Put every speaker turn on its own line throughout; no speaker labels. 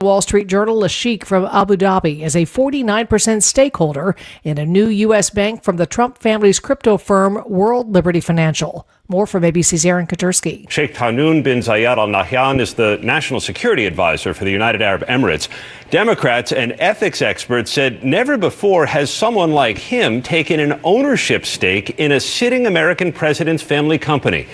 Wall Street Journal, a sheik from Abu Dhabi is a 49% stakeholder in a new U.S. bank from the Trump family's crypto firm World Liberty Financial. More from ABC's Aaron Katursky.
Sheikh Tahnoon bin Zayed Al Nahyan is the national security advisor for the United Arab Emirates. Democrats and ethics experts said never before has someone like him taken an ownership stake in a sitting American president's family company.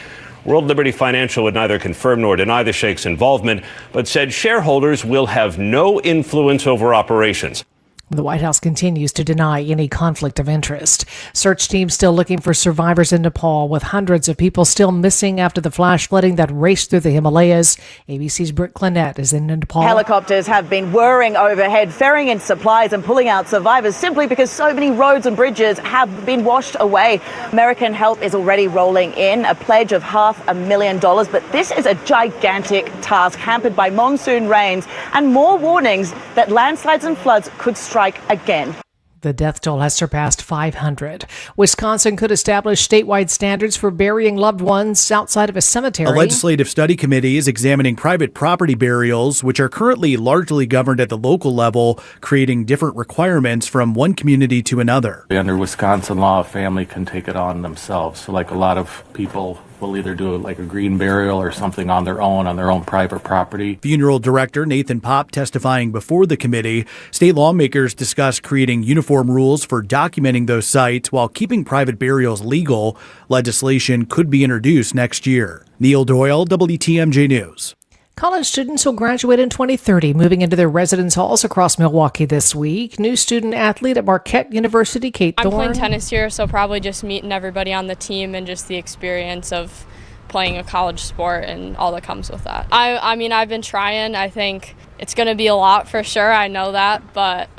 World Liberty Financial would neither confirm nor deny the Sheikh's involvement, but said shareholders will have no influence over operations.
The White House continues to deny any conflict of interest. Search teams still looking for survivors in Nepal, with hundreds of people still missing after the flash flooding that raced through the Himalayas. ABC's Britt Clinette is in Nepal.
Helicopters have been whirring overhead, ferrying in supplies and pulling out survivors simply because so many roads and bridges have been washed away. American help is already rolling in, a pledge of $500,000. But this is a gigantic task hampered by monsoon rains and more warnings that landslides and floods could strike again.
The death toll has surpassed 500. Wisconsin could establish statewide standards for burying loved ones outside of a cemetery.
A legislative study committee is examining private property burials, which are currently largely governed at the local level, creating different requirements from one community to another.
Under Wisconsin law, a family can take it on themselves. So like a lot of people will either do like a green burial or something on their own private property.
Funeral director Nathan Popp testifying before the committee. State lawmakers discussed creating uniform rules for documenting those sites while keeping private burials legal. Legislation could be introduced next year. Neil Doyle, WTMJ News.
College students will graduate in 2030, moving into their residence halls across Milwaukee this week. New student athlete at Marquette University, Kate Thorne.
I'm playing tennis here, so probably just meeting everybody on the team and just the experience of playing a college sport and all that comes with that. I mean, I've been trying. I think it's going to be a lot for sure. I know that, but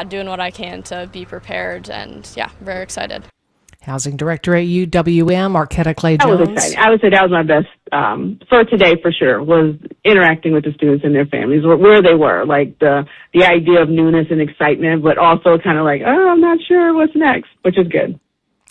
doing what I can to be prepared and very excited.
Housing Director at UWM, Marquetta Clay Jones.
That was exciting. I would say that was my best for today for sure, was interacting with the students and their families, where they were, like the idea of newness and excitement, but also kind of like, oh, I'm not sure what's next, which is good.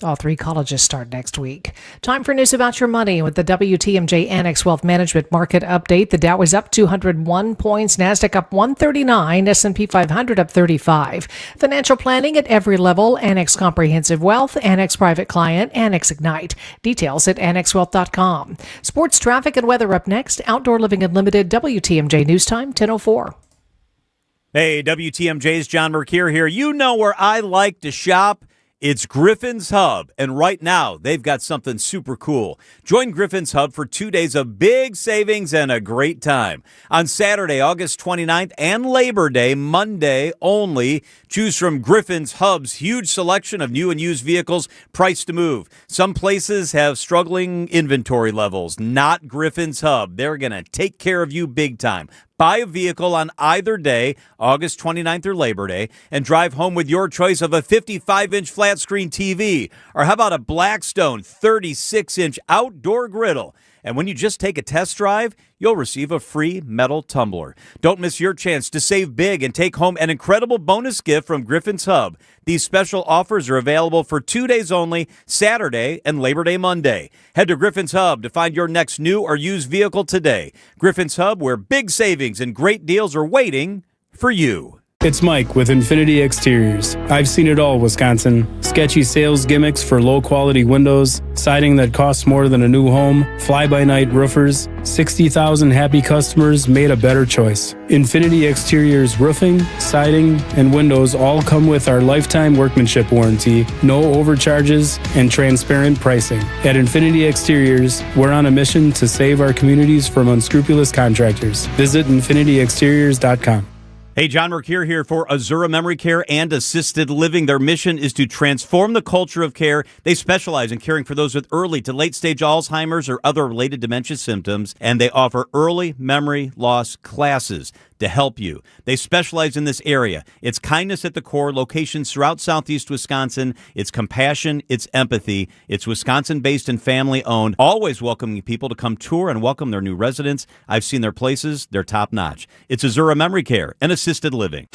All three colleges start next week. Time for news about your money with the WTMJ Annex Wealth Management Market Update. The Dow is up 201 points, NASDAQ up 139, S&P 500 up 35. Financial planning at every level, Annex Comprehensive Wealth, Annex Private Client, Annex Ignite. Details at annexwealth.com. Sports, traffic, and weather up next. Outdoor Living Unlimited, WTMJ News Time, 10:04.
Hey, WTMJ's John Mercure here. You know where I like to shop. It's Griffin's Hub, and right now they've got something super cool. Join Griffin's Hub for 2 days of big savings and a great time. On Saturday, August 29th, and Labor Day, Monday only, choose from Griffin's Hub's huge selection of new and used vehicles priced to move. Some places have struggling inventory levels. Not Griffin's Hub. They're going to take care of you big time. Buy a vehicle on either day, August 29th or Labor Day, and drive home with your choice of a 55-inch flat-screen TV. Or how about a Blackstone 36-inch outdoor griddle? And when you just take a test drive, you'll receive a free metal tumbler. Don't miss your chance to save big and take home an incredible bonus gift from Griffin's Hub. These special offers are available for 2 days only, Saturday and Labor Day Monday. Head to Griffin's Hub to find your next new or used vehicle today. Griffin's Hub, where big savings and great deals are waiting for you.
It's Mike with Infinity Exteriors. I've seen it all, Wisconsin. Sketchy sales gimmicks for low-quality windows, siding that costs more than a new home, fly-by-night roofers. 60,000 happy customers made a better choice. Infinity Exteriors roofing, siding, and windows all come with our lifetime workmanship warranty, no overcharges, and transparent pricing. At Infinity Exteriors, we're on a mission to save our communities from unscrupulous contractors. Visit infinityexteriors.com.
Hey, John Mercure here for Azura Memory Care and Assisted Living. Their mission is to transform the culture of care. They specialize in caring for those with early to late-stage Alzheimer's or other related dementia symptoms, and they offer early memory loss classes to help you. They specialize in this area. It's kindness at the core, locations throughout southeast Wisconsin. It's compassion, it's empathy. It's Wisconsin-based and family-owned, always welcoming people to come tour and welcome their new residents. I've seen their places. They're top-notch. It's Azura Memory Care and Assisted Living.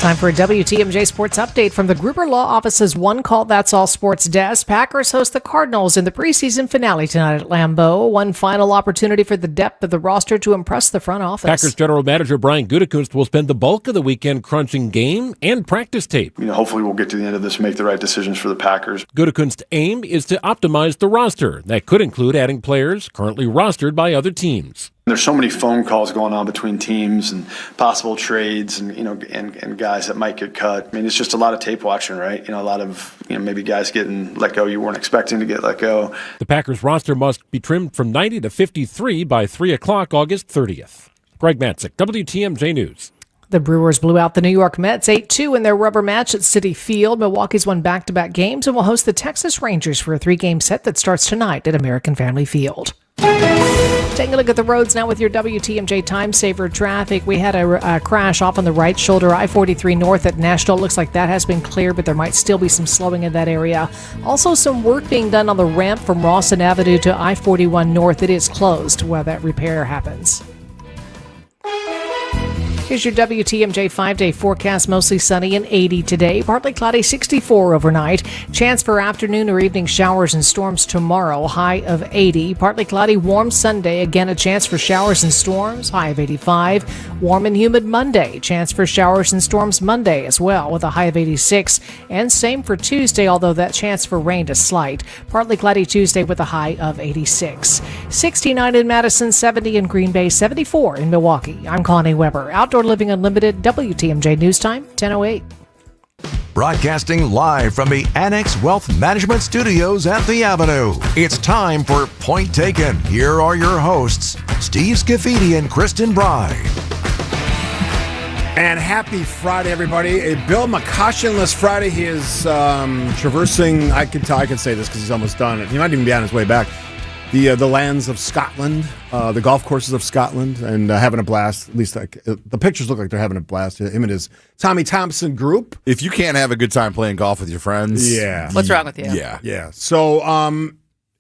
Time for a WTMJ Sports Update from the Gruber Law Office's One Call That's All Sports desk. Packers host the Cardinals in the preseason finale tonight at Lambeau. One final opportunity for the depth of the roster to impress the front office.
Packers general manager Brian Gutekunst will spend the bulk of the weekend crunching game and practice tape.
Hopefully we'll get to the end of this and make the right decisions for the Packers.
Gutekunst's aim is to optimize the roster. That could include adding players currently rostered by other teams.
There's so many phone calls going on between teams and possible trades and and guys that might get cut. I mean, it's just a lot of tape watching, right? A lot of maybe guys getting let go you weren't expecting to get let go.
The Packers roster must be trimmed from 90 to 53 by 3 o'clock August 30th. Greg Matzik, WTMJ News.
The Brewers blew out the New York Mets 8-2 in their rubber match at Citi Field. Milwaukee's won back-to-back games and will host the Texas Rangers for a 3-game set that starts tonight at American Family Field. Taking a look at the roads now with your WTMJ Time Saver traffic. We had a crash off on the right shoulder, I-43 north at National. Looks like that has been cleared, but there might still be some slowing in that area. Also, some work being done on the ramp from Rawson Avenue to I-41 north. It is closed while that repair happens. Here's your WTMJ 5-day forecast. Mostly sunny and 80 today. Partly cloudy, 64 overnight. Chance for afternoon or evening showers and storms tomorrow. High of 80. Partly cloudy, warm Sunday. Again, a chance for showers and storms. High of 85. Warm and humid Monday. Chance for showers and storms Monday as well with a high of 86. And same for Tuesday, although that chance for rain is slight. Partly cloudy Tuesday with a high of 86. 69 in Madison, 70 in Green Bay, 74 in Milwaukee. I'm Connie Weber. Outdoor Living Unlimited, WTMJ News Time, 10:08.
Broadcasting live from the Annex Wealth Management Studios at the Avenue. It's time for Point Taken. Here are your hosts, Steve Scafidi and Kristen Bry.
And happy Friday, everybody. A Bill McCoshenless Friday. He is traversing, I can say this because he's almost done. He might even be on his way back. The lands of Scotland, the golf courses of Scotland, and having a blast. At least the pictures look like they're having a blast. Him and his Tommy Thompson group.
If you can't have a good time playing golf with your friends,
what's wrong with you?
Yeah. So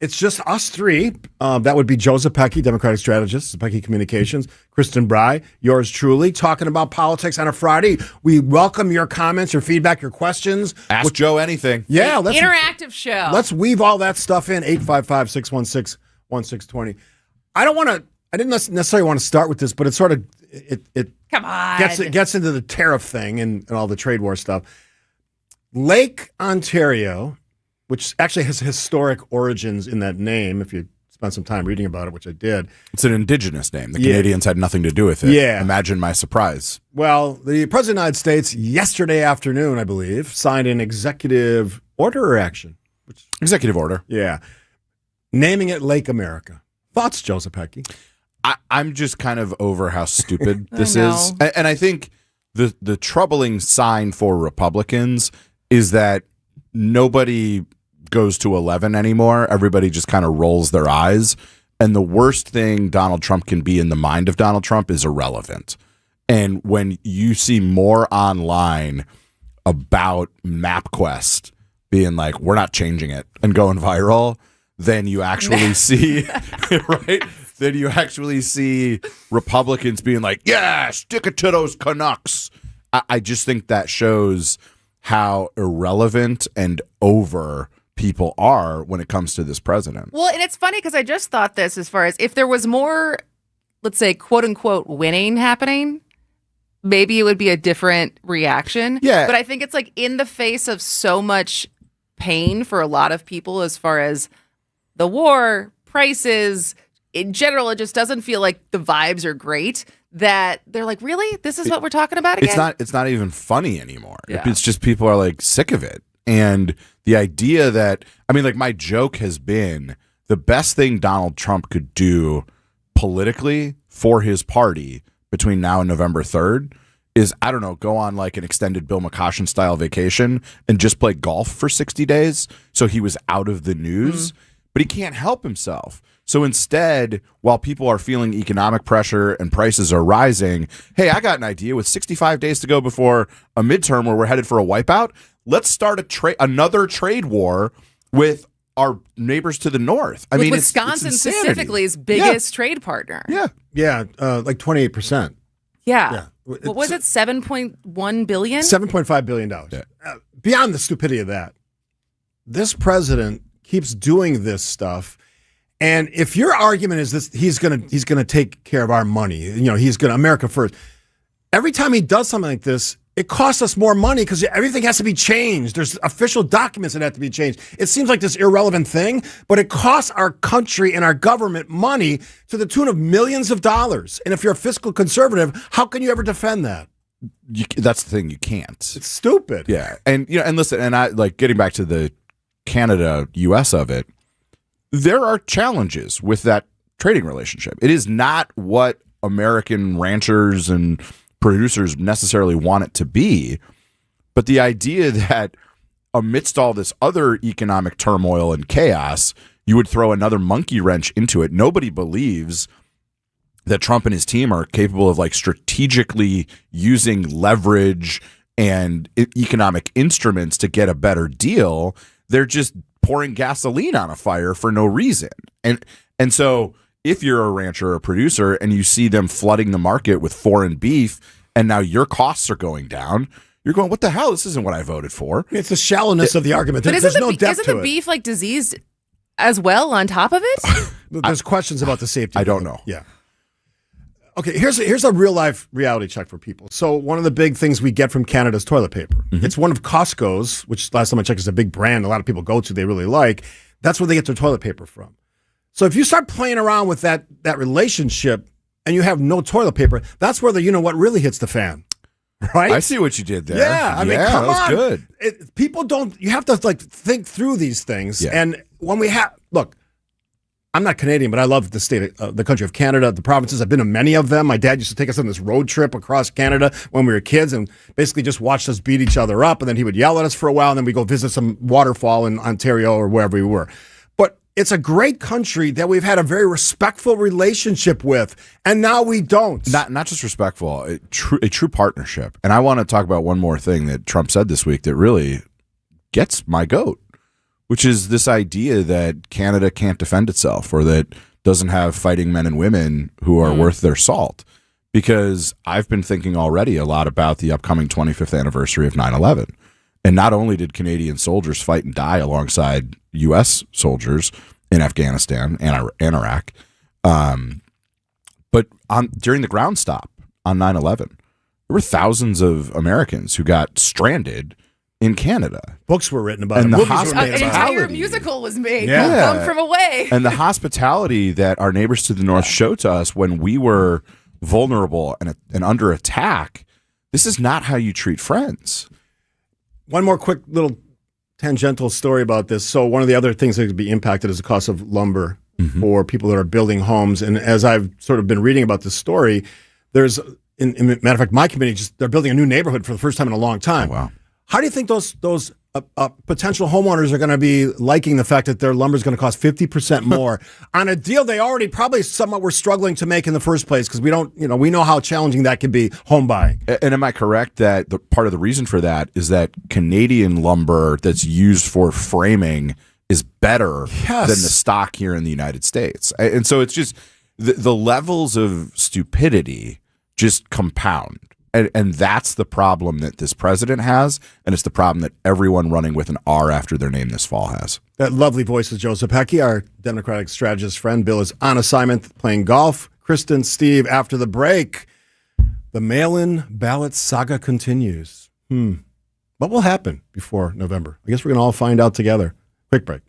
it's just us three. That would be Joe Zepecki, Democratic strategist, Zepecki Communications, Kristen Bry, yours truly, talking about politics on a Friday. We welcome your comments, your feedback, your questions.
Ask Joe anything.
Yeah,
interactive show.
Let's weave all that stuff in. 855-616-1620. I didn't necessarily want to start with this, but it sort of
come on
gets into the tariff thing and all the trade war stuff. Lake Ontario, which actually has historic origins in that name, if you spend some time reading about it, which I did.
It's an indigenous name. The Canadians had nothing to do with it.
Yeah.
Imagine my surprise.
Well, the President of the United States yesterday afternoon, I believe, signed an executive order or action.
Executive order.
Yeah. Naming it Lake America. Thoughts, Joe Zepecki?
I'm just kind of over how stupid this is. And I think the troubling sign for Republicans is that nobody goes to 11 anymore. Everybody just kind of rolls their eyes. And the worst thing Donald Trump can be in the mind of Donald Trump is irrelevant. And when you see more online about MapQuest being like, we're not changing it, and going viral, then you actually see, right? Then you actually see Republicans being like, yeah, stick it to those Canucks. I just think that shows how irrelevant and over people are when it comes to this president.
Well, and it's funny because I just thought this as far as if there was more, let's say, quote unquote, winning happening, maybe it would be a different reaction.
Yeah.
But I think it's like in the face of so much pain for a lot of people as far as the war, prices, in general, it just doesn't feel like the vibes are great that they're like, really? This is what we're talking about again?
It's not even funny anymore.
Yeah.
It's just people are like sick of it. And the idea that, I mean, like my joke has been the best thing Donald Trump could do politically for his party between now and November 3rd is, I don't know, go on like an extended Bill McCoshen style vacation and just play golf for 60 days. So he was out of the news, but he can't help himself. So instead, while people are feeling economic pressure and prices are rising, hey, I got an idea. With 65 days to go before a midterm where we're headed for a wipeout, let's start another trade war with our neighbors to the north. I mean,
Wisconsin
it's
specifically is biggest trade partner.
Yeah.
Yeah, like 28%.
Yeah. What was it? $7.1 billion?
$7.5 billion. Beyond the stupidity of that, this president keeps doing this stuff. And if your argument is this, he's gonna take care of our money. He's gonna America first. Every time he does something like this, it costs us more money because everything has to be changed. There's official documents that have to be changed. It seems like this irrelevant thing, but it costs our country and our government money to the tune of millions of dollars. And if you're a fiscal conservative, how can you ever defend that?
That's the thing. You can't.
It's stupid.
Yeah. And, and listen, and I like getting back to the Canada, US of it. There are challenges with that trading relationship. It is not what American ranchers and producers necessarily want it to be, but the idea that amidst all this other economic turmoil and chaos, you would throw another monkey wrench into it. Nobody believes that Trump and his team are capable of like strategically using leverage and economic instruments to get a better deal. They're just pouring gasoline on a fire for no reason. And so if you're a rancher or a producer and you see them flooding the market with foreign beef and now your costs are going down, you're going, what the hell? This isn't what I voted for.
It's the shallowness of the argument.
But
There's no depth
isn't
to
the
it.
beef like diseased as well on top of it?
There's questions about the safety.
I don't know.
Yeah. Okay, here's a real life reality check for people. So one of the big things we get from Canada is toilet paper.
Mm-hmm.
It's one of Costco's, which last time I checked is a big brand a lot of people go to, they really like. That's where they get their toilet paper from. So if you start playing around with that relationship and you have no toilet paper, that's where the you know what really hits the fan. Right?
I see what you did there.
Yeah, I mean, come
that was
on.
good.
People don't. You have to like think through these things.
Yeah.
And when we have look, I'm not Canadian, but I love the state, the country of Canada, the provinces. I've been to many of them. My dad used to take us on this road trip across Canada when we were kids, and basically just watched us beat each other up. And then he would yell at us for a while, and then we go visit some waterfall in Ontario or wherever we were. But it's a great country that we've had a very respectful relationship with, and now we don't.
Not just respectful, a true partnership. And I want to talk about one more thing that Trump said this week that really gets my goat, which is this idea that Canada can't defend itself or that doesn't have fighting men and women who are worth their salt. Because I've been thinking already a lot about the upcoming 25th anniversary of 9/11. And not only did Canadian soldiers fight and die alongside U.S. soldiers in Afghanistan and Iraq, but during the ground stop on 9/11, there were thousands of Americans who got stranded in Canada.
Books were written about
and
it.
the
Movies were made
An
about it.
entire musical was made.
Yeah.
Come from away.
And the hospitality that our neighbors to the north showed to us when we were vulnerable and under attack, this is not how you treat friends.
One more quick little tangential story about this. So one of the other things that could be impacted is the cost of lumber for people that are building homes. And as I've sort of been reading about this story, there's, in matter of fact, my committee, they're building a new neighborhood for the first time in a long time.
Wow.
How do you think those potential homeowners are going to be liking the fact that their lumber is going to cost 50% more on a deal they already probably somewhat were struggling to make in the first place because we know how challenging that can be home buying.
And am I correct that the part of the reason for that is that Canadian lumber that's used for framing is better than the stock here in the United States? And so it's just the levels of stupidity just compound. And that's the problem that this president has, and it's the problem that everyone running with an R after their name this fall has.
That lovely voice is Joseph Hecky, our Democratic strategist friend. Bill is on assignment playing golf. Kristen, Steve, after the break, the mail-in ballot saga continues. What will happen before November? I guess we're going to all find out together. Quick break.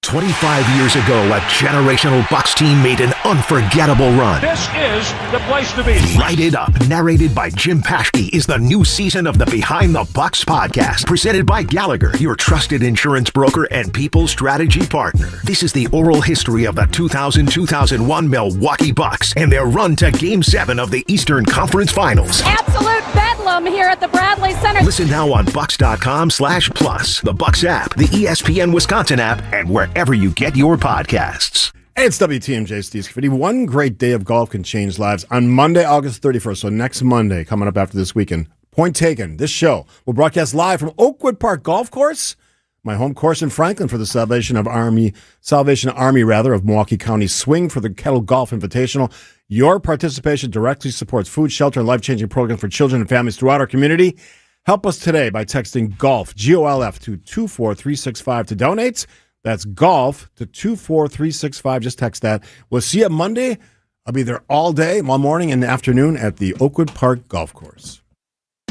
25 years ago, a generational Bucks team made an unforgettable run.
This is the place to be.
Light It Up, narrated by Jim Paschke, is the new season of the Behind the Bucks podcast, presented by Gallagher, your trusted insurance broker and people strategy partner. This is the oral history of the 2000-2001 Milwaukee Bucks and their run to Game 7 of the Eastern Conference Finals.
Absolute bedlam here at the Bradley Center.
Listen now on Bucks.com/plus, the Bucks app, the ESPN Wisconsin app, and wherever you get your podcasts.
Hey, it's WTMJ Steve Scafidi. One great day of golf can change lives. On Monday, August 31st, so next Monday, coming up after this weekend, Point Taken, this show will broadcast live from Oakwood Park Golf Course. my home course in Franklin for the Salvation Army of Milwaukee County Swing for the Kettle Golf Invitational. Your participation directly supports food, shelter, and life-changing programs for children and families throughout our community. Help us today by texting GOLF, G-O-L-F, to 24365 to donate. That's GOLF to 24365. Just text that. We'll see you Monday. I'll be there all day, all morning and afternoon at the Oakwood Park Golf Course.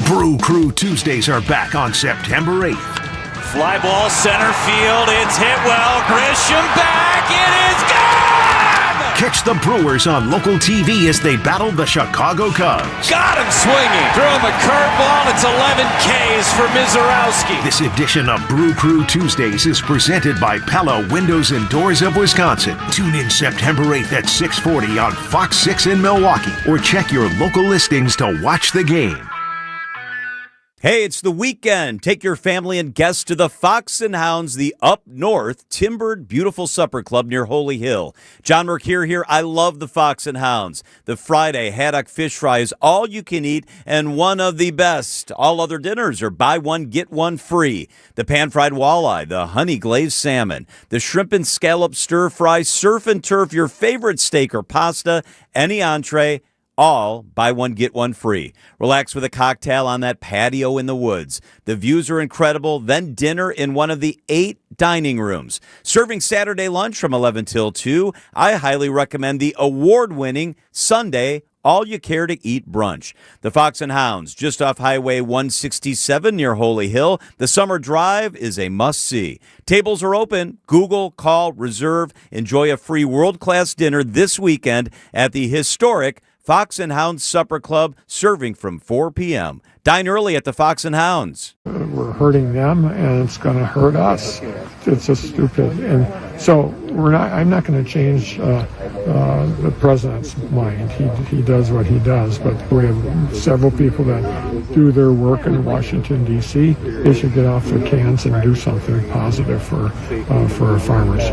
Brew Crew Tuesdays are back on September 8th.
Fly ball center field. It's hit well. Grisham back. It is gone!
Catch the Brewers on local TV as they battle the Chicago Cubs.
Got him swinging. Threw him a curveball. It's 11 Ks for Mizorowski.
This edition of Brew Crew Tuesdays is presented by Pella Windows and Doors of Wisconsin. Tune in September 8th at 6:40 on Fox 6 in Milwaukee, or check your local listings to watch the game.
Hey, it's the weekend. Take your family and guests to the Fox and Hounds, the up north, timbered, beautiful supper club near Holy Hill. John Mercure here. I love the Fox and Hounds. The Friday haddock fish fry is all you can eat and one of the best. All other dinners are buy one, get one free. The pan-fried walleye, the honey glazed salmon, the shrimp and scallop stir fry, surf and turf, your favorite steak or pasta, any entree, all buy one, get one free. Relax with a cocktail on that patio in the woods. The views are incredible. Then dinner in one of the 8 dining rooms. Serving Saturday lunch from 11 till 2. I highly recommend the award-winning Sunday all-you-care-to-eat brunch. The Fox and Hounds, just off Highway 167 near Holy Hill. The summer drive is a must-see. Tables are open. Google, call, reserve. Enjoy a free world-class dinner this weekend at the historic Fox and Hounds Supper Club, serving from 4 p.m. Dine early at the Fox and Hounds.
We're hurting them, and it's going to hurt us. It's just stupid. And so I'm not going to change the president's mind. He does what he does, but we have several people that do their work in Washington, D.C. They should get off their cans and do something positive for our farmers.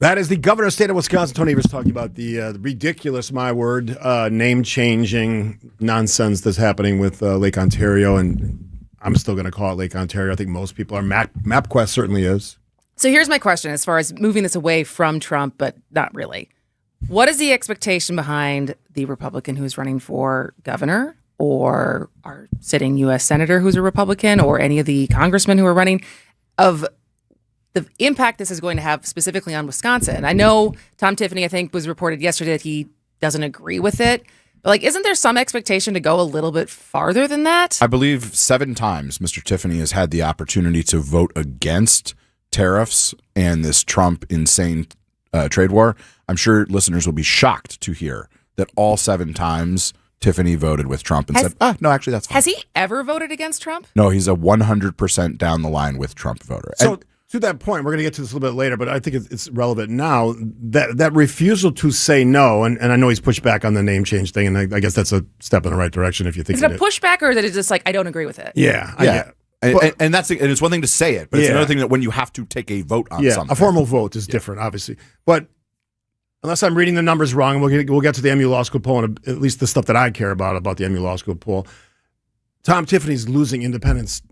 That is the governor of the state of Wisconsin. Tony was talking about the ridiculous, name-changing nonsense that's happening with Lake Ontario, and I'm still going to call it Lake Ontario. I think most people are. MapQuest certainly is.
So here's my question as far as moving this away from Trump, but not really. What is the expectation behind the Republican who's running for governor, or our sitting U.S. senator who's a Republican, or any of the congressmen who are running, of the impact this is going to have specifically on Wisconsin? I know Tom Tiffany, I think, was reported yesterday that he doesn't agree with it. But, isn't there some expectation to go a little bit farther than that?
I believe 7 times Mr. Tiffany has had the opportunity to vote against tariffs and this Trump insane trade war. I'm sure listeners will be shocked to hear that all 7 times Tiffany voted with Trump and said, no, actually, that's fine.
Has he ever voted against Trump?
No, he's a 100% down the line with Trump voter.
So to that point, we're going to get to this a little bit later, but I think it's relevant now, that refusal to say no, and I know he's pushed back on the name change thing, and I guess that's a step in the right direction if you think
is it a pushback, or is it just I don't agree with it?
Yeah.
And it's one thing to say it, but it's another thing that when you have to take a vote on something.
A formal vote is different, obviously. But unless I'm reading the numbers wrong, we'll get to the MU Law School poll, and at least the stuff that I care about the MU Law School poll. Tom Tiffany's losing independence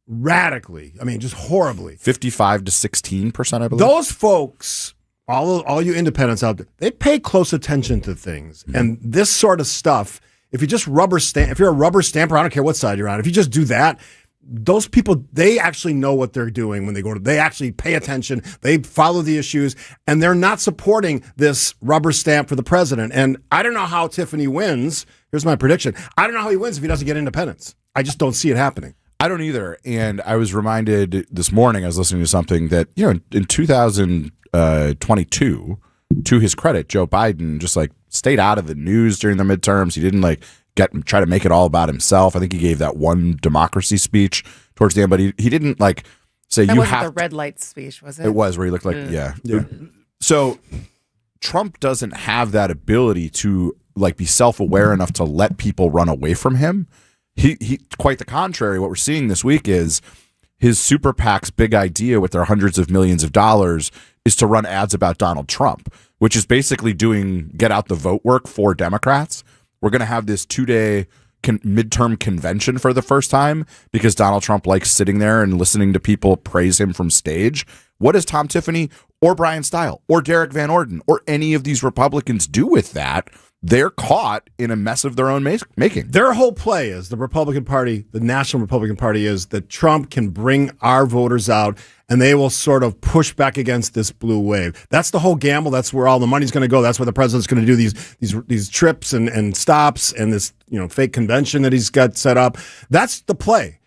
radically. I mean, just horribly.
55 to 16%, I believe.
Those folks, all you independents out there, they pay close attention to things. Mm-hmm. And this sort of stuff, if you just if you're a rubber stamper, I don't care what side you're on, if you just do that, those people, they actually know what they're doing when they actually pay attention, they follow the issues, and they're not supporting this rubber stamp for the president. And I don't know how Tiffany wins. Here's my prediction. I don't know how he wins if he doesn't get independence. I just don't see it happening.
I don't either. And I was reminded this morning, I was listening to something that, in 2022, to his credit, Joe Biden just stayed out of the news during the midterms. He didn't try to make it all about himself. I think he gave that one democracy speech towards the end, but he didn't say
that
you
wasn't
have
the red light speech, was it?
It was, where he looked yeah. So Trump doesn't have that ability to be self-aware enough to let people run away from him. He quite the contrary. What we're seeing this week is his super PAC's big idea with their hundreds of millions of dollars is to run ads about Donald Trump, which is basically doing get out the vote work for Democrats. We're going to have this 2-day midterm convention for the first time because Donald Trump likes sitting there and listening to people praise him from stage. What does Tom Tiffany or Brian Stile or Derek Van Orden or any of these Republicans do with that? They're caught in a mess of their own making.
Their whole play is the Republican Party, the National Republican Party, is that Trump can bring our voters out and they will sort of push back against this blue wave. That's the whole gamble. That's where all the money's going to go. That's where the president's going to do these trips and stops and this fake convention that he's got set up. That's the play.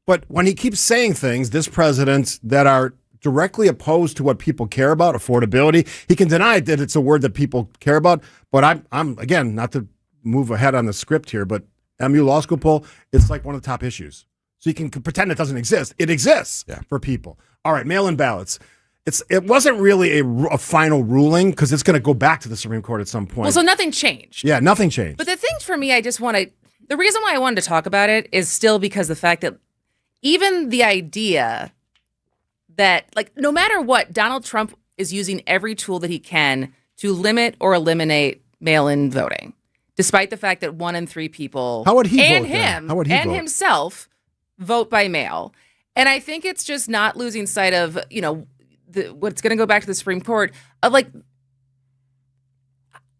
But when he keeps saying things, this president, that are directly opposed to what people care about, affordability, he can deny that it's a word that people care about. But I'm again, not to move ahead on the script here, but MU Law School poll, it's like one of the top issues. So you can pretend it doesn't exist. It exists for people. All right, mail-in ballots. It wasn't really a final ruling because it's going to go back to the Supreme Court at some point.
Well, so nothing changed.
Yeah, nothing changed.
But the thing for me, the reason why I wanted to talk about it is still because the fact that even the idea that, like, no matter what, Donald Trump is using every tool that he can to limit or eliminate mail-in voting, despite the fact that 1 in 3 people himself vote by mail. And I think it's just not losing sight of, what's going to go back to the Supreme Court of, like,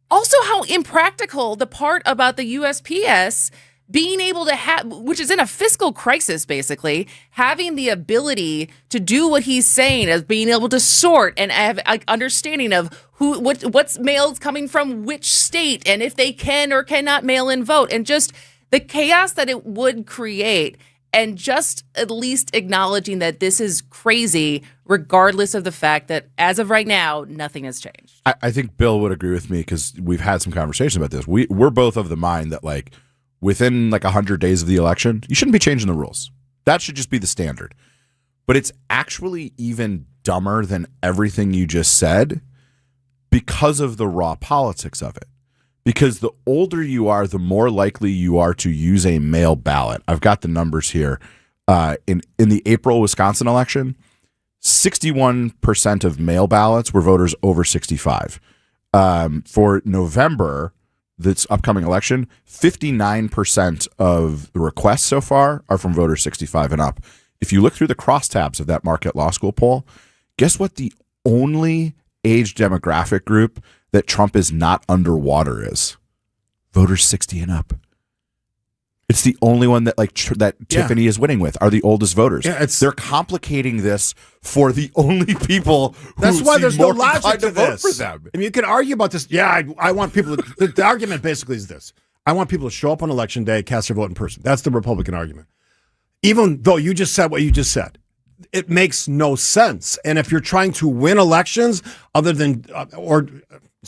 also how impractical the part about the USPS being able to have, which is in a fiscal crisis, basically, having the ability to do what he's saying, of being able to sort and have an understanding of what's mails coming from which state and if they can or cannot mail in vote, and just the chaos that it would create, and just at least acknowledging that this is crazy, regardless of the fact that as of right now, nothing has changed.
I think Bill would agree with me because we've had some conversations about this. We're both of the mind that, like, within like 100 days of the election, you shouldn't be changing the rules. That should just be the standard. But it's actually even dumber than everything you just said because of the raw politics of it. Because the older you are, the more likely you are to use a mail ballot. I've got the numbers here. In the April Wisconsin election, 61% of mail ballots were voters over 65. For November, this upcoming election, 59% of the requests so far are from voters 65 and up. If you look through the crosstabs of that Marquette Law School poll, guess what the only age demographic group that Trump is not underwater is? Voters 60 and up. It's the only one that Tiffany is winning with are the oldest voters. Yeah, they're complicating this for the only people who
that's why there's no logic to
vote
this.
for them.
I mean, you can argue about this. Yeah, I want people to, the argument basically is this. I want people to show up on election day, cast their vote in person. That's the Republican argument. Even though you just said what you just said, it makes no sense. And if you're trying to win elections other than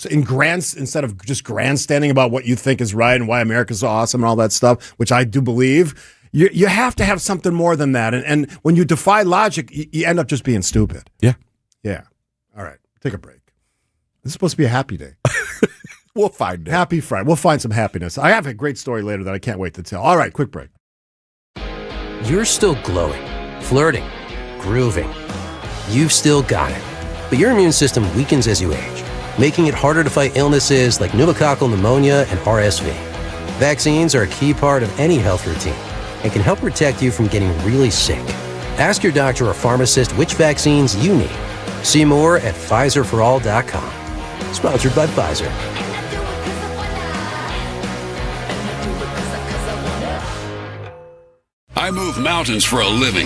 instead of just grandstanding about what you think is right and why America's so awesome and all that stuff, which I do believe, you have to have something more than that. And when you defy logic, you end up just being stupid.
Yeah.
Yeah. All right. Take a break. This is supposed to be a happy day.
We'll find it.
Happy Friday. We'll find some happiness. I have a great story later that I can't wait to tell. All right. Quick break.
You're still glowing, flirting, grooving. You've still got it. But your immune system weakens as you age, making it harder to fight illnesses like pneumococcal pneumonia and RSV. Vaccines are a key part of any health routine and can help protect you from getting really sick. Ask your doctor or pharmacist which vaccines you need. See more at PfizerForAll.com. Sponsored by Pfizer.
I move mountains for a living.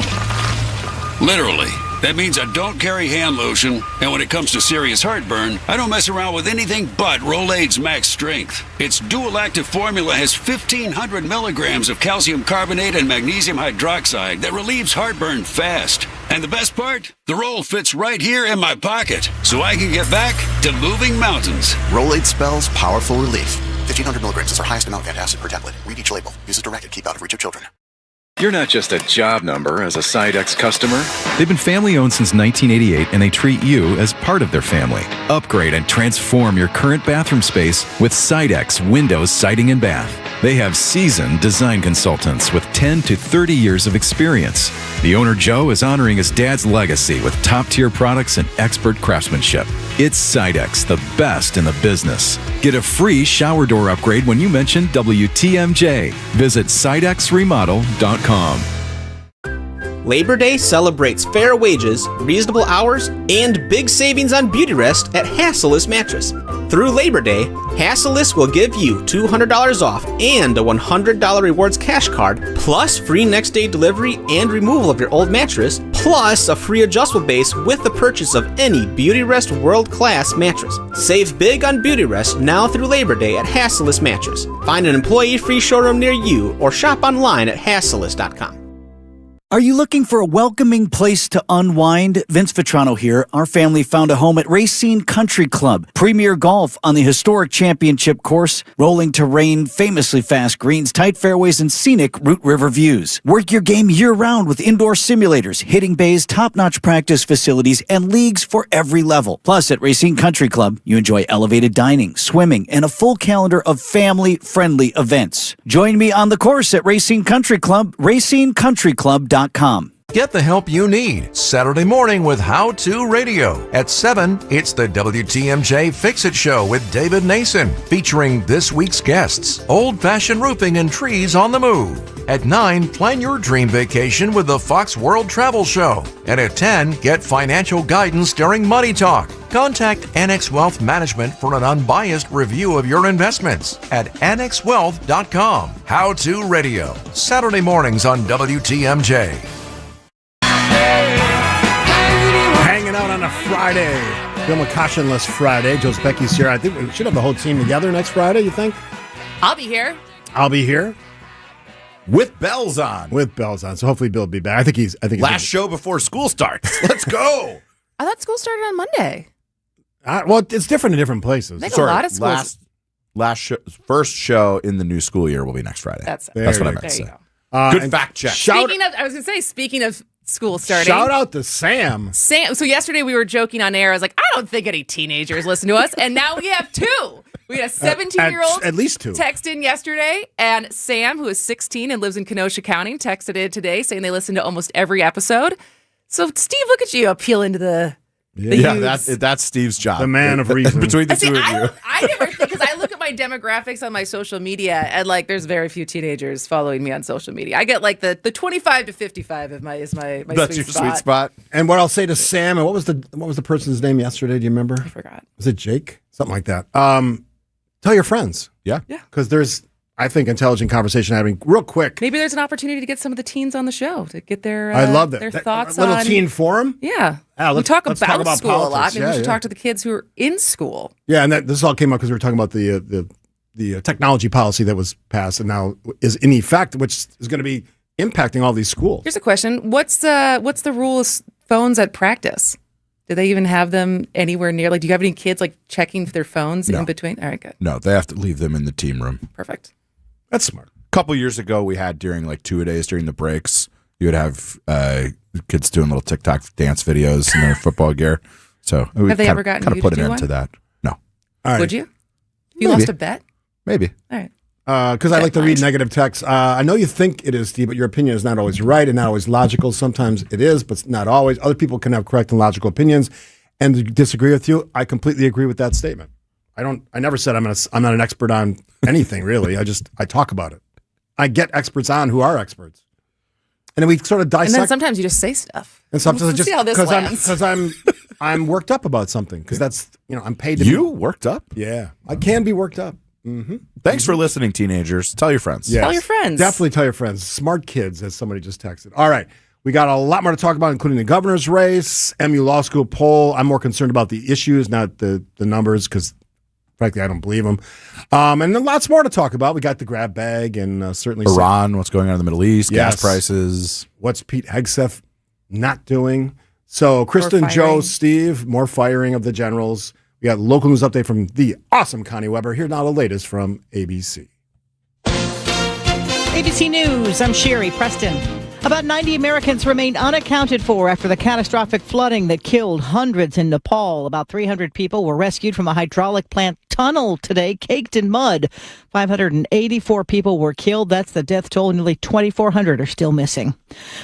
Literally. That means I don't carry hand lotion, and when it comes to serious heartburn, I don't mess around with anything but Rolaids Max Strength. Its dual-active formula has 1,500 milligrams of calcium carbonate and magnesium hydroxide that relieves heartburn fast. And the best part? The roll fits right here in my pocket, so I can get back to moving mountains.
Rolaids spells powerful relief. 1,500 milligrams is our highest amount of antacid per tablet. Read each label. Use as directed. Keep out of reach of children.
You're not just a job number as a Sidex customer. They've been family-owned since 1988, and they treat you as part of their family. Upgrade and transform your current bathroom space with Sidex Windows Siding and Bath. They have seasoned design consultants with 10 to 30 years of experience. The owner, Joe, is honoring his dad's legacy with top-tier products and expert craftsmanship. It's Sidex, the best in the business. Get a free shower door upgrade when you mention WTMJ. Visit sidexremodel.com.
Labor Day celebrates fair wages, reasonable hours, and big savings on beauty rest at Hassellus Mattress. Through Labor Day, Hassellus will give you $200 off and a $100 rewards cash card, plus free next day delivery and removal of your old mattress, plus a free adjustable base with the purchase of any Beauty Rest world-class mattress. Save big on beauty rest now through Labor Day at Hassellus Mattress. Find an employee-free showroom near you or shop online at hassellus.com.
Are you looking for a welcoming place to unwind? Vince Vitrano here. Our family found a home at Racine Country Club. Premier golf on the historic championship course, rolling terrain, famously fast greens, tight fairways, and scenic Root River views. Work your game year-round with indoor simulators, hitting bays, top-notch practice facilities, and leagues for every level. Plus, at Racine Country Club, you enjoy elevated dining, swimming, and a full calendar of family-friendly events. Join me on the course at Racine Country Club, racinecountryclub.com.
Get the help you need Saturday morning with How To Radio. At 7, it's the WTMJ Fix It Show with David Nason, featuring this week's guests, Old Fashioned Roofing and Trees on the Move. At 9, plan your dream vacation with the Fox World Travel Show. And at 10, get financial guidance during Money Talk. Contact Annex Wealth Management for an unbiased review of your investments at annexwealth.com. How To Radio, Saturday mornings on WTMJ.
Hanging out on a Friday. Bill McCoshenless Friday. Joe Specky's here. I think we should have the whole team together next Friday, you think?
I'll be here.
I'll be here.
With bells on.
With bells on. So hopefully Bill will be back. I think he's
last show before school starts. Let's go.
I thought school started on Monday.
Well, it's different in different places.
I think a lot of schools.
First show in the new school year will be next Friday.
That's
what I meant to say. Good fact check.
Speaking of school starting.
Shout out to Sam.
So yesterday we were joking on air. I was like, I don't think any teenagers listen to us. And now we have two. We had a 17-year-old
at least two
text in yesterday. And Sam, who is 16 and lives in Kenosha County, texted in today saying they listen to almost every episode. So, Steve, look at you appealing to the
that's Steve's job.
The man of reason.
Between the two of you.
I never think, because I look at my demographics on my social media, and there's very few teenagers following me on social media. I get the 25 to 55 is my
That's
sweet
your
spot.
sweet spot.
And what I'll say to Sam, and what was the person's name yesterday? Do you remember?
I forgot.
Was it Jake? Something like that. Tell your friends.
Yeah.
Because there's, I think, intelligent conversation happening real quick.
Maybe there's an opportunity to get some of the teens on the show to get their
I love that.
their thoughts
little
on
teen forum.
Yeah.
Ah,
we
let's
talk
talk
about
about
school a lot.
politics.
Maybe we should
Yeah.
talk to the kids who are in school.
Yeah, and this all came up because we were talking about the technology policy that was passed and now is in effect, which is going to be impacting all these schools.
Here's a question: What's the rule of phones at practice? Do they even have them anywhere near? Do you have any kids checking their phones in between? All right, good.
No, they have to leave them in the team room.
Perfect.
That's smart.
A couple years ago, we had during two-a-days during the breaks, you would have kids doing little TikTok dance videos in their football gear. So
have they ever gotten
kind
you
of put
to
an
do
end to
one?
that? No.
All right.
Would you? If you
Maybe.
lost a bet?
Maybe.
All right.
Because I like to read negative texts. I know you think it is, Steve, but your opinion is not always right and not always logical. Sometimes it is, but not always. Other people can have correct and logical opinions and disagree with you. I completely agree with that statement. I never said I'm not an expert on anything, really. I talk about it. I get experts on who are experts. And then we sort of dissect.
And then sometimes you just say stuff.
And sometimes
Let's see how this lands.
Because I'm worked up about something. Because that's, I'm paid to
You worked up?
Yeah. I can be worked up. Mm-hmm.
Thanks for listening, teenagers. Tell your friends.
Yes.
Tell your friends.
Definitely tell your friends. Smart kids, as somebody just texted. All right. We got a lot more to talk about, including the governor's race, MU Law School poll. I'm more concerned about the issues, not the numbers, because frankly, I don't believe them. And then lots more to talk about. We got the grab bag and certainly
Iran, what's going on in the Middle East, gas prices.
What's Pete Hegseth not doing? So Kristen, Joe, Steve, more firing of the generals. We got local news update from the awesome Connie Weber. Here now the latest from ABC.
ABC News, I'm Sherry Preston. About 90 Americans remain unaccounted for after the catastrophic flooding that killed hundreds in Nepal. About 300 people were rescued from a hydraulic plant tunnel today, caked in mud. 584 people were killed. That's the death toll. Nearly 2,400 are still missing.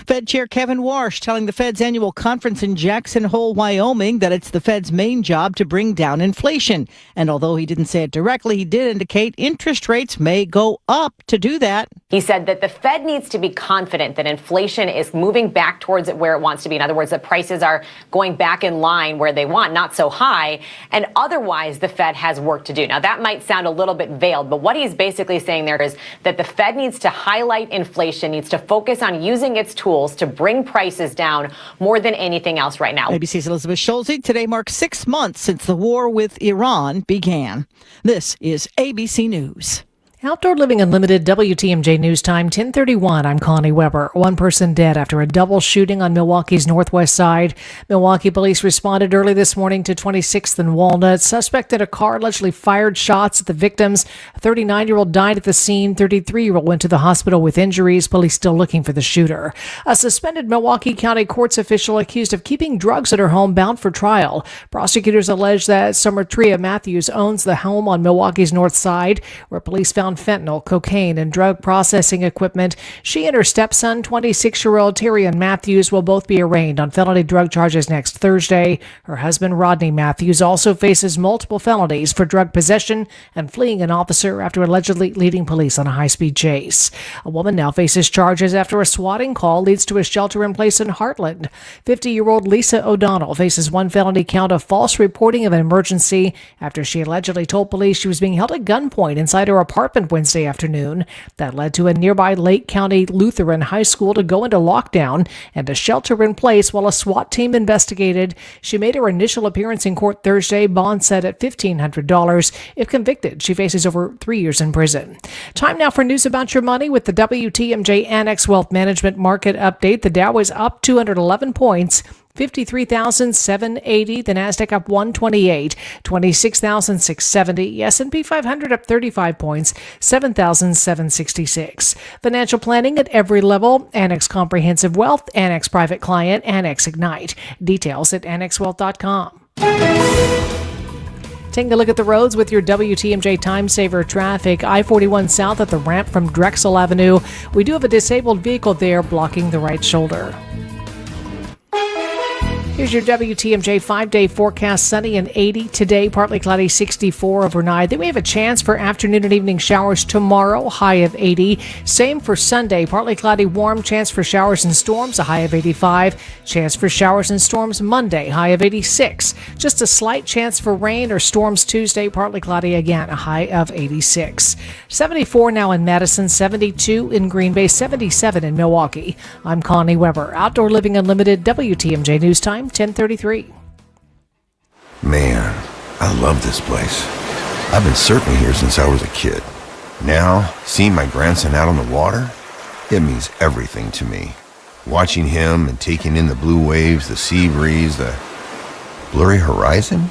Fed Chair Kevin Warsh telling the Fed's annual conference in Jackson Hole, Wyoming, that it's the Fed's main job to bring down inflation. And although he didn't say it directly, he did indicate interest rates may go up to do that.
He said that the Fed needs to be confident that inflation is moving back towards where it wants to be. In other words, that prices are going back in line where they want, not so high. And otherwise, the Fed has work to do. Now, that might sound a little bit veiled, but what he's basically saying there is that the Fed needs to highlight inflation, needs to focus on using its tools to bring prices down more than anything else right now.
ABC's Elizabeth Schulze. Today marks 6 months since the war with Iran began. This is ABC News.
Outdoor Living Unlimited, WTMJ News Time, 10:31. I'm Connie Weber. One person dead after a double shooting on Milwaukee's northwest side. Milwaukee police responded early this morning to 26th and Walnut. Suspect in a car allegedly fired shots at the victims. A 39-year-old died at the scene. 33-year-old went to the hospital with injuries. Police still looking for the shooter. A suspended Milwaukee County courts official accused of keeping drugs at her home bound for trial. Prosecutors allege that Summertria Matthews owns the home on Milwaukee's north side, where police found fentanyl, cocaine, and drug processing equipment. She and her stepson, 26-year-old Tyrion Matthews, will both be arraigned on felony drug charges next Thursday. Her husband, Rodney Matthews, also faces multiple felonies for drug possession and fleeing an officer after allegedly leading police on a high-speed chase. A woman now faces charges after a swatting call leads to a shelter-in-place in Heartland. 50-year-old Lisa O'Donnell faces one felony count of false reporting of an emergency after she allegedly told police she was being held at gunpoint inside her apartment Wednesday afternoon. That led to a nearby Lake County Lutheran High School to go into lockdown and a shelter in place while a SWAT team investigated. She made her initial appearance in court Thursday, bond set at $1,500. If convicted, she faces over 3 years in prison. Time now for news about your money with the WTMJ Annex Wealth Management Market Update. The Dow is up 211 points. 53,780. The Nasdaq up 128, 26,670. S&P 500 up 35 points, 7,766. Financial planning at every level. Annex Comprehensive Wealth, Annex Private Client, Annex Ignite. Details at annexwealth.com. Taking a look at the roads with your WTMJ Time Saver traffic. I-41 south at the ramp from Drexel Avenue. We do have a disabled vehicle there blocking the right shoulder. Here's your WTMJ 5-day forecast. Sunny and 80 today, partly cloudy 64 overnight. Then we have a chance for afternoon and evening showers tomorrow, high of 80. Same for Sunday, partly cloudy warm, chance for showers and storms, a high of 85. Chance for showers and storms Monday, high of 86. Just a slight chance for rain or storms Tuesday, partly cloudy again, a high of 86. 74 now in Madison, 72 in Green Bay, 77 in Milwaukee. I'm Connie Weber. Outdoor Living Unlimited, WTMJ News Time, 10:33.
Man, I love this place. I've been surfing here since I was a kid. Now, seeing my grandson out on the water, it means everything to me. Watching him and taking in the blue waves, the sea breeze, the blurry horizon.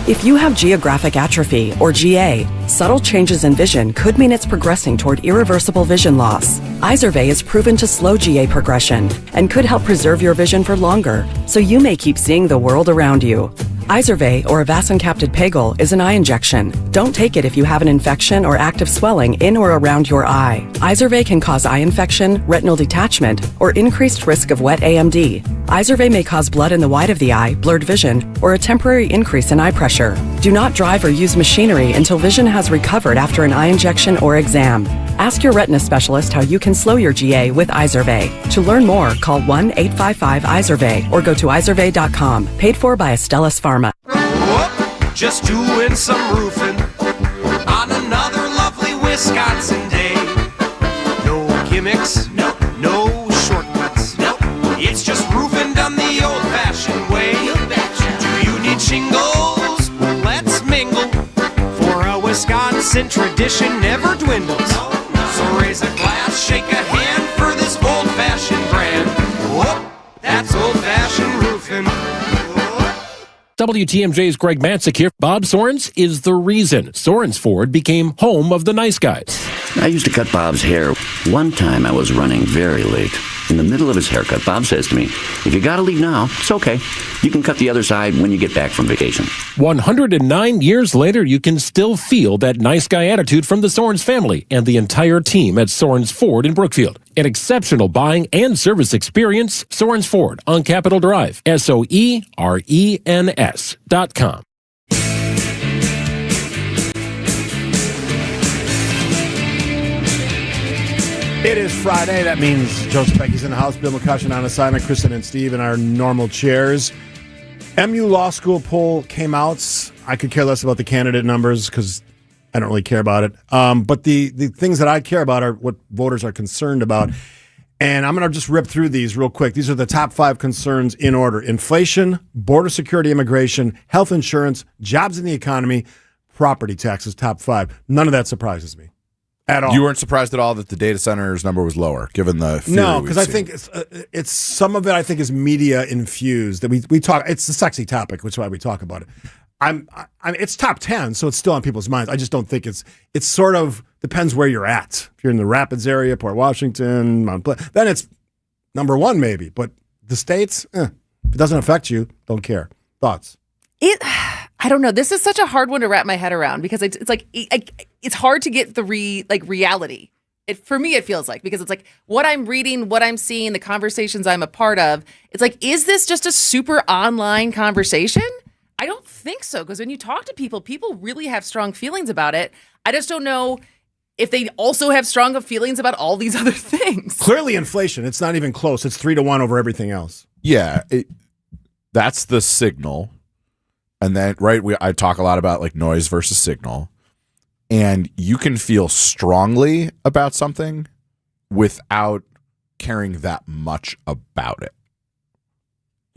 If you have geographic atrophy, or GA, subtle changes in vision could mean it's progressing toward irreversible vision loss. Izervay is proven to slow GA progression and could help preserve your vision for longer, so you may keep seeing the world around you. Izervay, or avacincaptad pegol, is an eye injection. Don't take it if you have an infection or active swelling in or around your eye. Izervay can cause eye infection, retinal detachment, or increased risk of wet AMD. Izervay may cause blood in the white of the eye, blurred vision, or a temporary increase in eye pressure. Do not drive or use machinery until vision has recovered after an eye injection or exam. Ask your retina specialist how you can slow your GA with Izervay. To learn more, call 1-855-IZERVAY or go to izervay.com. Paid for by Astellas Pharma.
Whoop, just doing some roofing on another lovely Wisconsin day. No gimmicks, no shortcuts, it's just roofing done the old-fashioned way. Do you need shingles? Let's mingle, for a Wisconsin tradition never dwindles. So raise a glass, shake a hand for this old-fashioned brand. Whoop, that's old-fashioned roofing.
WTMJ's Greg Matzik here. Bob Sorens is the reason Sorens Ford became home of the nice guys.
I used to cut Bob's hair. One time I was running very late. In the middle of his haircut, Bob says to me, "If you gotta leave now, it's okay. You can cut the other side when you get back from vacation."
109 years later, you can still feel that nice guy attitude from the Sorens family and the entire team at Sorens Ford in Brookfield. An exceptional buying and service experience. Sorens Ford on Capitol Drive. SOERENS.com.
It is Friday. That means Joseph Becky's in the house, Bill McCutcheon on assignment, Kristen and Steve in our normal chairs. MU Law School poll came out. I could care less about the candidate numbers because I don't really care about it. But the things that I care about are what voters are concerned about. And I'm going to just rip through these real quick. These are the top 5 concerns in order. Inflation, border security, immigration, health insurance, jobs in the economy, property taxes, top 5. None of that surprises me. At all.
You weren't surprised at all that the data centers number was lower, given the fury
no,
we've
because I
seen.
think it's some of it. I think is media infused that we talk. It's a sexy topic, which is why we talk about it. It's top 10, so it's still on people's minds. I just don't think it's sort of depends where you're at. If you're in the Rapids area, Port Washington, Mount Pleasant, then it's number 1 maybe. But the states, if it doesn't affect you, don't care. Thoughts?
I don't know. This is such a hard one to wrap my head around because it's like it's hard to get the reality. For me, it feels like because it's like what I'm reading, what I'm seeing, the conversations I'm a part of. It's like, is this just a super online conversation? I don't think so, because when you talk to people really have strong feelings about it. I just don't know if they also have strong feelings about all these other things.
Clearly, inflation. It's not even close. It's 3-1 over everything else.
Yeah, that's the signal. And then, I talk a lot about like noise versus signal. And you can feel strongly about something without caring that much about it.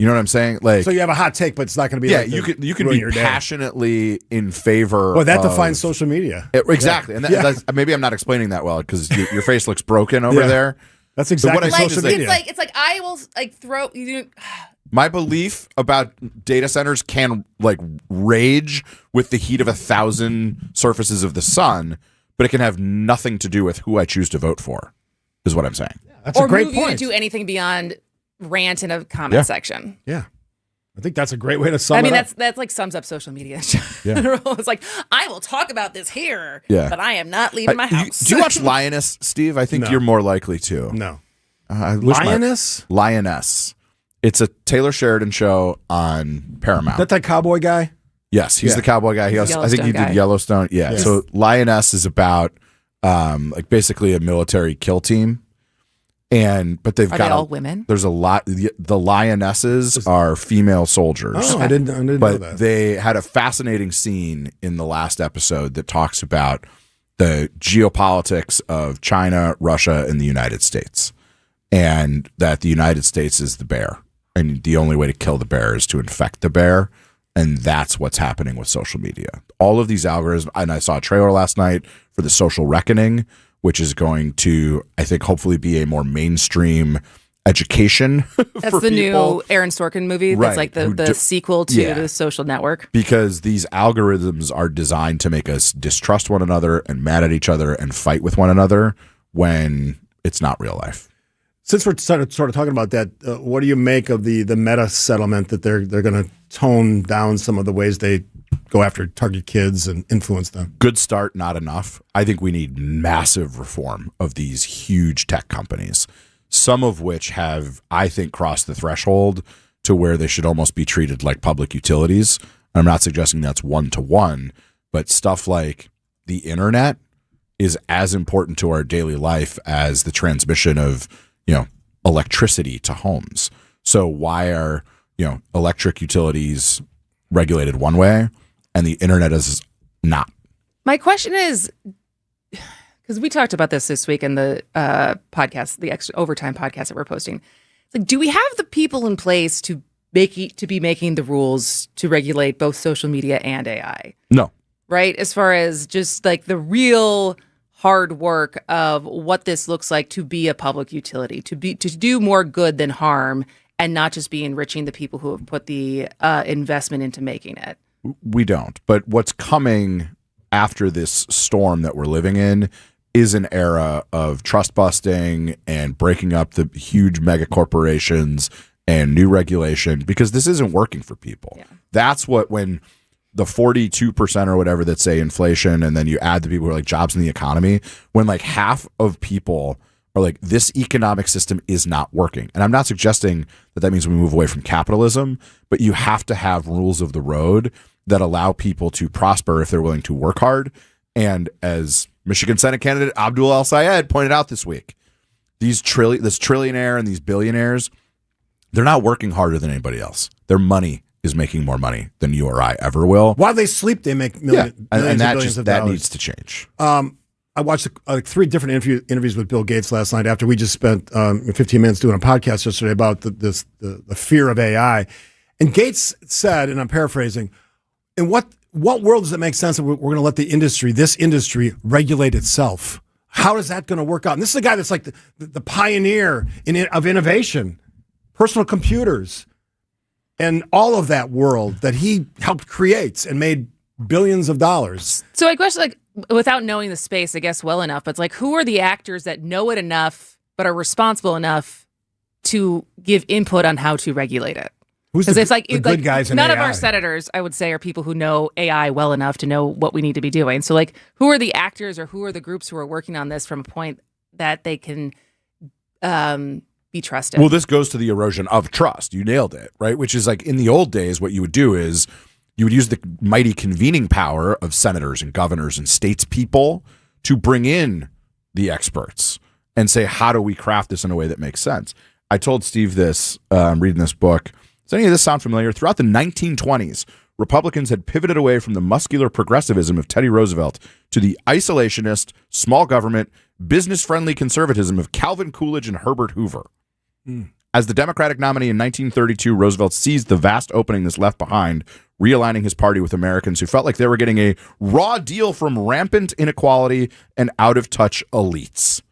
You know what I'm saying? Like,
so you have a hot take, but it's not going to be.
Yeah,
like
you can be passionately in favor.
Well, that defines social media.
Exactly, and that's, maybe I'm not explaining that well because your face looks broken over there.
That's exactly
what
social media.
It's like I will like throw you.
My belief about data centers can like rage with the heat of 1,000 surfaces of the sun, but it can have nothing to do with who I choose to vote for, is what I'm saying.
Yeah, that's a great
point. Or move you to do anything beyond rant in a comment section.
Yeah. I think that's a great way to sum it up.
That's like sums up social media.
Yeah.
It's like, I will talk about this here,
Yeah.
but I am not leaving my house.
Do you watch Lioness, Steve? I think
No.
you're more likely to.
No.
Lioness? Lioness. It's a Taylor Sheridan show on Paramount.
That cowboy guy?
Yes, he's the cowboy guy. He also, I think he did Yellowstone. Yeah.
Yes.
So Lioness is about like basically a military kill team. But they've
Are
got
they all women?
There's a lot. The lionesses are female soldiers.
Oh, I didn't know
But
that.
they had a fascinating scene in the last episode that talks about the geopolitics of China, Russia, and the United States, and that the United States is the bear, and the only way to kill the bear is to infect the bear, and that's what's happening with social media. All of these algorithms, and I saw a trailer last night for The Social Reckoning, which is going to, I think, hopefully be a more mainstream education.
That's
for
the
people.
new Aaron Sorkin movie.
Right,
That's like
who
the sequel to The Social Network.
Because these algorithms are designed to make us distrust one another and mad at each other and fight with one another when it's not real life.
Since we're sort of talking about that, what do you make of the Meta settlement that they're going to tone down some of the ways they go after target kids and influence them?
Good start, not enough. I think we need massive reform of these huge tech companies, some of which have, I think, crossed the threshold to where they should almost be treated like public utilities. I'm not suggesting that's one-to-one, but stuff like the internet is as important to our daily life as the transmission of, electricity to homes. So why are, electric utilities regulated one way and the internet is not?
My question is, because we talked about this week in the podcast, the extra overtime podcast that we're posting. It's like, do we have the people in place to be making the rules to regulate both social media and AI?
No.
Right? As far as just like the real hard work of what this looks like to be a public utility, to do more good than harm, and not just be enriching the people who have put the investment into making it.
We don't. But what's coming after this storm that we're living in is an era of trust busting and breaking up the huge mega corporations and new regulation, because this isn't working for people. Yeah. That's what, when the 42% or whatever that say inflation, and then you add the people who are like jobs in the economy, when like half of people are like, this economic system is not working. And I'm not suggesting that that means we move away from capitalism, but you have to have rules of the road that allow people to prosper if they're willing to work hard. And as Michigan Senate candidate Abdul El-Sayed pointed out this week, this trillionaire and these billionaires, they're not working harder than anybody else. Their money is making more money than you or I ever will.
While they sleep, they make millions
and that
billions of dollars.
That needs to change.
I watched 3 different interviews with Bill Gates last night after we just spent 15 minutes doing a podcast yesterday about the fear of AI. And Gates said, and I'm paraphrasing, in what world does it make sense that we're going to let this industry regulate itself? How is that going to work out? And this is a guy that's like the pioneer of innovation, personal computers, and all of that world that he helped create and made billions of dollars.
So I question, like, without knowing the space, I guess, well enough, but it's like, who are the actors that know it enough but are responsible enough to give input on how to regulate it? Because it's like,
good guys in
none
AI?
of our senators, I would say, are people who know AI well enough to know what we need to be doing. So, like, who are the actors or who are the groups who are working on this from a point that they can be trusted?
Well, this goes to the erosion of trust. You nailed it, right? Which is like, in the old days, what you would do is you would use the mighty convening power of senators and governors and statespeople to bring in the experts and say, how do we craft this in a way that makes sense? I told Steve this, reading this book. Does any of this sound familiar? Throughout the 1920s, Republicans had pivoted away from the muscular progressivism of Teddy Roosevelt to the isolationist, small government, business-friendly conservatism of Calvin Coolidge and Herbert Hoover. As the Democratic nominee in 1932, Roosevelt seized the vast opening this left behind, realigning his party with Americans who felt like they were getting a raw deal from rampant inequality and out-of-touch elites.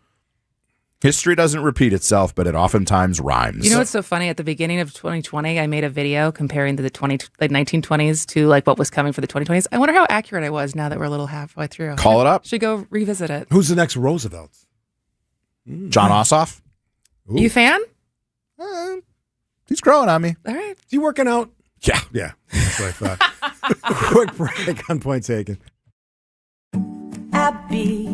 History doesn't repeat itself, but it oftentimes rhymes.
You know what's so funny? At the beginning of 2020, I made a video comparing the 1920s to like what was coming for the 2020s. I wonder how accurate I was now that we're a little halfway through.
Call it up.
Should go revisit it.
Who's the next Roosevelt?
John Ossoff?
Ooh. You a fan?
He's growing on me.
All right.
Is he working out?
Yeah.
Yeah. That's what I thought. Quick break on Point Taken.
Abby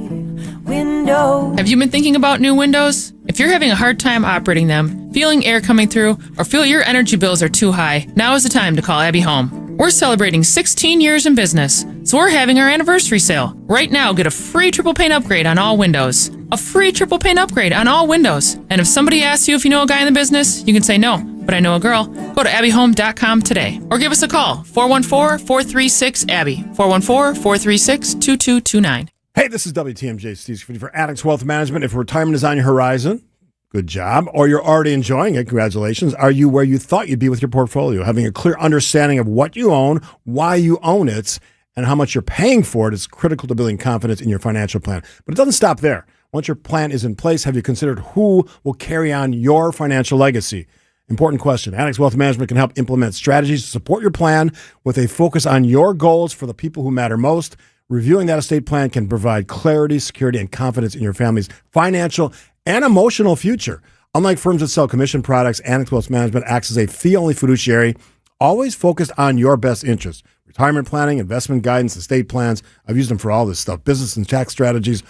Windows. Have you been thinking about new windows? If you're having a hard time operating them, feeling air coming through, or feel your energy bills are too high, now is the time to call Abby Home. We're celebrating 16 years in business, so we're having our anniversary sale. Right now, get a free triple pane upgrade on all windows. A free triple pane upgrade on all windows. And if somebody asks you if you know a guy in the business, you can say no, but I know a girl. Go to abbyhome.com today or give us a call, 414-436-ABBY, 414-436-2229.
Hey, this is WTMJ Steve Scaffidi for Addicts Wealth Management. If retirement is on your horizon, good job, or you're already enjoying it, congratulations. Are you where you thought you'd be with your portfolio? Having a clear understanding of what you own, why you own it, and how much you're paying for it is critical to building confidence in your financial plan. But it doesn't stop there. Once your plan is in place, have you considered who will carry on your financial legacy? Important question. Addicts Wealth Management can help implement strategies to support your plan with a focus on your goals for the people who matter most. Reviewing that estate plan can provide clarity, security, and confidence in your family's financial and emotional future. Unlike firms that sell commission products, Addicts Wealth Management acts as a fee-only fiduciary, always focused on your best interests. Retirement planning, investment guidance, estate plans. I've used them for all this stuff. Business and tax strategies.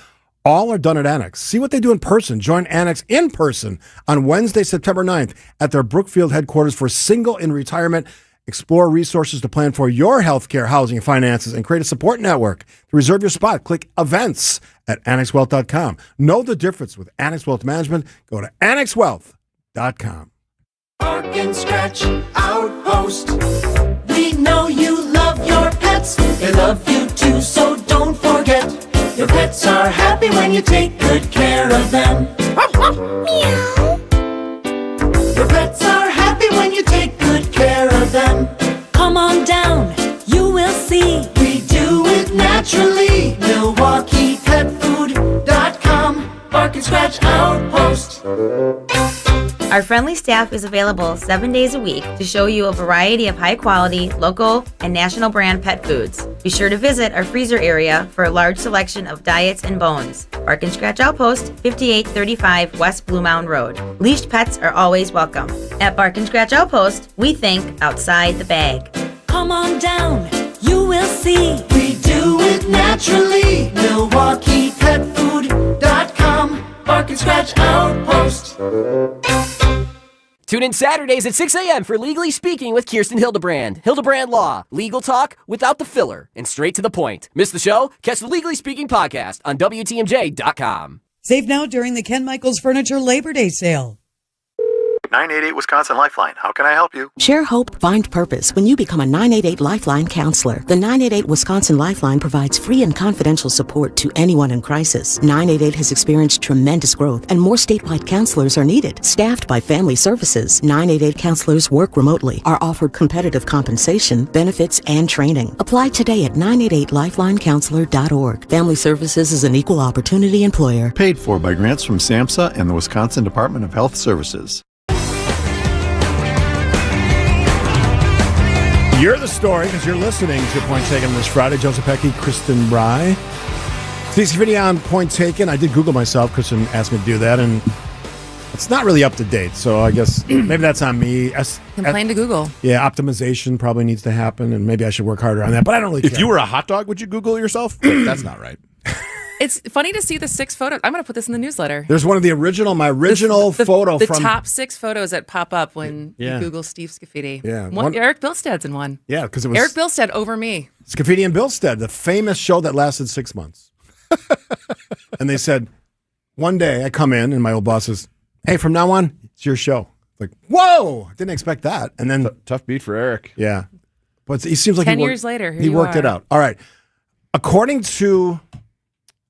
All are done at Annex. See what they do in person. Join Annex in person on Wednesday, September 9th at their Brookfield headquarters for Single in Retirement. Explore resources to plan for your healthcare, housing, and finances, and create a support network. To reserve your spot, click events at annexwealth.com. Know the difference with Annex Wealth Management. Go to annexwealth.com.
Bark and Scratch Outpost. We know you love your pets. They love you too, so don't forget. Your pets are happy when you take good care of them. Meow. Your pets are happy when you take good care of them. Come on down, you will see. We do it naturally. MilwaukeePetFood.com. Bark and Scratch Outpost.
Our friendly staff is available 7 days a week to show you a variety of high-quality, local, and national brand pet foods. Be sure to visit our freezer area for a large selection of diets and bones. Bark and Scratch Outpost, 5835 West Blue Mound Road. Leashed pets are always welcome. At Bark and Scratch Outpost, we think outside the bag.
Come on down, you will see. We do it naturally. MilwaukeePetFood.com. Bark and Scratch Outpost.
Tune in Saturdays at 6 a.m. for Legally Speaking with Kirsten Hildebrand. Hildebrand Law, legal talk without the filler and straight to the point. Miss the show? Catch the Legally Speaking podcast on WTMJ.com.
Save now during the Ken Michaels Furniture Labor Day sale.
988 Wisconsin Lifeline. How can I help you?
Share hope, find purpose when you become a 988 Lifeline counselor. The 988 Wisconsin Lifeline provides free and confidential support to anyone in crisis. 988 has experienced tremendous growth and more statewide counselors are needed. Staffed by Family Services, 988 counselors work remotely, are offered competitive compensation, benefits, and training. Apply today at 988lifelinecounselor.org. Family Services is an equal opportunity employer.
Paid for by grants from SAMHSA and the Wisconsin Department of Health Services.
You're the story because you're listening to Point Taken this Friday. Joseph Pecky, Kristen Bry. This video on Point Taken. I did Google myself. Kristen asked me to do that, and it's not really up to date. So I guess maybe that's on me.
Complain to Google.
Yeah, optimization probably needs to happen, and maybe I should work harder on that. But I don't really care.
If you were a hot dog, would you Google yourself? That's not right.
It's funny to see the 6 photos. I'm going to put this in the newsletter.
There's one of the original, my original photo
the
from...
top 6 photos that pop up when you Google Steve Scafidi.
Yeah.
Eric Bilstead's in one.
Yeah, because it was...
Eric Bilstead over me.
Scafidi and Bilstead, the famous show that lasted 6 months. And they said, one day I come in and my old boss says, hey, from now on, it's your show. Like, whoa! I didn't expect that. And then...
Tough beat for Eric.
Yeah. But he seems like
10 years later,
he worked it out. All right. According to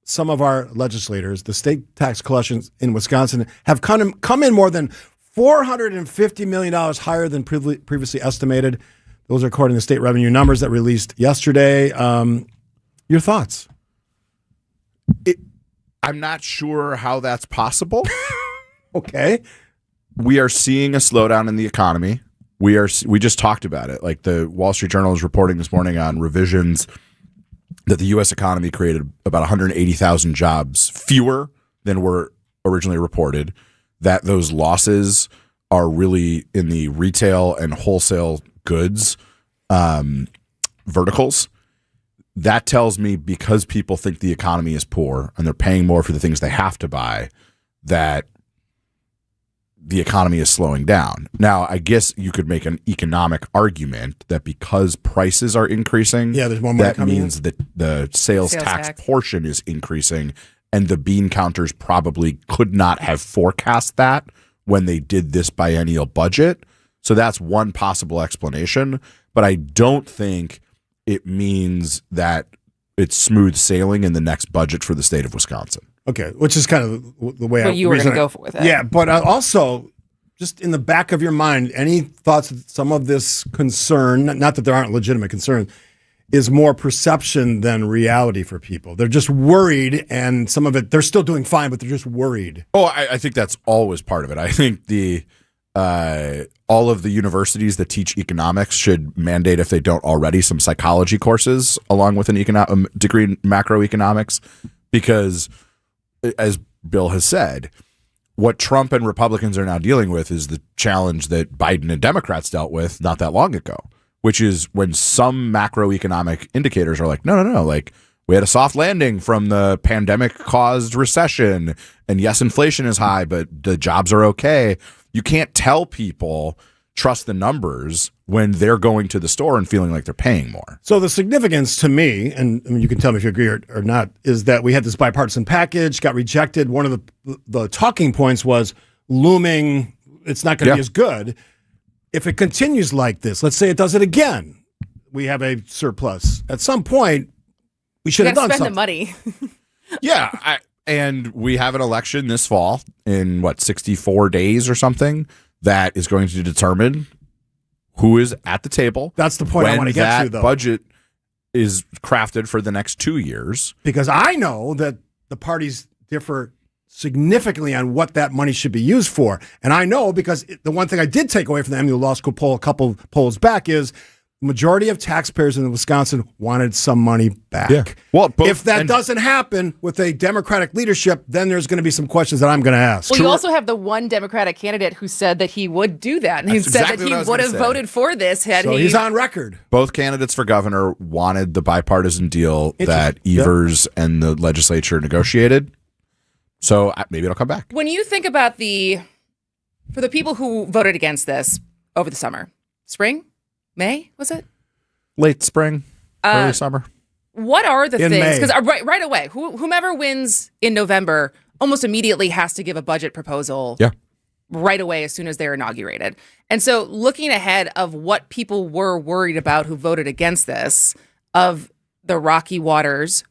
some of our legislators, the state tax collections in Wisconsin have come in more than $450 million higher than previously estimated. Those are according to state revenue numbers that released yesterday. Your thoughts?
I'm not sure how that's possible.
Okay.
We are seeing a slowdown in the economy. We just talked about it. Like the Wall Street Journal is reporting this morning on revisions that the U.S. economy created about 180,000 jobs fewer than were originally reported, that those losses are really in the retail and wholesale goods verticals. That tells me because people think the economy is poor and they're paying more for the things they have to buy, that the economy is slowing down. Now, I guess you could make an economic argument that because prices are increasing,
there's more money
that
coming
means that the sales tax portion is increasing, and the bean counters probably could not have forecast that when they did this biennial budget. So that's one possible explanation, but I don't think it means that it's smooth sailing in the next budget for the state of Wisconsin.
Okay, which is kind of the way
you were going to go with it.
Yeah, but also, just in the back of your mind, any thoughts that some of this concern, not that there aren't legitimate concerns, is more perception than reality for people? They're just worried, and some of it, they're still doing fine, but they're just worried.
Oh, I think that's always part of it. I think all of the universities that teach economics should mandate, if they don't already, some psychology courses along with an degree in macroeconomics, because as Bill has said, what Trump and Republicans are now dealing with is the challenge that Biden and Democrats dealt with not that long ago, which is when some macroeconomic indicators are like, no, like we had a soft landing from the pandemic-caused recession, and yes, inflation is high, but the jobs are okay. You can't tell people trust the numbers when they're going to the store and feeling like they're paying more.
So the significance to me, and I mean, you can tell me if you agree or not, is that we had this bipartisan package, got rejected. One of the talking points was looming, it's not going to be as good. If it continues like this, let's say it does it again, we have a surplus. At some point, we should have done something.
Spend the money.
Yeah, and we have an election this fall in, 64 days or something, that is going to determine who is at the table.
That's the point I want to get to, though.
That budget is crafted for the next 2 years.
Because I know that the parties differ significantly on what that money should be used for. And I know because the one thing I did take away from the MU Law School poll a couple polls back is majority of taxpayers in Wisconsin wanted some money back.
Yeah. Well,
if that doesn't happen with a Democratic leadership, then there's going to be some questions that I'm going to ask.
Well, you also have the one Democratic candidate who said that he would do that. And he said that he would have voted for this had he.
So he's on record.
Both candidates for governor wanted the bipartisan deal that Evers and the legislature negotiated. So maybe it'll come back.
When you think about for the people who voted against this over the summer, spring? May, was it?
Late spring, early summer.
What are the
In
things?
May.
Because right away, whomever wins in November almost immediately has to give a budget proposal right away as soon as they're inaugurated. And so looking ahead of what people were worried about who voted against this, of the rocky waters,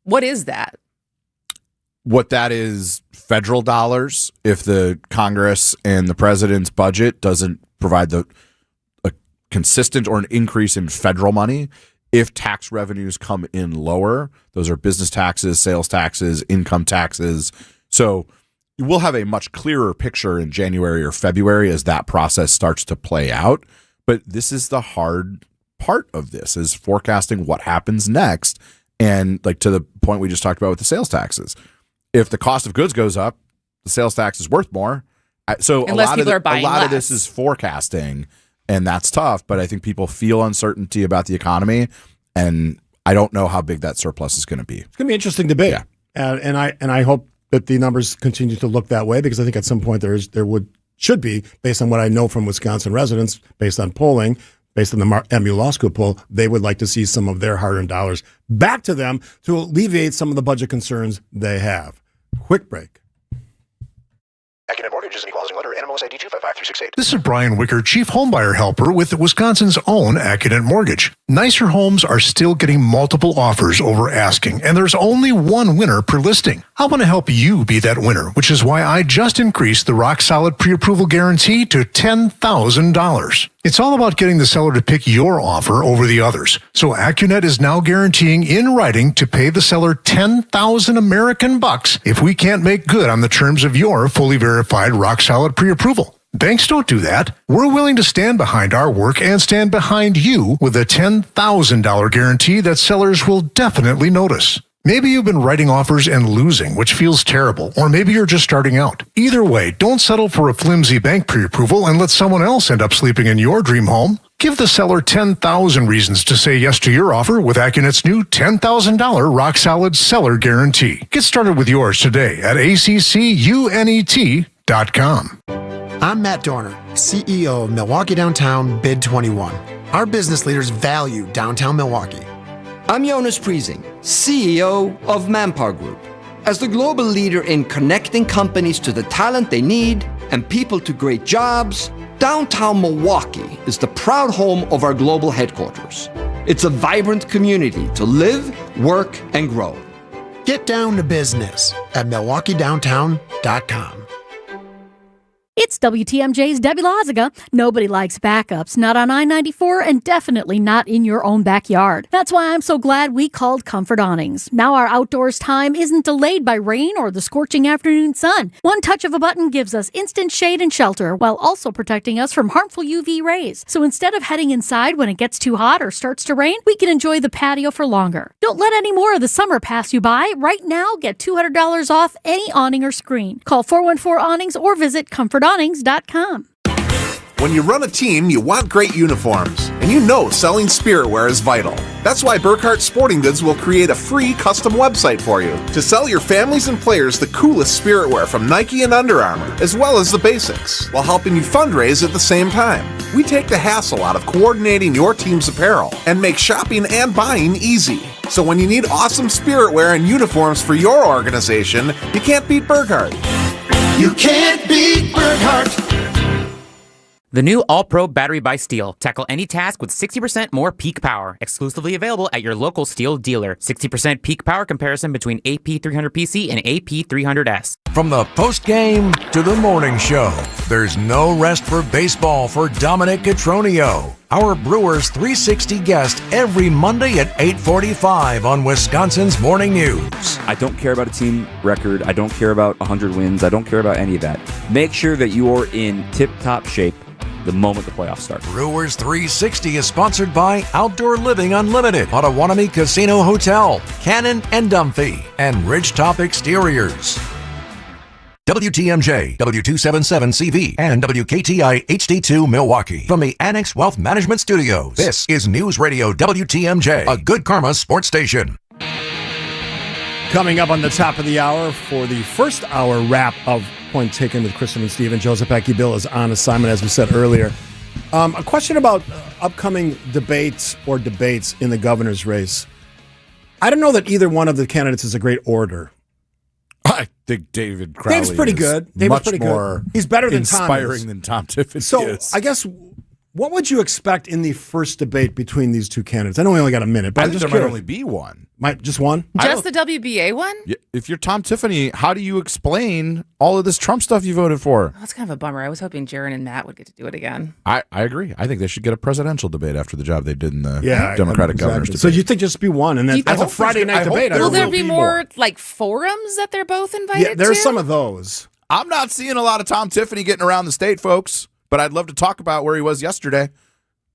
what is that?
What that is, federal dollars, if the Congress and the president's budget doesn't provide a consistent or an increase in federal money, if tax revenues come in lower, those are business taxes, sales taxes, income taxes. So we'll have a much clearer picture in January or February as that process starts to play out. But this is the hard part of this, is forecasting what happens next. And like to the point we just talked about with the sales taxes, if the cost of goods goes up, the sales tax is worth more. So
Unless
a lot of
less.
this is forecasting. And that's tough, but I think people feel uncertainty about the economy, and I don't know how big that surplus is going to be.
It's going to be an interesting debate, and I hope that the numbers continue to look that way, because I think at some point there should be, based on what I know from Wisconsin residents, based on polling, based on the MU Law School poll, they would like to see some of their hard-earned dollars back to them to alleviate some of the budget concerns they have. Quick break.
Accunet Mortgage is an equal housing lender. NMLS ID 255368.
This is Brian Wicker, Chief Homebuyer Helper with Wisconsin's own Accunet Mortgage. Nicer homes are still getting multiple offers over asking, and there's only one winner per listing. I want to help you be that winner, which is why I just increased the rock-solid pre-approval guarantee to $10,000. It's all about getting the seller to pick your offer over the others. So Accunet is now guaranteeing in writing to pay the seller 10,000 American bucks if we can't make good on the terms of your fully verified rock-solid pre-approval. Banks don't do that. We're willing to stand behind our work and stand behind you with a $10,000 guarantee that sellers will definitely notice. Maybe you've been writing offers and losing, which feels terrible, or maybe you're just starting out. Either way, don't settle for a flimsy bank pre-approval and let someone else end up sleeping in your dream home. Give the seller 10,000 reasons to say yes to your offer with Accunet's new $10,000 rock-solid seller guarantee. Get started with yours today at accunet.com.
I'm Matt Dorner, CEO of Milwaukee Downtown Bid 21. Our business leaders value downtown Milwaukee.
I'm Jonas Priesing, CEO of Manpower Group. As the global leader in connecting companies to the talent they need and people to great jobs, downtown Milwaukee is the proud home of our global headquarters. It's a vibrant community to live, work, and grow.
Get down to business at MilwaukeeDowntown.com.
It's WTMJ's Debbie Loziga. Nobody likes backups, not on I-94 and definitely not in your own backyard. That's why I'm so glad we called Comfort Awnings. Now our outdoors time isn't delayed by rain or the scorching afternoon sun. One touch of a button gives us instant shade and shelter while also protecting us from harmful UV rays. So instead of heading inside when it gets too hot or starts to rain, we can enjoy the patio for longer. Don't let any more of the summer pass you by. Right now, get $200 off any awning or screen. Call 414-Awnings or visit comfortawnings.com.
When you run a team, you want great uniforms, and you know selling spiritwear is vital. That's why Burkhart Sporting Goods will create a free custom website for you to sell your families and players the coolest spiritwear from Nike and Under Armour, as well as the basics, while helping you fundraise at the same time. We take the hassle out of coordinating your team's apparel and make shopping and buying easy. So when you need awesome spiritwear and uniforms for your organization, you can't beat Burkhart.
You can't beat Burkhart.
The new All-Pro battery by Steel. Tackle any task with 60% more peak power. Exclusively available at your local Steel dealer. 60% peak power comparison between AP300PC and AP300S.
From the post-game to the morning show,
there's no rest for baseball for Dominic Cotroneo, our Brewers 360 guest every Monday at 8:45 on Wisconsin's Morning News.
I don't care about a team record. I don't care about 100 wins. I don't care about any of that. Make sure that you are in tip-top shape the moment the playoffs start.
Brewers 360 is sponsored by Outdoor Living Unlimited, Potawatomi Casino Hotel, Cannon and Dunphy, and Ridgetop Exteriors. WTMJ, W277CV, and WKTI HD2 Milwaukee. From the Annex Wealth Management Studios, this is News Radio WTMJ, a Good Karma sports station.
Coming up on the top of the hour for the first hour wrap of Point Taken with Kristen and Steve, and Joseph Bill is on assignment, as we said earlier. A question about upcoming debates in the governor's race. I don't know that either one of the candidates is a great orator.
I think David Crowley
Dave's pretty good.
More
He's better than
inspiring than Tom Tiffany
So
is.
I guess, what would you expect in the first debate between these two candidates? I know we only got a minute, but
I
I'm
think
just
there
curious.
might only be one.
Just one?
Just the WBA one?
If you're Tom Tiffany, how do you explain all of this Trump stuff you voted for?
That's kind of a bummer. I was hoping Jaron and Matt would get to do it again.
I agree. I think they should get a presidential debate after the job they did in the Democratic governor's debate.
So you think just be one, and then as a Friday night debate,
Will there be more like forums that they're both invited
Yeah, there's
to?
some of those.
I'm not seeing a lot of Tom Tiffany getting around the state, folks, but I'd love to talk about where he was yesterday.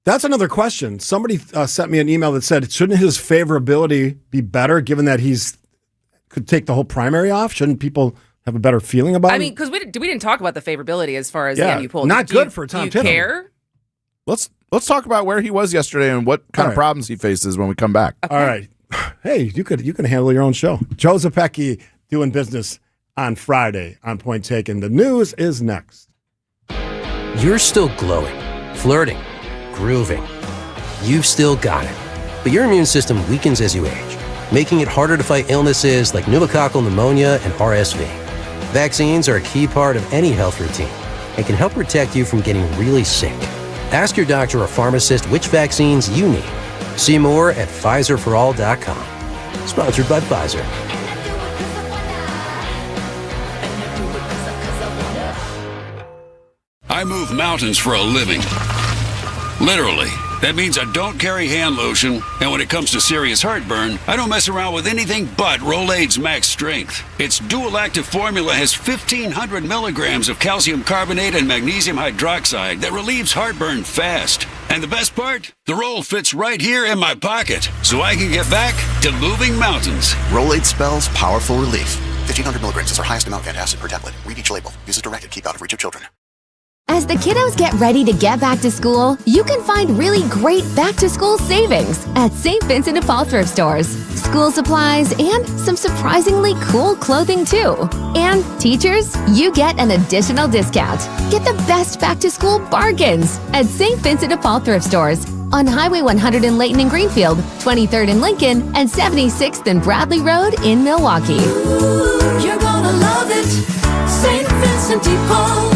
That's another question. Somebody sent me an email that said, shouldn't his favorability be better given that could take the whole primary off? Shouldn't people have a better feeling about
I
him?
mean, because we didn't talk about the favorability as far as
Yeah,
the MU poll.
not
Do you-
good for Tom
Do you
Tiffany.
care?
Let's talk about where he was yesterday and what kind of problems he faces when we come back.
All right. Hey, you can handle your own show. Joe Zepecki doing business on Friday on Point Taken. The news is next.
You're still glowing, flirting, grooving. You've still got it. But your immune system weakens as you age, making it harder to fight illnesses like pneumococcal pneumonia and RSV. Vaccines are a key part of any health routine and can help protect you from getting really sick. Ask your doctor or pharmacist which vaccines you need. See more at PfizerForAll.com. Sponsored by Pfizer.
I move mountains for a living. Literally. That means I don't carry hand lotion, and when it comes to serious heartburn, I don't mess around with anything but Rolaids Max Strength. Its dual-active formula has 1,500 milligrams of calcium carbonate and magnesium hydroxide that relieves heartburn fast. And the best part? The roll fits right here in my pocket, so I can get back to moving mountains.
Rolaids spells powerful relief. 1,500 milligrams is our highest amount of antacid per tablet. Read each label. Use as directed. Keep out of reach of children.
As the kiddos get ready to get back to school, you can find really great back-to-school savings at St. Vincent de Paul thrift stores. School supplies and some surprisingly cool clothing too. And teachers, you get an additional discount. Get the best back-to-school bargains at St. Vincent de Paul thrift stores on Highway 100 in Layton and Greenfield, 23rd in Lincoln, and 76th and Bradley Road in Milwaukee.
You're gonna love it, St. Vincent de Paul.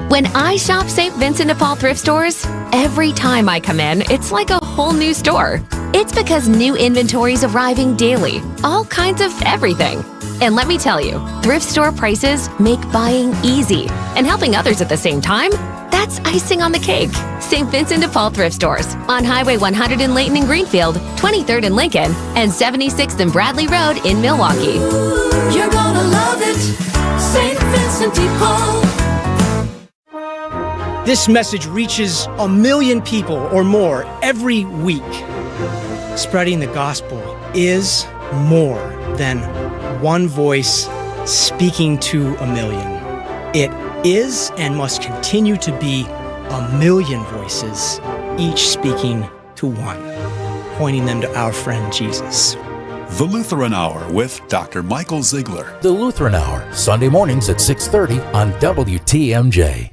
When I shop St. Vincent de Paul thrift stores, every time I come in, it's like a whole new store. It's because new inventory's arriving daily, all kinds of everything. And let me tell you, thrift store prices make buying easy. And helping others at the same time, that's icing on the cake. St. Vincent de Paul thrift stores on Highway 100 in Layton and Greenfield, 23rd in Lincoln, and 76th and Bradley Road in Milwaukee.
You're gonna love it, St. Vincent de Paul.
This message reaches 1 million people or more every week. Spreading the gospel is more than one voice speaking to 1 million. It is and must continue to be 1 million voices, each speaking to one, pointing them to our friend Jesus.
The Lutheran Hour with Dr. Michael Ziegler.
The Lutheran Hour, Sunday mornings at 6:30 on WTMJ.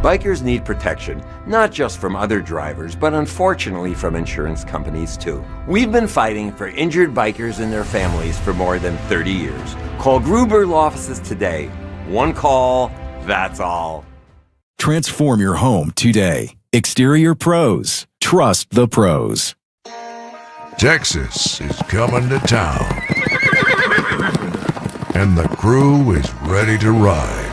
Bikers need protection, not just from other drivers, but unfortunately from insurance companies too. We've been fighting for injured bikers and their families for more than 30 years. Call Gruber Law Offices today. One call, that's all.
Transform your home today. Exterior Pros. Trust the pros.
Texas is coming to town. And the crew is ready to ride.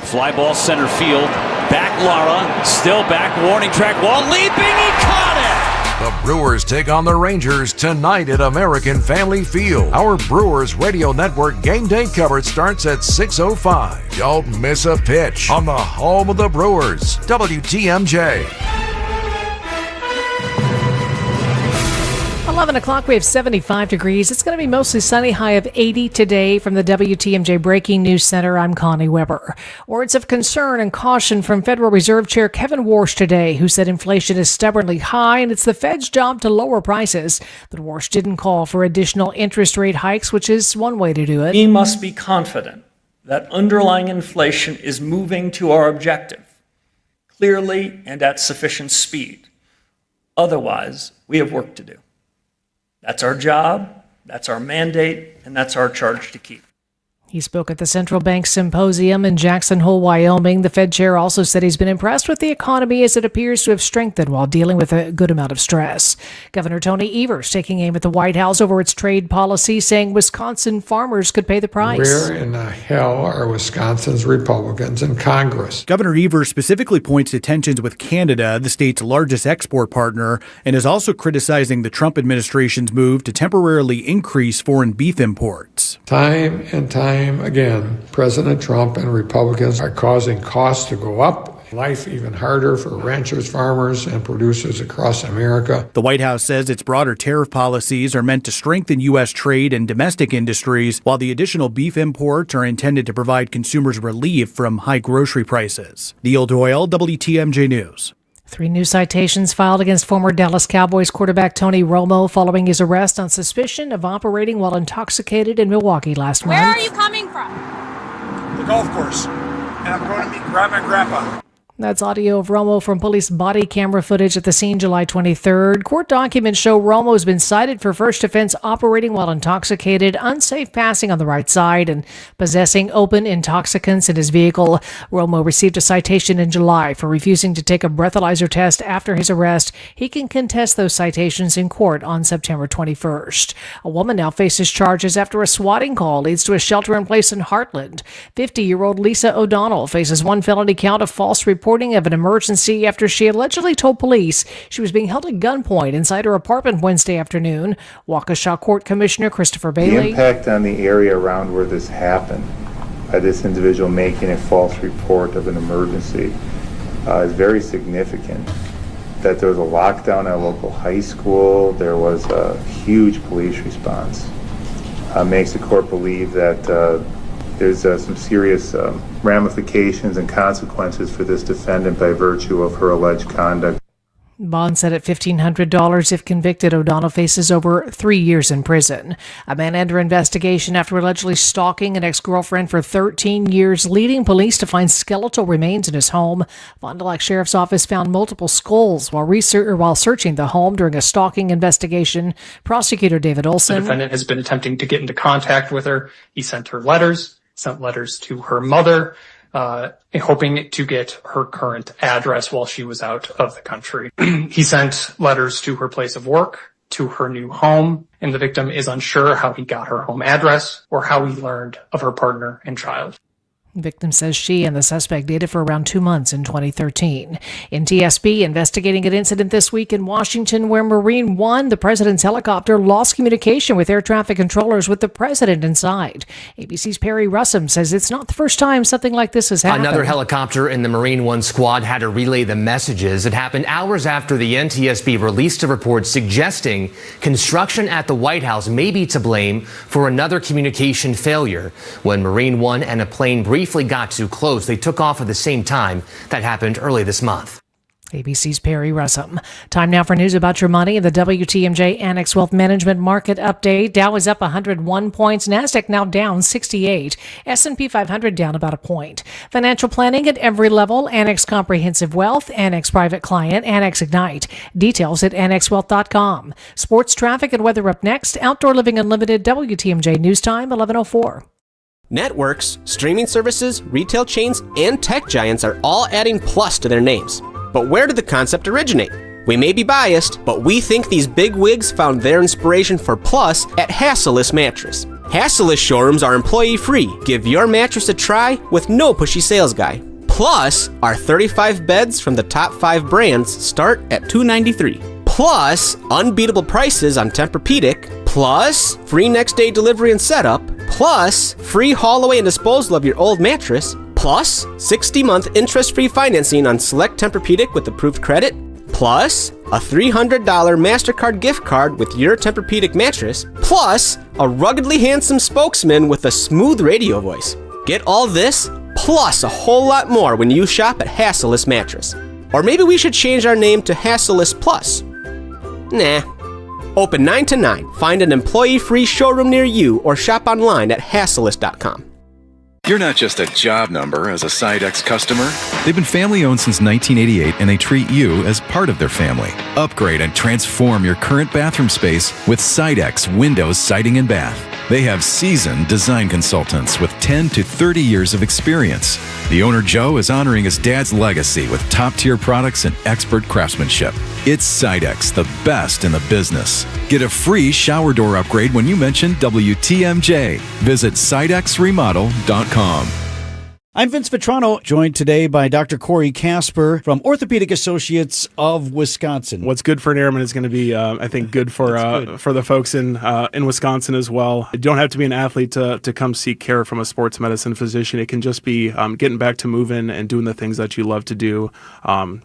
Fly ball center field. Back Lara. Still back. Warning track wall. Leaping. He caught it.
The Brewers take on the Rangers tonight at American Family Field. Our Brewers Radio Network game day coverage starts at 6:05. Don't miss a pitch on the home of the Brewers, WTMJ.
11 o'clock, we have 75 degrees. It's going to be mostly sunny, high of 80 today. From the WTMJ Breaking News Center, I'm Connie Weber. Words of concern and caution from Federal Reserve Chair Kevin Warsh today, who said inflation is stubbornly high and it's the Fed's job to lower prices. But Warsh didn't call for additional interest rate hikes, which is one way to do it.
We must be confident that underlying inflation is moving to our objective, clearly and at sufficient speed. Otherwise, we have work to do. That's our job, that's our mandate, and that's our charge to keep.
He spoke at the Central Bank Symposium in Jackson Hole, Wyoming. The Fed chair also said he's been impressed with the economy as it appears to have strengthened while dealing with a good amount of stress. Governor Tony Evers taking aim at the White House over its trade policy, saying Wisconsin farmers could pay the price.
Where in the hell are Wisconsin's Republicans in Congress?
Governor Evers specifically points to tensions with Canada, the state's largest export partner, and is also criticizing the Trump administration's move to temporarily increase foreign beef imports.
Time and time again, President Trump and Republicans are causing costs to go up, life even harder for ranchers, farmers, and producers across America.
The White House says its broader tariff policies are meant to strengthen U.S. trade and domestic industries, while the additional beef imports are intended to provide consumers relief from high grocery prices. Neil Doyle, WTMJ News.
3 new citations filed against former Dallas Cowboys quarterback Tony Romo following his arrest on suspicion of operating while intoxicated in Milwaukee last month.
Where are you coming from?
The golf course. And I'm going to meet Grandma and Grandpa.
That's audio of Romo from police body camera footage at the scene July 23rd. Court documents show Romo's been cited for first offense operating while intoxicated, unsafe passing on the right side, and possessing open intoxicants in his vehicle. Romo received a citation in July for refusing to take a breathalyzer test after his arrest. He can contest those citations in court on September 21st. A woman now faces charges after a swatting call leads to a shelter-in-place in Heartland. 50-year-old Lisa O'Donnell faces 1 felony count of false reporting of an emergency after she allegedly told police she was being held at gunpoint inside her apartment Wednesday afternoon. Waukesha Court Commissioner Christopher Bailey.
The impact on the area around where this happened by this individual making a false report of an emergency is very significant. That there was a lockdown at a local high school, there was a huge police response. Makes the court believe that there's some serious ramifications and consequences for this defendant by virtue of her alleged conduct.
Bond set at $1,500 if convicted. O'Donnell faces over 3 years in prison. A man under investigation after allegedly stalking an ex-girlfriend for 13 years, leading police to find skeletal remains in his home. Fond du Lac Sheriff's Office found multiple skulls while searching the home during a stalking investigation. Prosecutor David Olson.
The defendant has been attempting to get into contact with her. He sent her letters, sent letters to her mother, hoping to get her current address while she was out of the country. He sent letters to her place of work, to her new home, and the victim is unsure how he got her home address or how he learned of her partner and child.
The victim says she and the suspect dated for around 2 months in 2013. NTSB investigating an incident this week in Washington where Marine One, the president's helicopter, lost communication with air traffic controllers with the president inside. ABC's Perry Russum says it's not the first time something like this has happened.
Another helicopter in the Marine One squad had to relay the messages. It happened hours after the NTSB released a report suggesting construction at the White House may be to blame for another communication failure. When Marine One and a plane briefly got too close, they took off at the same time. That happened early this month.
ABC's Perry Russum. Time now for news about your money and the WTMJ Annex Wealth Management Market Update. Dow is up 101 points. NASDAQ now down 68. S&P 500 down about a point. Financial planning at every level. Annex Comprehensive Wealth, Annex Private Client, Annex Ignite. Details at annexwealth.com. Sports, traffic, and weather up next. Outdoor Living Unlimited, WTMJ News Time, 11:04.
Networks, streaming services, retail chains, and tech giants are all adding plus to their names. But where did the concept originate? We may be biased, but we think these big wigs found their inspiration for plus at Hasseless Mattress. Hassle-less showrooms are employee-free. Give your mattress a try with no pushy sales guy. Plus, our 35 beds from the top 5 brands start at $293. Plus, unbeatable prices on Tempur-Pedic. Plus, free next-day delivery and setup. Plus, free haul away and disposal of your old mattress. Plus, 60-month interest-free financing on select Tempur-Pedic with approved credit. Plus, a $300 MasterCard gift card with your Tempur-Pedic mattress. Plus, a ruggedly handsome spokesman with a smooth radio voice. Get all this, plus a whole lot more when you shop at Hassle-less Mattress. Or maybe we should change our name to Hassle-less Plus. Nah. Open 9 to 9. Find an employee-free showroom near you or shop online at Hassle-less.com.
You're not just a job number as a Sidex customer. They've been family-owned since 1988, and they treat you as part of their family. Upgrade and transform your current bathroom space with Sidex Windows Siding and Bath. They have seasoned design consultants with 10 to 30 years of experience. The owner, Joe, is honoring his dad's legacy with top-tier products and expert craftsmanship. It's Sidex, the best in the business. Get a free shower door upgrade when you mention WTMJ. Visit sidexremodel.com.
I'm Vince Vitrano, joined today by Dr. Corey Casper from Orthopedic Associates of Wisconsin.
What's good for an airman is going to be, I think, good for the folks in Wisconsin as well. You don't have to be an athlete to come seek care from a sports medicine physician. It can just be getting back to moving and doing the things that you love to do,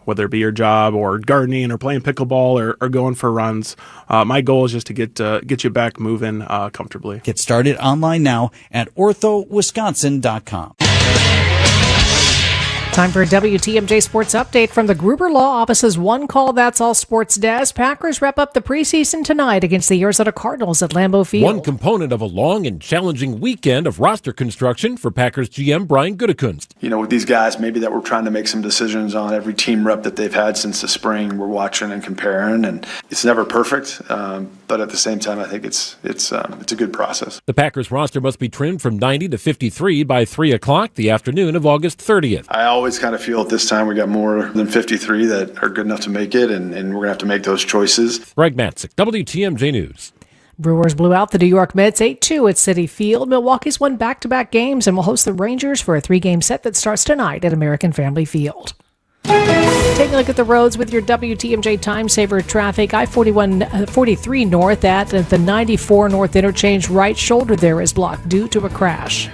whether it be your job or gardening or playing pickleball or going for runs. My goal is just to get you back moving comfortably.
Get started online now at orthowisconsin.com.
Time for a WTMJ Sports Update from the Gruber Law Office's One Call That's All Sports desk. Packers wrap up the preseason tonight against the Arizona Cardinals at Lambeau Field.
One component of a long and challenging weekend of roster construction for Packers GM Brian Gutekunst.
You know, with these guys, maybe that we're trying to make some decisions on every team rep that they've had since the spring. We're watching and comparing, and it's never perfect, but at the same time, I think it's a good process.
The Packers roster must be trimmed from 90 to 53 by 3 o'clock the afternoon of August 30th.
I always kind of feel at this time we got more than 53 that are good enough to make it, and we're going to have to make those choices.
Greg Matzik, WTMJ News.
Brewers blew out the New York Mets 8-2 at Citi Field. Milwaukee's won back-to-back games and will host the Rangers for a 3-game set that starts tonight at American Family Field. Taking a look at the roads with your WTMJ Time Saver traffic. I-43 north at the 94 north interchange. Right shoulder there is blocked due to a crash.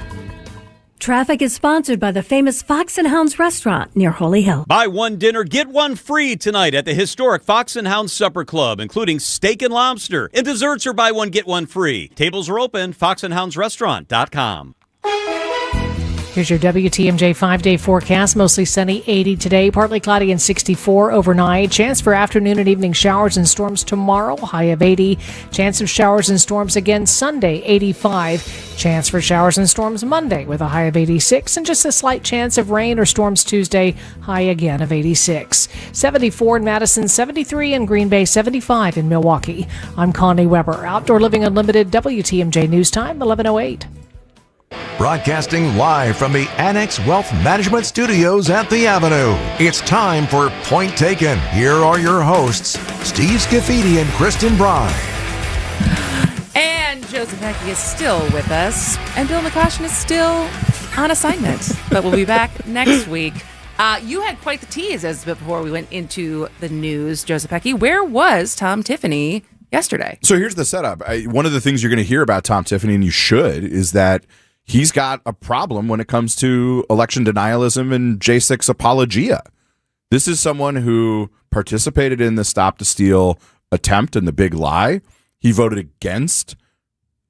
Traffic is sponsored by the famous Fox and Hounds restaurant near Holy Hill.
Buy one dinner, get one free tonight at the historic Fox and Hounds Supper Club, including steak and lobster. And desserts are buy one, get one free. Tables are open, foxandhoundsrestaurant.com.
Here's your WTMJ 5-day forecast. Mostly sunny, 80 today, partly cloudy and 64 overnight. Chance for afternoon and evening showers and storms tomorrow, high of 80. Chance of showers and storms again Sunday, 85. Chance for showers and storms Monday with a high of 86. And just a slight chance of rain or storms Tuesday, high again of 86. 74 in Madison, 73 in Green Bay, 75 in Milwaukee. I'm Connie Weber. Outdoor Living Unlimited, WTMJ News Time, 11:08.
Broadcasting live from the Annex Wealth Management Studios at the Avenue. It's time for Point Taken. Here are your hosts, Steve Scafidi and Kristen Bry.
And Joseph Heckey is still with us. And Bill McCoshen is still on assignment. But we'll be back next week. You had quite the tease as before we went into the news, Joseph Heckey. Where was Tom Tiffany yesterday?
So here's the setup. One of the things you're going to hear about Tom Tiffany, and you should, is that he's got a problem when it comes to election denialism and J6 apologia. This is someone who participated in the Stop the Steal attempt and the big lie. He voted against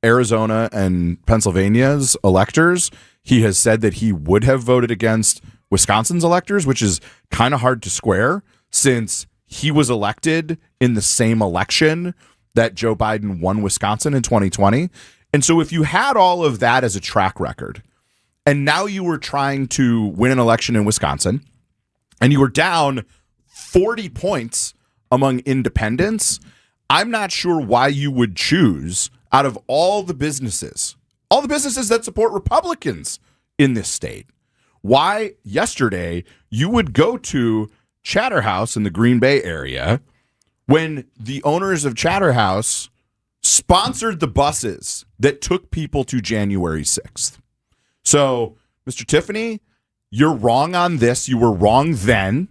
Arizona and Pennsylvania's electors. He has said that he would have voted against Wisconsin's electors, which is kind of hard to square since he was elected in the same election that Joe Biden won Wisconsin in 2020. And so if you had all of that as a track record, and now you were trying to win an election in Wisconsin, and you were down 40 points among independents, I'm not sure why you would choose, out of all the businesses that support Republicans in this state, why yesterday you would go to Chatterhouse in the Green Bay area when the owners of Chatterhouse sponsored the buses that took people to January 6th. So, Mr. Tiffany, you're wrong on this. You were wrong then,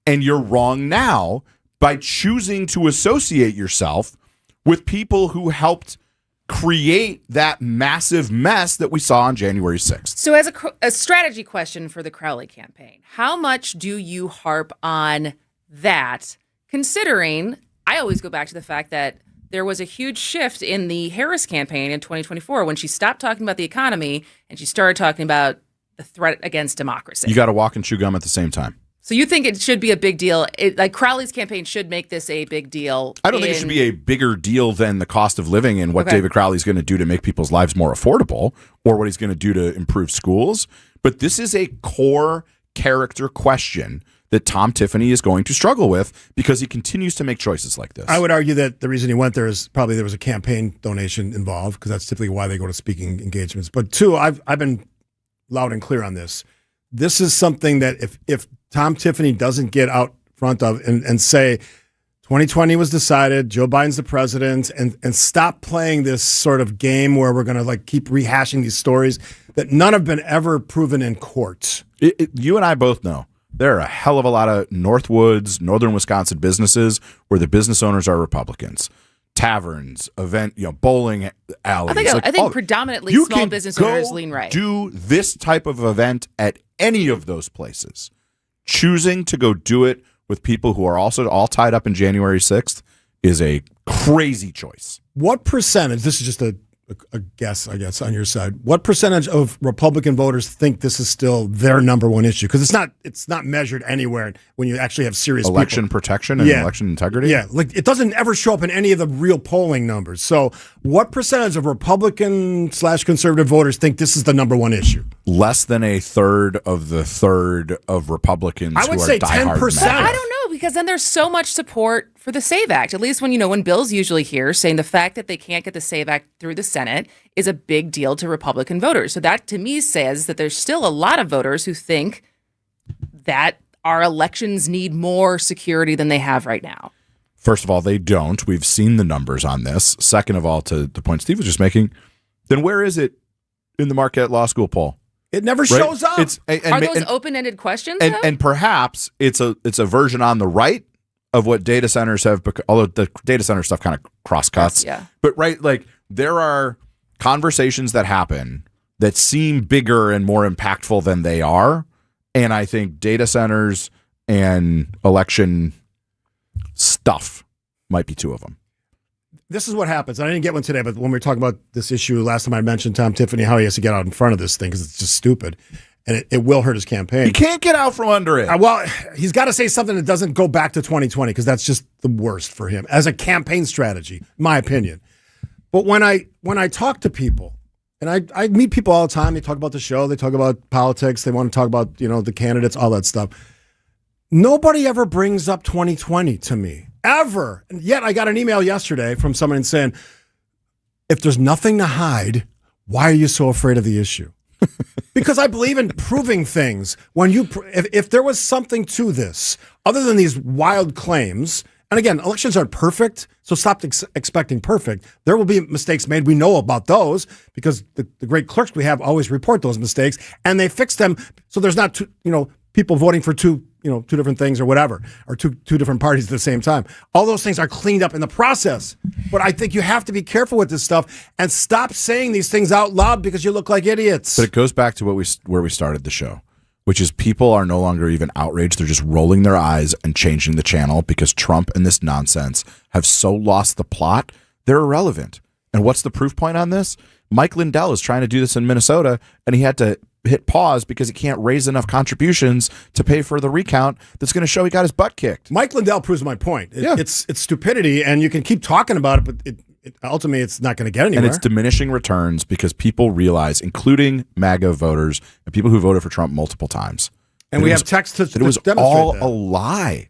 and you're wrong now by choosing to associate yourself with people who helped create that massive mess that we saw on January 6th.
So as a strategy question for the Crowley campaign, how much do you harp on that, considering I always go back to the fact that there was a huge shift in the Harris campaign in 2024 when she stopped talking about the economy and she started talking about the threat against democracy.
You got to walk and chew gum at the same time.
So you think it should be a big deal? Like Crowley's campaign should make this a big deal?
I don't think it should be a bigger deal than the cost of living and what David Crowley's going to do to make people's lives more affordable or what he's going to do to improve schools. But this is a core character question that Tom Tiffany is going to struggle with because he continues to make choices like this.
I would argue that the reason he went there is probably there was a campaign donation involved because that's typically why they go to speaking engagements. But two, I've been loud and clear on this. This is something that if Tom Tiffany doesn't get out front of and say 2020 was decided, Joe Biden's the president, and stop playing this sort of game where we're going to like keep rehashing these stories that none have been ever proven in court.
You and I both know there are a hell of a lot of Northwoods, northern Wisconsin businesses where the business owners are Republicans. Taverns, bowling alleys.
I think predominantly small business owners lean right.
Do this type of event at any of those places. Choosing to go do it with people who are also all tied up in January 6th is a crazy choice.
What percentage, this is just a guess, I guess, on your side, what percentage of Republican voters think this is still their number one issue? Because it's not measured anywhere when you actually have serious
election
people.
Protection and election integrity?
Yeah, like it doesn't ever show up in any of the real polling numbers. So what percentage of Republican/conservative voters think this is the number one issue?
Less than a third of Republicans
I would
who
say
are diehard
10%.
I don't know, because then there's so much support for the SAVE Act, at least when Bill's usually here saying the fact that they can't get the SAVE Act through the Senate is a big deal to Republican voters. So that to me says that there's still a lot of voters who think that our elections need more security than they have right now.
First of all, they don't. We've seen the numbers on this. Second of all, to the point Steve was just making, then where is it in the Marquette Law School poll?
It never shows up.
Are those open-ended questions, though?
And perhaps it's a version on the right of what data centers have, although the data center stuff kind of cross-cuts.
Yeah.
But there are conversations that happen that seem bigger and more impactful than they are. And I think data centers and election stuff might be two of them.
This is what happens. I didn't get one today, but when we were talking about this issue last time, I mentioned Tom Tiffany, how he has to get out in front of this thing because it's just stupid. And it will hurt his campaign.
He can't get out from under it.
Well, he's got to say something that doesn't go back to 2020 because that's just the worst for him as a campaign strategy, in my opinion. But when I talk to people, and I meet people all the time, they talk about the show, they talk about politics, they want to talk about the candidates, all that stuff. Nobody ever brings up 2020 to me, ever. And yet I got an email yesterday from someone saying, if there's nothing to hide, why are you so afraid of the issue? Because I believe in proving things. If there was something to this, other than these wild claims, and again, elections aren't perfect, so stop expecting perfect. There will be mistakes made. We know about those because the great clerks we have always report those mistakes, and they fix them so there's not people voting for two different things or whatever, or two different parties at the same time. All those things are cleaned up in the process. But I think you have to be careful with this stuff and stop saying these things out loud because you look like idiots.
But it goes back to where we started the show, which is people are no longer even outraged. They're just rolling their eyes and changing the channel because Trump and this nonsense have so lost the plot, they're irrelevant. And what's the proof point on this? Mike Lindell is trying to do this in Minnesota, and he had to hit pause because he can't raise enough contributions to pay for the recount that's going to show he got his butt kicked.
Mike Lindell proves my point. It's stupidity, and you can keep talking about it, but ultimately it's not going to get anywhere.
And it's diminishing returns because people realize, including MAGA voters and people who voted for Trump multiple times.
And we have text to
it was
demonstrate
all
that.
a lie.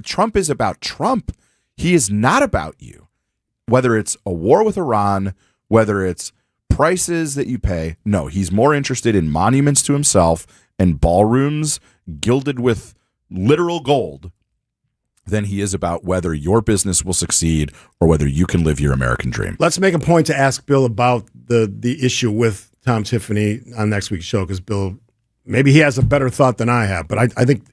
Trump is about Trump. He is not about you. Whether it's a war with Iran, whether it's prices that you pay. No, he's more interested in monuments to himself and ballrooms gilded with literal gold than he is about whether your business will succeed or whether you can live your American dream.
Let's make a point to ask Bill about the issue with Tom Tiffany on next week's show, because Bill, maybe he has a better thought than I have, but I think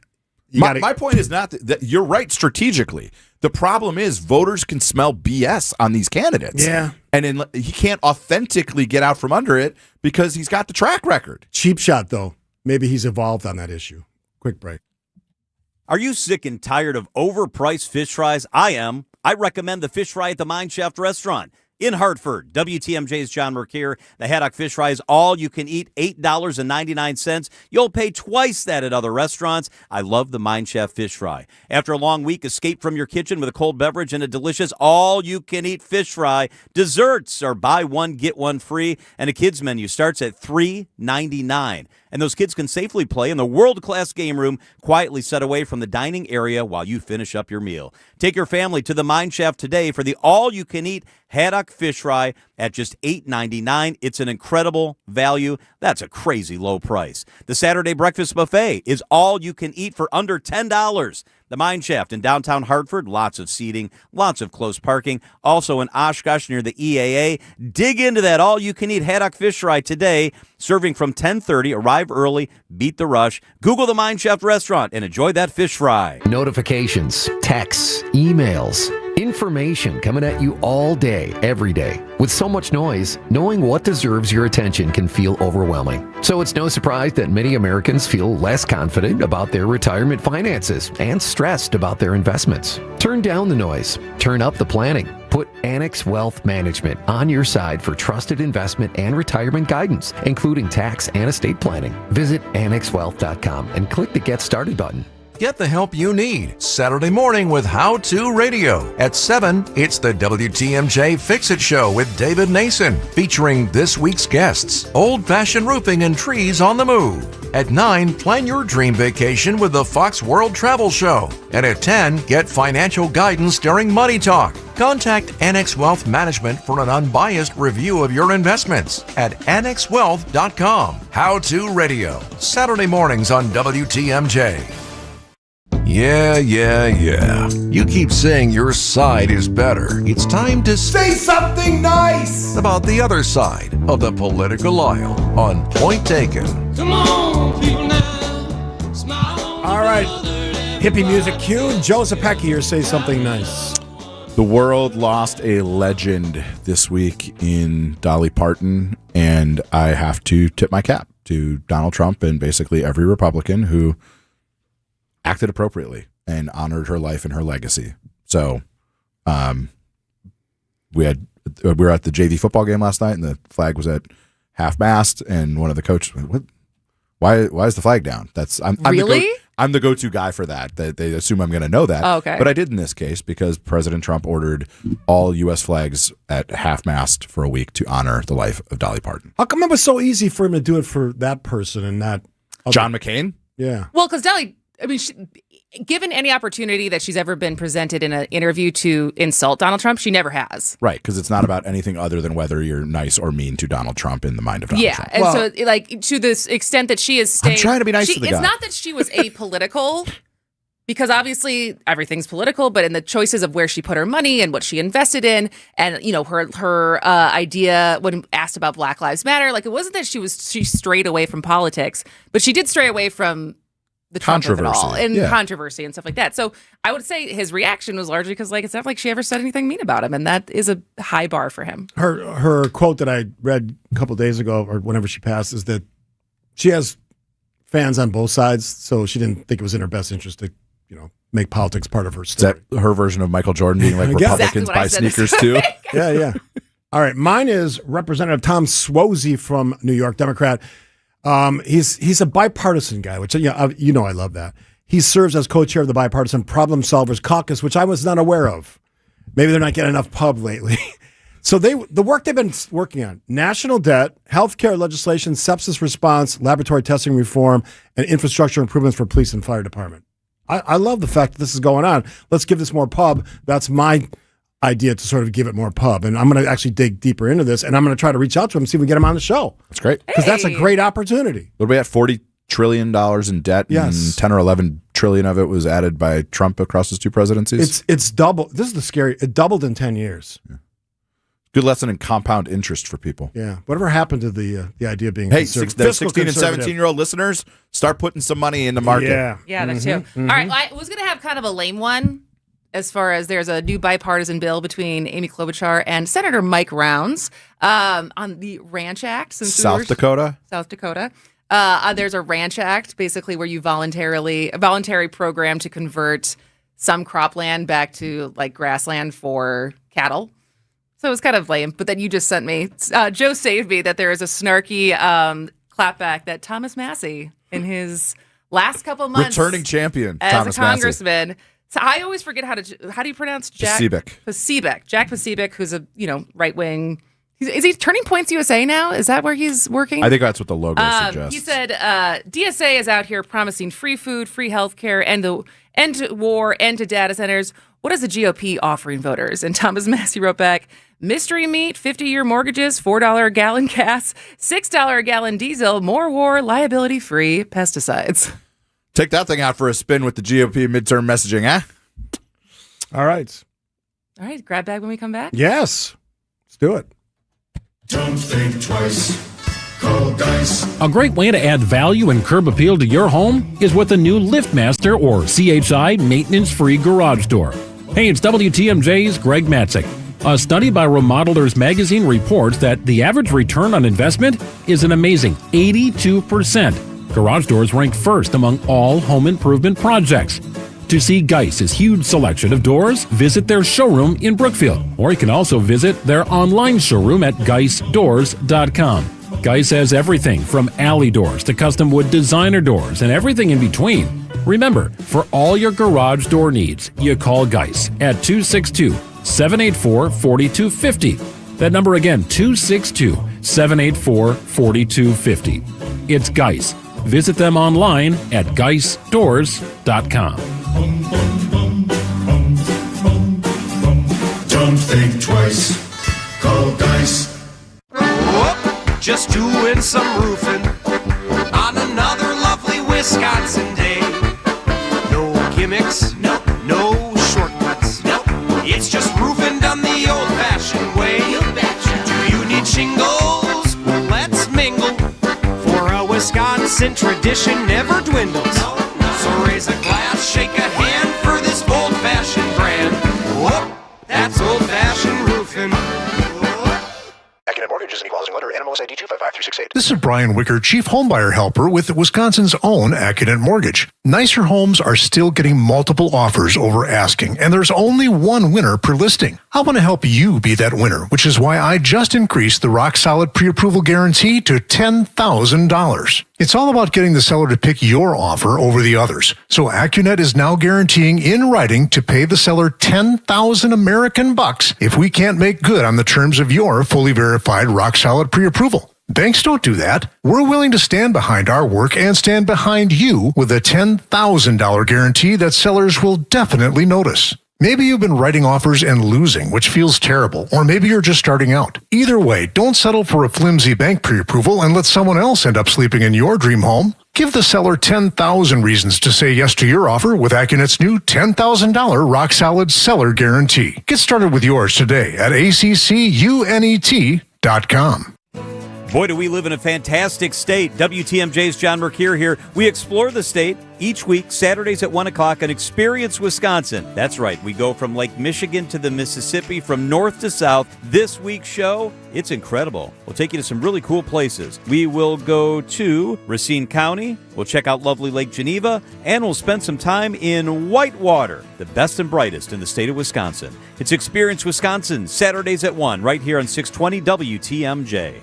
my point is not that you're right strategically. The problem is voters can smell BS on these candidates.
Yeah.
And he can't authentically get out from under it because he's got the track record.
Cheap shot, though. Maybe he's evolved on that issue. Quick break.
Are you sick and tired of overpriced fish fries? I am. I recommend the fish fry at the Mine Shaft restaurant in Hartford. WTMJ's John Mercure. The Haddock fish fry is all you can eat, $8.99. You'll pay twice that at other restaurants. I love the Mine Shaft fish fry. After a long week, escape from your kitchen with a cold beverage and a delicious all-you-can-eat fish fry. Desserts are buy one, get one free, and a kids menu starts at $3.99. And those kids can safely play in the world-class game room, quietly set away from the dining area while you finish up your meal. Take your family to the Mine Shaft today for the all-you-can-eat haddock fish fry at just $8.99. It's an incredible value. That's a crazy low price. The Saturday breakfast buffet is all you can eat for under $10. The Mine Shaft in downtown Hartford, lots of seating, lots of close parking. Also in Oshkosh near the EAA. Dig into that all-you-can-eat haddock fish fry today. Serving from 10:30. Arrive early, beat the rush. Google the Mine Shaft restaurant and enjoy that fish fry.
Notifications, texts, emails, information coming at you all day, every day. With so much noise, knowing what deserves your attention can feel overwhelming. So it's no surprise that many Americans feel less confident about their retirement finances and stressed about their investments. Turn down the noise. Turn up the planning. Put Annex Wealth Management on your side for trusted investment and retirement guidance, including tax and estate planning. Visit annexwealth.com and click the Get Started button.
Get the help you need Saturday morning with How To Radio. At 7, it's the WTMJ Fix-It Show with David Nason, featuring this week's guests, Old Fashioned Roofing and Trees on the Move. At 9, plan your dream vacation with the Fox World Travel Show. And at 10, get financial guidance during Money Talk. Contact Annex Wealth Management for an unbiased review of your investments at annexwealth.com. How To Radio, Saturday mornings on WTMJ. Yeah. You keep saying your side is better. It's time to say something nice about the other side of the political aisle on Point Taken.
Come on, people now. Smile. All right. Hippie music cue. Joseph Pecky here. Say something nice.
The world lost a legend this week in Dolly Parton, and I have to tip my cap to Donald Trump and basically every Republican who acted appropriately and honored her life and her legacy. So, we were at the JV football game last night, and the flag was at half mast, and one of the coaches went, "What? Why is the flag down?" I'm the go-to guy for that. They assume I'm going to know that.
Oh, okay.
But I did in this case because President Trump ordered all U.S. flags at half mast for a week to honor the life of Dolly Parton.
How come it was so easy for him to do it for that person and not
John McCain?
Yeah.
Well, because Dolly, I mean, given any opportunity that she's ever been presented in an interview to insult Donald Trump, she never has.
Right, because it's not about anything other than whether you're nice or mean to Donald Trump in the mind of Donald Trump.
And so, like, to this extent that she is staying...
I'm trying to be nice to the guy.
It's not that she was apolitical, because obviously everything's political, but in the choices of where she put her money and what she invested in, and, you know, her idea when asked about Black Lives Matter, like, it wasn't that she strayed away from politics, but she did stray away from the Trump of it all and controversy and stuff like that. So I would say his reaction was largely because, like, it's not like she ever said anything mean about him, and that is a high bar for him.
Her quote that I read a couple days ago, or whenever she passed, is that she has fans on both sides, so she didn't think it was in her best interest to, you know, make politics part of her story.
Is that her version of Michael Jordan being like, Republicans buy sneakers too?
Yeah. All right, mine is Representative Tom Suozzi from New York, Democrat. He's a bipartisan guy, which, you know, I love that. He serves as co-chair of the Bipartisan Problem Solvers Caucus, which I was not aware of. Maybe they're not getting enough pub lately. So the work they've been working on: national debt, healthcare legislation, sepsis response, laboratory testing reform, and infrastructure improvements for police and fire department. I love the fact that this is going on. Let's give this more pub. That's my idea, to sort of give it more pub. And I'm going to actually dig deeper into this, and I'm going to try to reach out to him and see if we can get him on the show.
That's great.
Because that's a great opportunity.
What are we at, 42 trillion in debt,
Yes.
and 10 or 11 trillion of it was added by Trump across his two presidencies.
It's double. This is the scary. It doubled in 10 years.
Good lesson in compound interest for people.
Yeah. Whatever happened to the idea of being
Hey,
fiscal
16 and
conservative?
17-year-old listeners, start putting some money in the market.
Yeah, that too. All right, well, I was going to have kind of a lame one as far as there's a new bipartisan bill between Amy Klobuchar and Senator Mike Rounds on the Ranch Act.
South Dakota?
South Dakota. There's a Ranch Act, basically, where you a voluntary program to convert some cropland back to like grassland for cattle. So it was kind of lame, but then you just sent me, Joe saved me that there is a snarky clapback that Thomas Massey, in his last couple months,
Returning champion,
as
Thomas
a congressman. So I always forget how do you pronounce Jack
Posobiec.
Jack Posobiec, who's a right wing. Is he Turning Points USA now? Is that where he's working?
I think that's what the logo suggests.
He said DSA is out here promising free food, free healthcare, end to war, end to data centers. What is the GOP offering voters? And Thomas Massey wrote back, mystery meat, 50-year mortgages, $4 a gallon gas, $6 a gallon diesel, more war, liability-free pesticides.
Take that thing out for a spin with the GOP midterm messaging, huh?
All right.
All right, grab bag when we come back.
Yes. Let's do it.
Don't think twice. Call Dice.
A great way to add value and curb appeal to your home is with a new LiftMaster or CHI maintenance-free garage door. Hey, it's WTMJ's Greg Matzik. A study by Remodelers Magazine reports that the average return on investment is an amazing 82%. Garage doors rank first among all home improvement projects. To see Geiss's huge selection of doors, visit their showroom in Brookfield, or you can also visit their online showroom at geissdoors.com. Geiss has everything from alley doors to custom wood designer doors and everything in between. Remember, for all your garage door needs, you call Geiss at 262-784-4250. That number again, 262-784-4250. It's Geiss. Visit them online at geissdoors.com.
Don't think twice. Call Dice.
Whoop, just doing some roofing on another lovely Wisconsin day. No gimmicks, no shortcuts, it's just roofing done the old-fashioned way. Do you need shingles? Well, let's mingle, for a Wisconsin tradition never dwindles. So raise a glass, shake a hand for this old-fashioned brand. Whoop, that's old-fashioned roofing.
Accunet Mortgage is an equal housing lender. NMLS ID 255368.
This is Brian Wicker, Chief Homebuyer Helper with Wisconsin's own Accunet Mortgage. Nicer homes are still getting multiple offers over asking, and there's only one winner per listing. I want to help you be that winner, which is why I just increased the rock-solid pre-approval guarantee to $10,000. It's all about getting the seller to pick your offer over the others. So Accunet is now guaranteeing in writing to pay the seller $10,000 American bucks if we can't make good on the terms of your fully verified rock-solid pre-approval. Banks don't do that. We're willing to stand behind our work and stand behind you with a $10,000 guarantee that sellers will definitely notice. Maybe you've been writing offers and losing, which feels terrible, or maybe you're just starting out. Either way, don't settle for a flimsy bank pre-approval and let someone else end up sleeping in your dream home. Give the seller 10,000 reasons to say yes to your offer with Accunet's new $10,000 rock-solid seller guarantee. Get started with yours today at accunet.com.
Boy, do we live in a fantastic state. WTMJ's John Mercure here. We explore the state each week, Saturdays at 1 o'clock on Experience Wisconsin. That's right. We go from Lake Michigan to the Mississippi, from north to south. This week's show, it's incredible. We'll take you to some really cool places. We will go to Racine County. We'll check out lovely Lake Geneva, and we'll spend some time in Whitewater, the best and brightest in the state of Wisconsin. It's Experience Wisconsin, Saturdays at 1, right here on 620 WTMJ.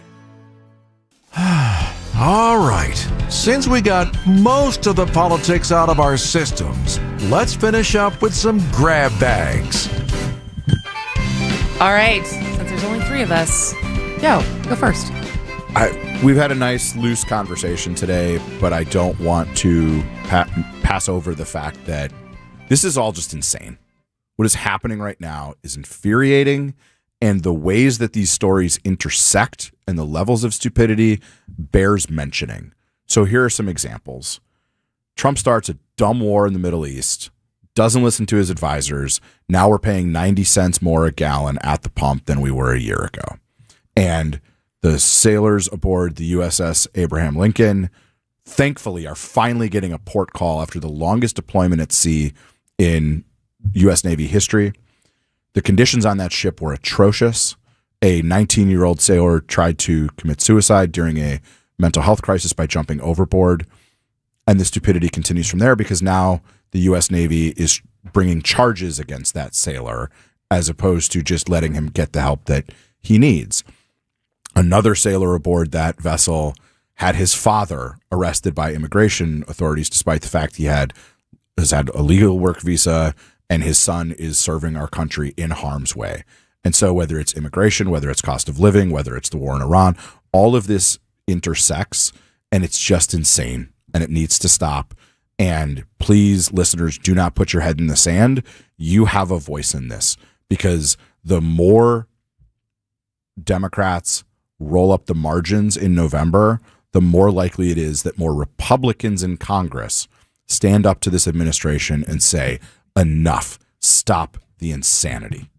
All right, since we got most of the politics out of our systems, let's finish up with some grab bags.
All right, since there's only 3 of us, Joe, go first.
We've had a nice, loose conversation today, but I don't want to pass over the fact that this is all just insane. What is happening right now is infuriating, and the ways that these stories intersect and the levels of stupidity bears mentioning. So here are some examples. Trump starts a dumb war in the Middle East, doesn't listen to his advisors. Now we're paying 90 cents more a gallon at the pump than we were a year ago. And the sailors aboard the USS Abraham Lincoln, thankfully, are finally getting a port call after the longest deployment at sea in U.S. Navy history. The conditions on that ship were atrocious. A 19-year-old sailor tried to commit suicide during a mental health crisis by jumping overboard. And the stupidity continues from there because now the U.S. Navy is bringing charges against that sailor as opposed to just letting him get the help that he needs. Another sailor aboard that vessel had his father arrested by immigration authorities despite the fact he has had a legal work visa and his son is serving our country in harm's way. And so whether it's immigration, whether it's cost of living, whether it's the war in Iran, all of this intersects and it's just insane and it needs to stop. And please, listeners, do not put your head in the sand. You have a voice in this because the more Democrats roll up the margins in November, the more likely it is that more Republicans in Congress stand up to this administration and say, enough, stop the insanity.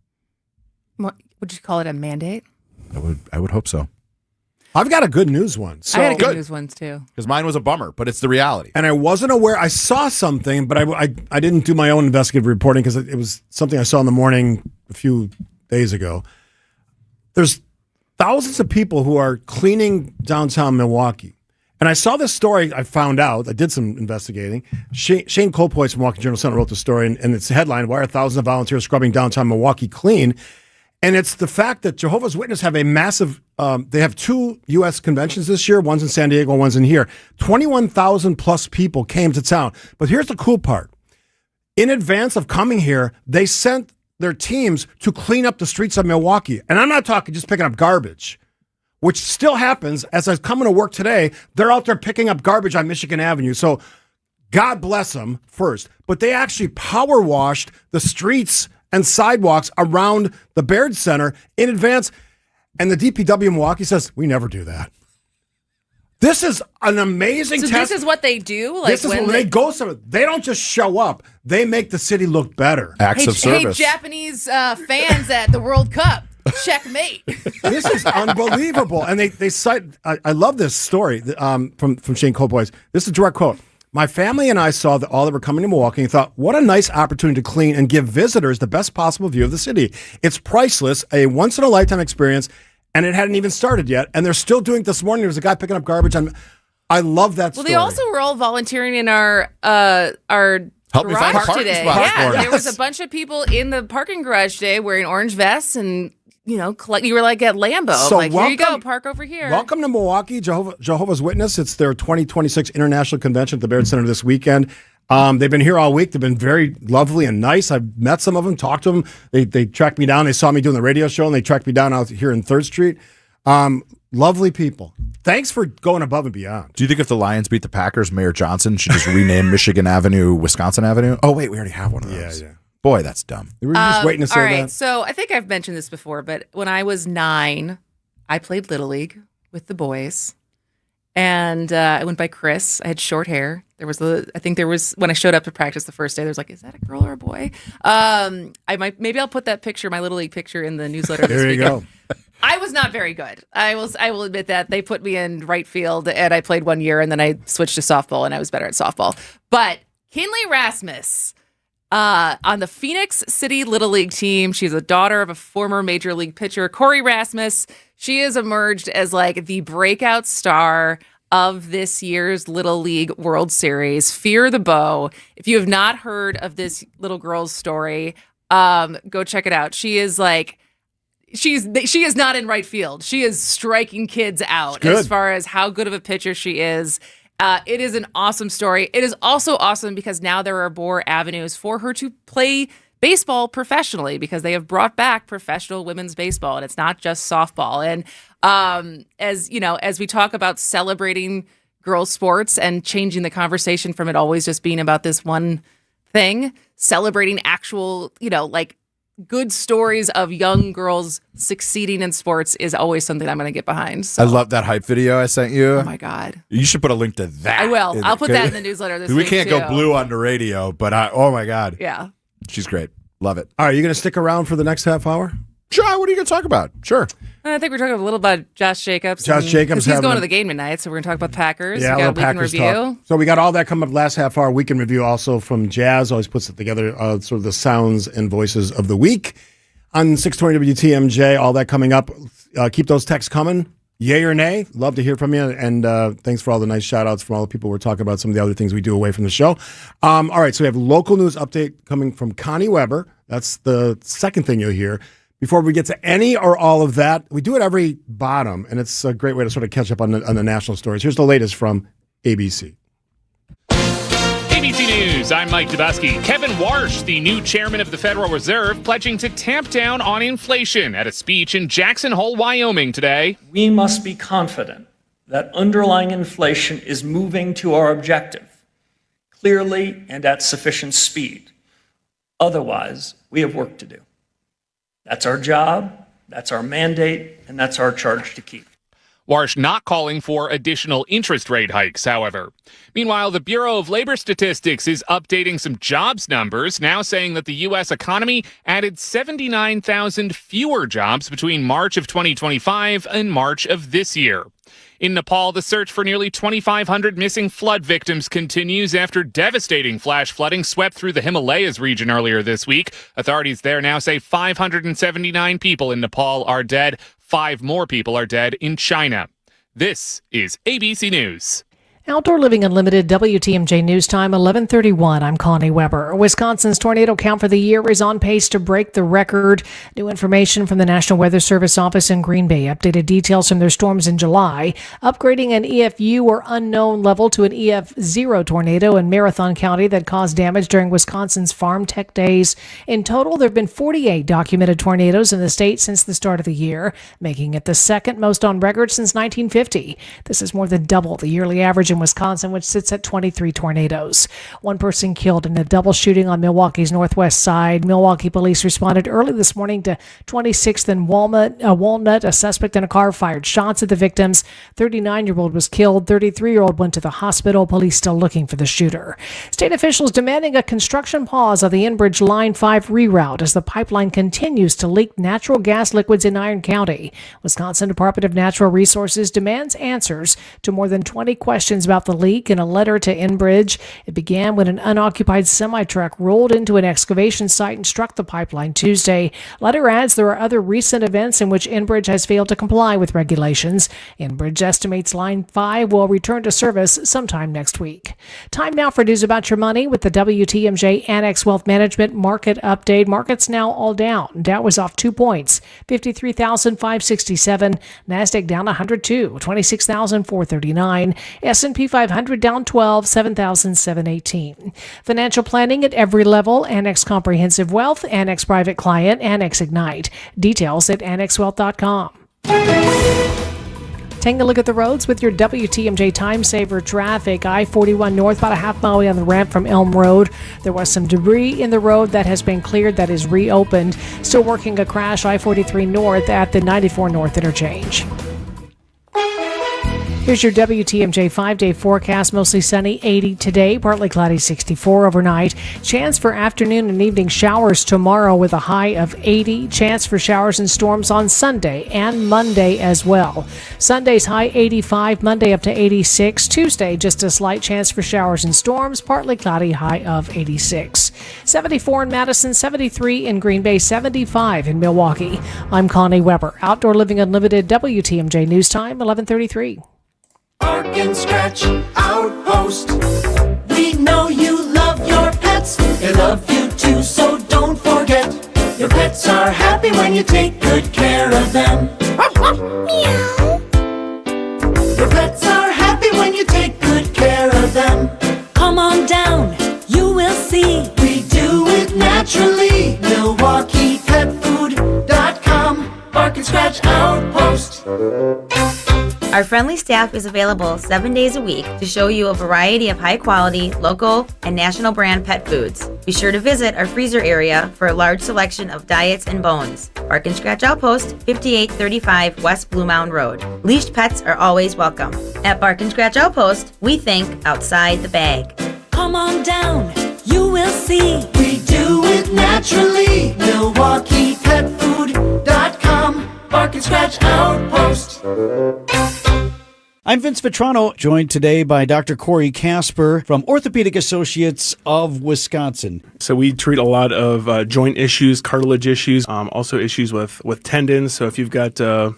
What, would you call it a mandate?
I would hope so.
I've got a good news one.
I had a good news one too.
Because mine was a bummer, but it's the reality.
And I wasn't aware. I saw something, but I didn't do my own investigative reporting because it was something I saw in the morning a few days ago. There's thousands of people who are cleaning downtown Milwaukee. And I saw this story. I found out. I did some investigating. Shane Colpoys from Milwaukee Journal-Sentinel wrote the story, and it's a headline, "Why are thousands of volunteers scrubbing downtown Milwaukee clean?" And it's the fact that Jehovah's Witnesses have a massive, they have 2 U.S. conventions this year. One's in San Diego, one's in here. 21,000 plus people came to town. But here's the cool part. In advance of coming here, they sent their teams to clean up the streets of Milwaukee. And I'm not talking just picking up garbage, which still happens. As I was coming to work today, they're out there picking up garbage on Michigan Avenue. So God bless them first. But they actually power washed the streets and sidewalks around the Baird Center in advance. And the DPW in Milwaukee says, we never do that. This is an amazing test.
This is what they do?
This is when they go somewhere. They don't just show up. They make the city look better.
Acts of service.
Hey, Japanese fans at the World Cup. Checkmate.
This is unbelievable. And they cite, I love this story from Shane Colpoys. This is a direct quote. "My family and I saw that all that were coming to Milwaukee and thought, what a nice opportunity to clean and give visitors the best possible view of the city. It's priceless, a once-in-a-lifetime experience, and it hadn't even started yet. And they're still doing it this morning. There was a guy picking up garbage. I love that story.
Well, they also were all volunteering in our
Help me find a
garage
parking
today.
spot this
Yeah,
morning.
there was a bunch of people in the parking garage today wearing orange vests and, you were like at Lambeau.
So
Like, here you go, park over here.
Welcome to Milwaukee, Jehovah's Witness. It's their 2026 International Convention at the Baird Center this weekend. They've been here all week. They've been very lovely and nice. I've met some of them, talked to them. They tracked me down. They saw me doing the radio show, and they tracked me down out here in 3rd Street. Lovely people. Thanks for going above and beyond.
Do you think if the Lions beat the Packers, Mayor Johnson should just rename Michigan Avenue Wisconsin Avenue? Oh, wait, we already have one of those.
Yeah.
Boy, that's dumb.
We were just waiting to say
all right,
that.
so I think I've mentioned this before, but when I was 9, I played Little League with the boys. And I went by Chris. I had short hair. When I showed up to practice the first day, there was like, is that a girl or a boy? Maybe I'll put that picture, my Little League picture, in the newsletter this
There you
weekend.
go.
I was not very good. I will admit that. They put me in right field, and I played 1 year, and then I switched to softball, and I was better at softball. But Kinley Rasmus, on the Phoenix City Little League team, she's a daughter of a former Major League pitcher, Corey Rasmus. She has emerged as like the breakout star of this year's Little League World Series. Fear the Bow. If you have not heard of this little girl's story, go check it out. She is like, she is not in right field. She is striking kids out as far as how good of a pitcher she is. It is an awesome story. It is also awesome because now there are more avenues for her to play baseball professionally because they have brought back professional women's baseball, and it's not just softball. And as we talk about celebrating girls' sports and changing the conversation from it always just being about this one thing, celebrating actual, good stories of young girls succeeding in sports is always something I'm going to get behind. So.
I love that hype video I sent you.
Oh my God.
You should put a link to that.
I will. I'll put that in the newsletter this week.
We can't go blue on the radio, but oh my God.
Yeah.
She's great. Love it.
All right, you going to stick around for the next half hour?
Sure. What are you going to talk about? Sure.
I think we're talking a little about Josh Jacobs.
Jacobs.
Because he's going to the game tonight, so we're going to talk about the Packers.
Yeah,
we got a week in
Packers
review.
talk. So we got all that coming up last half hour. Week in review also from Jazz. Always puts it together, sort of the sounds and voices of the week. On 620 WTMJ, all that coming up. Keep those texts coming. Yay or nay? Love to hear from you. And thanks for all the nice shout outs from all the people we're talking about, some of the other things we do away from the show. All right, so we have local news update coming from Connie Weber. That's the second thing you'll hear. Before we get to any or all of that, we do it every bottom, and it's a great way to sort of catch up on the national stories. Here's the latest from ABC.
ABC News, I'm Mike Dubusky. Kevin Warsh, the new chairman of the Federal Reserve, pledging to tamp down on inflation at a speech in Jackson Hole, Wyoming today.
We must be confident that underlying inflation is moving to our objective, clearly and at sufficient speed. Otherwise, we have work to do. That's our job, that's our mandate, and that's our charge to keep.
Warsh not calling for additional interest rate hikes, however. Meanwhile, the Bureau of Labor Statistics is updating some jobs numbers, now saying that the U.S. economy added 79,000 fewer jobs between March of 2025 and March of this year. In Nepal, the search for nearly 2,500 missing flood victims continues after devastating flash flooding swept through the Himalayas region earlier this week. Authorities there now say 579 people in Nepal are dead. 5 more people are dead in China. This is ABC News.
Outdoor Living Unlimited, WTMJ News Time, 11:31. I'm Connie Weber. Wisconsin's tornado count for the year is on pace to break the record. New information from the National Weather Service office in Green Bay. Updated details from their storms in July. Upgrading an EFU or unknown level to an EF0 tornado in Marathon County that caused damage during Wisconsin's Farm Tech Days. In total, there have been 48 documented tornadoes in the state since the start of the year, making it the second most on record since 1950. This is more than double the yearly average in Wisconsin, which sits at 23 tornadoes. One person killed in a double shooting on Milwaukee's northwest side. Milwaukee police responded early this morning to 26th and Walnut. A suspect in a car fired shots at the victims. 39-year-old was killed. 33-year-old went to the hospital. Police still looking for the shooter. State officials demanding a construction pause on the Enbridge Line 5 reroute as the pipeline continues to leak natural gas liquids in Iron County. Wisconsin Department of Natural Resources demands answers to more than 20 questions about the leak in a letter to Enbridge. It began when an unoccupied semi-truck rolled into an excavation site and struck the pipeline Tuesday. Letter adds there are other recent events in which Enbridge has failed to comply with regulations. Enbridge estimates Line 5 will return to service sometime next week. Time now for news about your money with the WTMJ Annex Wealth Management Market Update. Markets now all down. Dow was off 2 points, 53,567. NASDAQ down 102, 26,439. S&P 500 down 12, 7,718. Financial planning at every level. Annex Comprehensive Wealth, Annex Private Client, Annex Ignite. Details at annexwealth.com. Taking a look at the roads with your WTMJ Time Saver traffic. I-41 north, about a half mile away on the ramp from Elm Road. There was some debris in the road that has been cleared, that is reopened. Still working a crash, I-43 north at the 94 north interchange. Here's your WTMJ 5-day forecast. Mostly sunny, 80 today, partly cloudy, 64 overnight. Chance for afternoon and evening showers tomorrow with a high of 80. Chance for showers and storms on Sunday and Monday as well. Sunday's high 85, Monday up to 86. Tuesday, just a slight chance for showers and storms, partly cloudy, high of 86. 74 in Madison, 73 in Green Bay, 75 in Milwaukee. I'm Connie Weber. Outdoor Living Unlimited, WTMJ News Time, 11:33.
Bark and Scratch Outpost. We know you love your pets. They love you too, so don't forget. Your pets are happy when you take good care of them. Meow. Your pets are happy when you take good care of them. Come on down, you will see. We do it naturally. MilwaukeePetFood.com. Bark and Scratch Outpost.
Our friendly staff is available 7 days a week to show you a variety of high-quality, local, and national brand pet foods. Be sure to visit our freezer area for a large selection of diets and bones. Bark and Scratch Outpost, 5835 West Blue Mound Road. Leashed pets are always welcome. At Bark and Scratch Outpost, we think outside the bag.
Come on down, you will see. We do it naturally. MilwaukeePetFood.com. Bark and Scratch Outpost.
I'm Vince Vitrano, joined today by Dr. Corey Casper from Orthopedic Associates of Wisconsin.
So we treat a lot of joint issues, cartilage issues, also issues with tendons. So if you've got a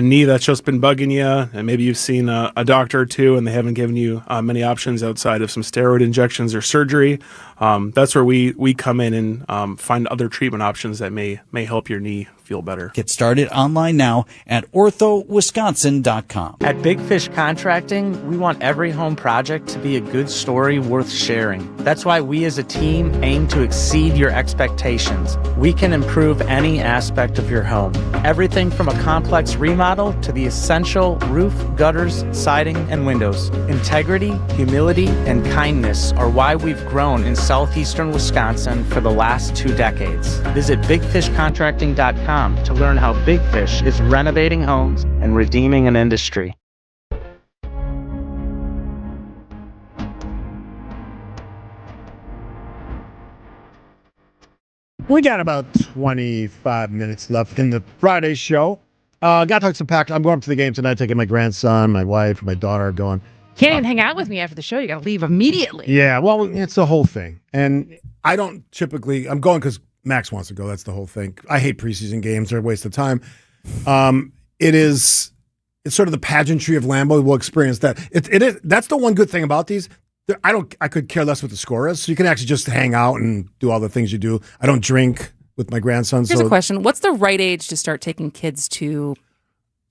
knee that's just been bugging you, and maybe you've seen a doctor or two and they haven't given you many options outside of some steroid injections or surgery, that's where we come in and find other treatment options that may help your knee feel better.
Get started online now at orthowisconsin.com.
At Big Fish Contracting, we want every home project to be a good story worth sharing. That's why we as a team aim to exceed your expectations. We can improve any aspect of your home. Everything from a complex remodel to the essential roof, gutters, siding, and windows. Integrity, humility, and kindness are why we've grown in southeastern Wisconsin for the last 2 decades. Visit bigfishcontracting.com to learn how Big Fish is renovating homes and redeeming an industry.
We got about 25 minutes left in the Friday show. Got to talk some Packers. I'm going up to the game tonight, taking my grandson, my wife, my daughter going.
Can't even hang out with me after the show. You got to leave immediately.
Yeah, well, it's the whole thing. And I don't typically, I'm going because Max wants to go. That's the whole thing. I hate preseason games. They're a waste of time. It's sort of the pageantry of Lambeau. We'll experience that. It is. That's the one good thing about these. I could care less what the score is. So you can actually just hang out and do all the things you do. I don't drink with my grandson.
Here's a question. What's the right age to start taking kids to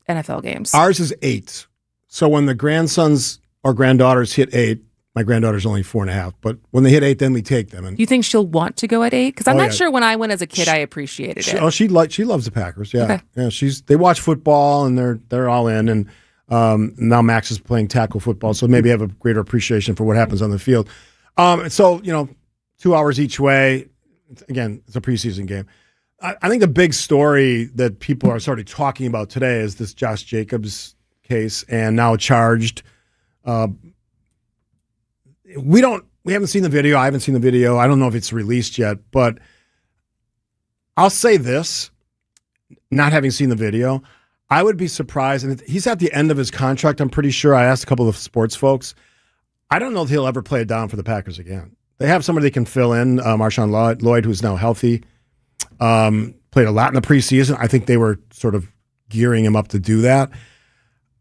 NFL games?
Ours is 8. So when the grandsons or granddaughters hit 8, my granddaughter's only 4.5, but when they hit 8, then we take them. And
do you think she'll want to go at 8? Because I'm not sure when I went as a kid, I appreciated it.
She loves the Packers. Yeah,
okay.
Yeah. They watch football and they're all in. And now Max is playing tackle football, so maybe have a greater appreciation for what happens on the field. So 2 hours each way. Again, it's a preseason game. I think the big story that people are sort of talking about today is this Josh Jacobs case, and now charged. We haven't seen the video. I haven't seen the video. I don't know if it's released yet, but I'll say this, not having seen the video, I would be surprised, and he's at the end of his contract, I'm pretty sure. I asked a couple of sports folks. I don't know if he'll ever play it down for the Packers again. They have somebody they can fill in, Marshawn Lloyd, who's now healthy. Played a lot in the preseason. I think they were sort of gearing him up to do that.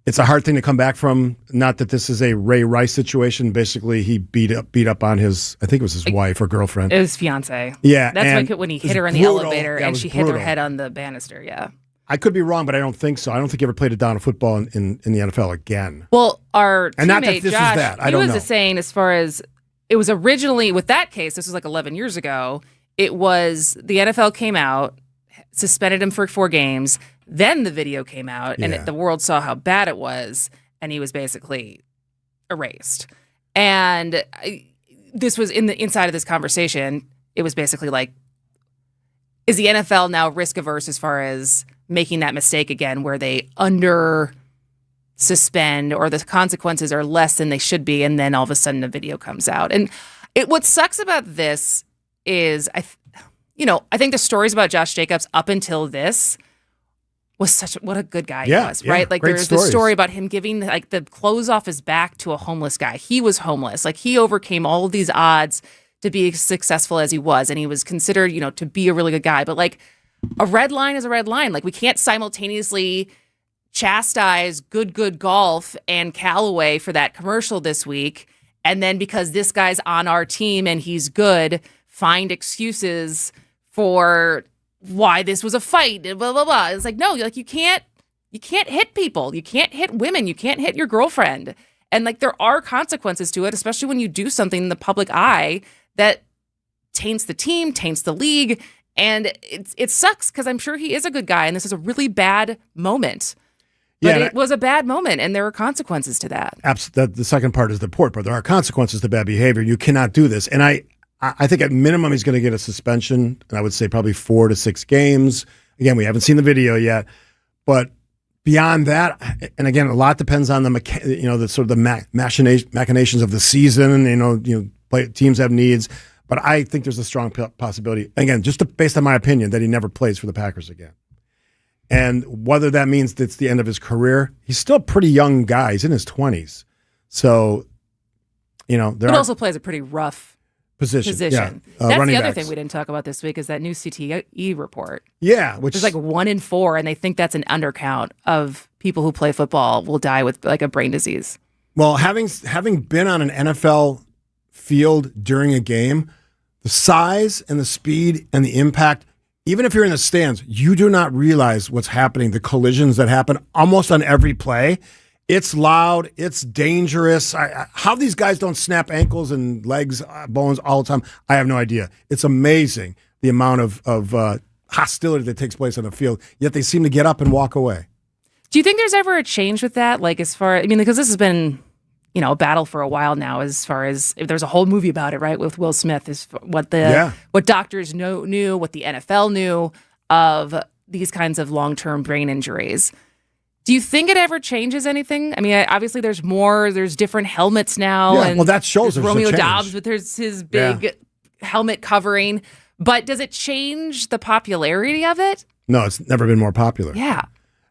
It's a hard thing to come back from. Not that this is a Ray Rice situation. Basically, he beat up on his, I think it was his wife or girlfriend.
It was fiance.
Yeah.
That's like when he hit her in the elevator and she hit her head on the banister. Yeah.
I could be wrong, but I don't think so. I don't think he ever played it down in football in the NFL again.
Well, our
and not that
teammate
this
Josh,
is that. I
he
don't
was
know.
just saying as far as it was originally with that case, this was like 11 years ago, it was the NFL came out, suspended him for 4 games. Then the video came out and the world saw how bad it was. And he was basically erased. And this was inside of this conversation. It was basically like, is the NFL now risk averse as far as making that mistake again, where they under suspend or the consequences are less than they should be, and then all of a sudden a video comes out. And what sucks about this is, I think the stories about Josh Jacobs up until this was what a good guy he was, right? Like there's the story about him giving like the clothes off his back to a homeless guy. He was homeless. Like he overcame all of these odds to be as successful as he was. And he was considered, to be a really good guy. But like a red line is a red line. Like we can't simultaneously chastise Good Golf and Callaway for that commercial this week. And then because this guy's on our team and he's good, find excuses for why this was a fight, blah, blah, blah. It's like, no, like you can't hit people. You can't hit women. You can't hit your girlfriend. And like there are consequences to it, especially when you do something in the public eye that taints the team, taints the league. And it sucks because I'm sure he is a good guy and this is a really bad moment. But it was a bad moment, and there were consequences to that.
The second part is the important part. There are consequences to bad behavior. You cannot do this. And I think at minimum he's going to get a suspension, and I would say probably 4 to 6 games. Again, we haven't seen the video yet, but beyond that, and again, a lot depends on the machinations of the season. Teams have needs, but I think there's a strong possibility. Again, based on my opinion, that he never plays for the Packers again. And whether that means that it's the end of his career, he's still a pretty young guy. He's in his 20s, so
But also plays a pretty rough position.
Yeah.
That's the other thing we didn't talk about this week is that new CTE report.
Yeah, which
is like 1 in 4, and they think that's an undercount of people who play football will die with like a brain disease.
Well, having been on an NFL field during a game, the size and the speed and the impact, even if you're in the stands, you do not realize what's happening, the collisions that happen almost on every play. It's loud. It's dangerous. How these guys don't snap ankles and legs, bones all the time, I have no idea. It's amazing the amount of hostility that takes place on the field, yet they seem to get up and walk away.
Do you think there's ever a change with that? Like because this has been, a battle for a while now as far as there's a whole movie about it, right? With Will Smith is what doctors knew, what the NFL knew of these kinds of long-term brain injuries. Do you think it ever changes anything? I mean, obviously there's different helmets now.
Yeah,
and
well, that shows there's
Romeo
a change.
Dobbs with his big helmet covering. But does it change the popularity of it?
No, it's never been more popular.
Yeah.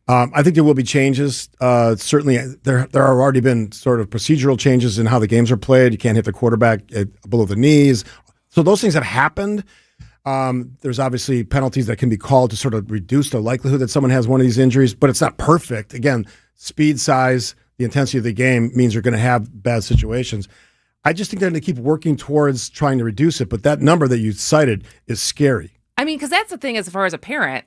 I think there will be changes. Certainly, there have already been sort of procedural changes in how the games are played. You can't hit the quarterback below the knees. So those things have happened. There's obviously penalties that can be called to sort of reduce the likelihood that someone has one of these injuries, but it's not perfect. Again, speed, size, the intensity of the game means you're going to have bad situations. I just think they're going to keep working towards trying to reduce it, but that number that you cited is scary.
I mean, because that's the thing as far as a parent,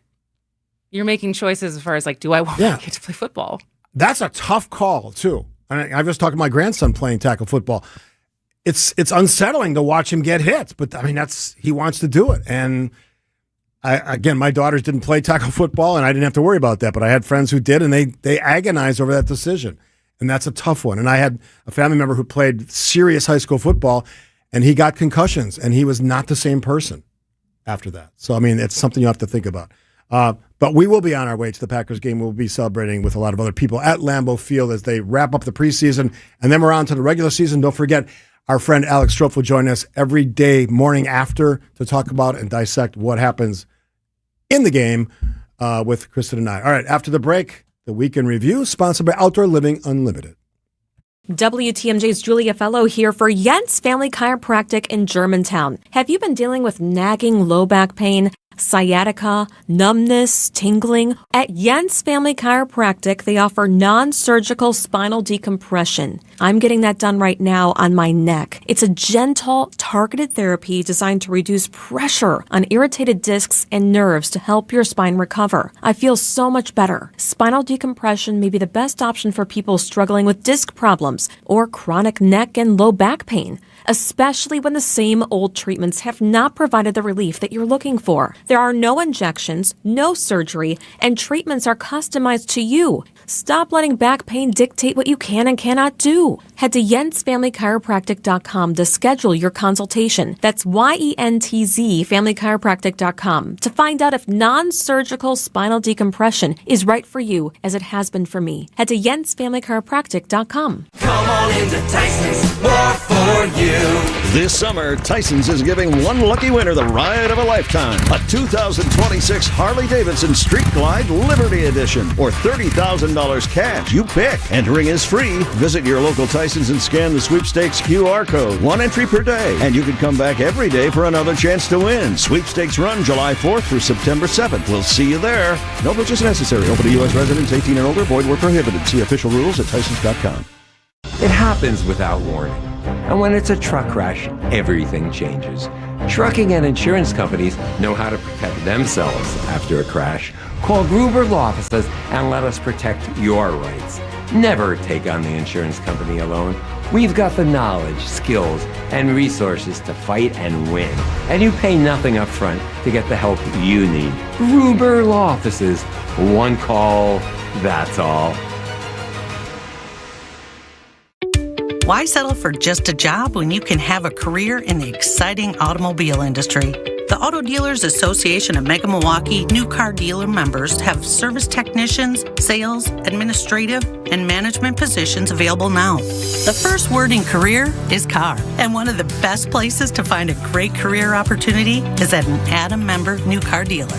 you're making choices as far as like, do I want my kid to play football?
That's a tough call, too. And I was talking to my grandson playing tackle football. It's unsettling to watch him get hit, but I mean, he wants to do it. And my daughters didn't play tackle football, and I didn't have to worry about that, but I had friends who did, and they agonized over that decision. And that's a tough one. And I had a family member who played serious high school football, and he got concussions, and he was not the same person after that. So, I mean, it's something you have to think about. But we will be on our way to the Packers game. We'll be celebrating with a lot of other people at Lambeau Field as they wrap up the preseason, and then we're on to the regular season. Don't forget, our friend Alex Strofe will join us every day morning after to talk about and dissect what happens in the game with Kristen and I. All right, after the break, the Weekend Review, sponsored by Outdoor Living Unlimited.
WTMJ's Julia Fellow here for Jens Family Chiropractic in Germantown. Have you been dealing with nagging low back pain, sciatica, numbness, tingling? At Jens Family Chiropractic, they offer non-surgical spinal decompression. I'm getting that done right now on my neck. It's a gentle, targeted therapy designed to reduce pressure on irritated discs and nerves to help your spine recover. I feel so much better. Spinal decompression may be the best option for people struggling with disc problems or chronic neck and low back pain, especially when the same old treatments have not provided the relief that you're looking for. There are no injections, no surgery, and treatments are customized to you. Stop letting back pain dictate what you can and cannot do. Head to jensfamilychiropractic.com to schedule your consultation. That's YENTZ familychiropractic.com to find out if non-surgical spinal decompression is right for you as it has been for me. Head to jensfamilychiropractic.com.
Come on into Tyson's, more for you.
This summer, Tyson's is giving one lucky winner the ride of a lifetime. A 2026 Harley-Davidson Street Glide Liberty Edition or $30,000 cash. You pick. Entering is free. Visit your local Tyson's and scan the sweepstakes QR code. One entry per day. And you can come back every day for another chance to win. Sweepstakes run July 4th through September 7th. We'll see you there. No purchase necessary. Open to U.S. residents 18 and older. Void where prohibited. See official rules at Tysons.com.
It happens without warning. And when it's a truck crash, everything changes. Trucking and insurance companies know how to protect themselves after a crash. Call Gruber Law Offices and let us protect your rights. Never take on the insurance company alone. We've got the knowledge, skills, and resources to fight and win. And you pay nothing up front to get the help you need. Gruber Law Offices. One call, that's all.
Why settle for just a job when you can have a career in the exciting automobile industry? The Auto Dealers Association of Mega Milwaukee new car dealer members have service technicians, sales, administrative, and management positions available now. The first word in career is car, and one of the best places to find a great career opportunity is at an Adam member new car dealer.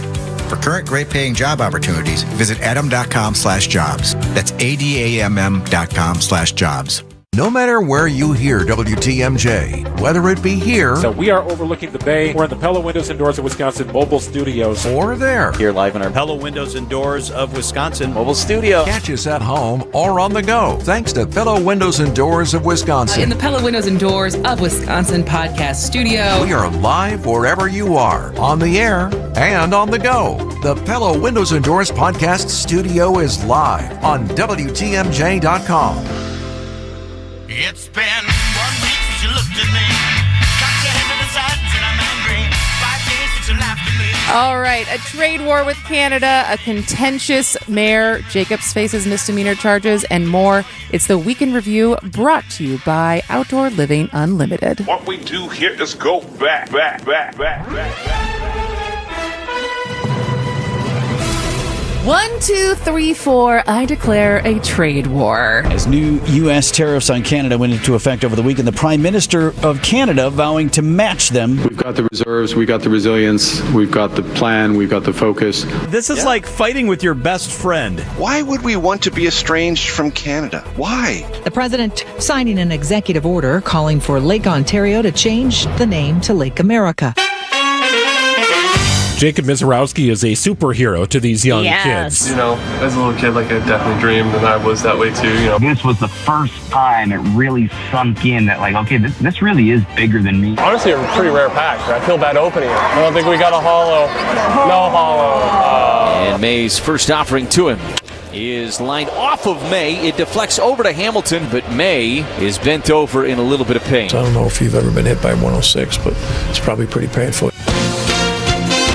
For current great paying job opportunities, visit adam.com/jobs. That's ADAMM.com/jobs.
No matter where you hear WTMJ, whether it be here,
So we are overlooking the bay. We're in the Pella Windows and Doors of Wisconsin mobile studios.
or there,
Here live in our Pella Windows and Doors of Wisconsin mobile studio.
catch us at home or on the go. Thanks to Fellow Windows and Doors of Wisconsin.
In the Pella Windows and Doors of Wisconsin podcast studio.
We are live wherever you are, on the air and on the go. The Pella Windows and Doors podcast studio is live on WTMJ.com.
It's been 1 week since you looked at me. Cocked your head to the sides and I'm angry. 5 days since you laughed at me.
All right, a trade war with Canada, a contentious mayor, Jacobs faces misdemeanor charges, and more. It's the Week in Review, brought to you by Outdoor Living Unlimited.
What we do here is go back.
1, 2, 3, 4. I declare a trade war.
As new U.S. tariffs on Canada went into effect over the weekend, the Prime Minister of Canada vowing to match them.
We've got the reserves, we've got the resilience, we've got the plan, we've got the focus.
This is like fighting with your best friend.
Why would we want to be estranged from Canada? Why?
The president signing an executive order calling for Lake Ontario to change the name to Lake America.
Jacob Mizorowski is a superhero to these young kids.
You know, as a little kid, like I definitely dreamed, and I was that way too. You know,
this was the first time it really sunk in that, like, okay, this really is bigger than me.
honestly, a pretty rare pack. I feel bad opening it. I don't think we got a hollow. No hollow.
And May's first offering to him is lined off of May. It deflects over to Hamilton, but May is bent over in a little bit of pain.
I don't know if you've ever been hit by 106, but it's probably pretty painful.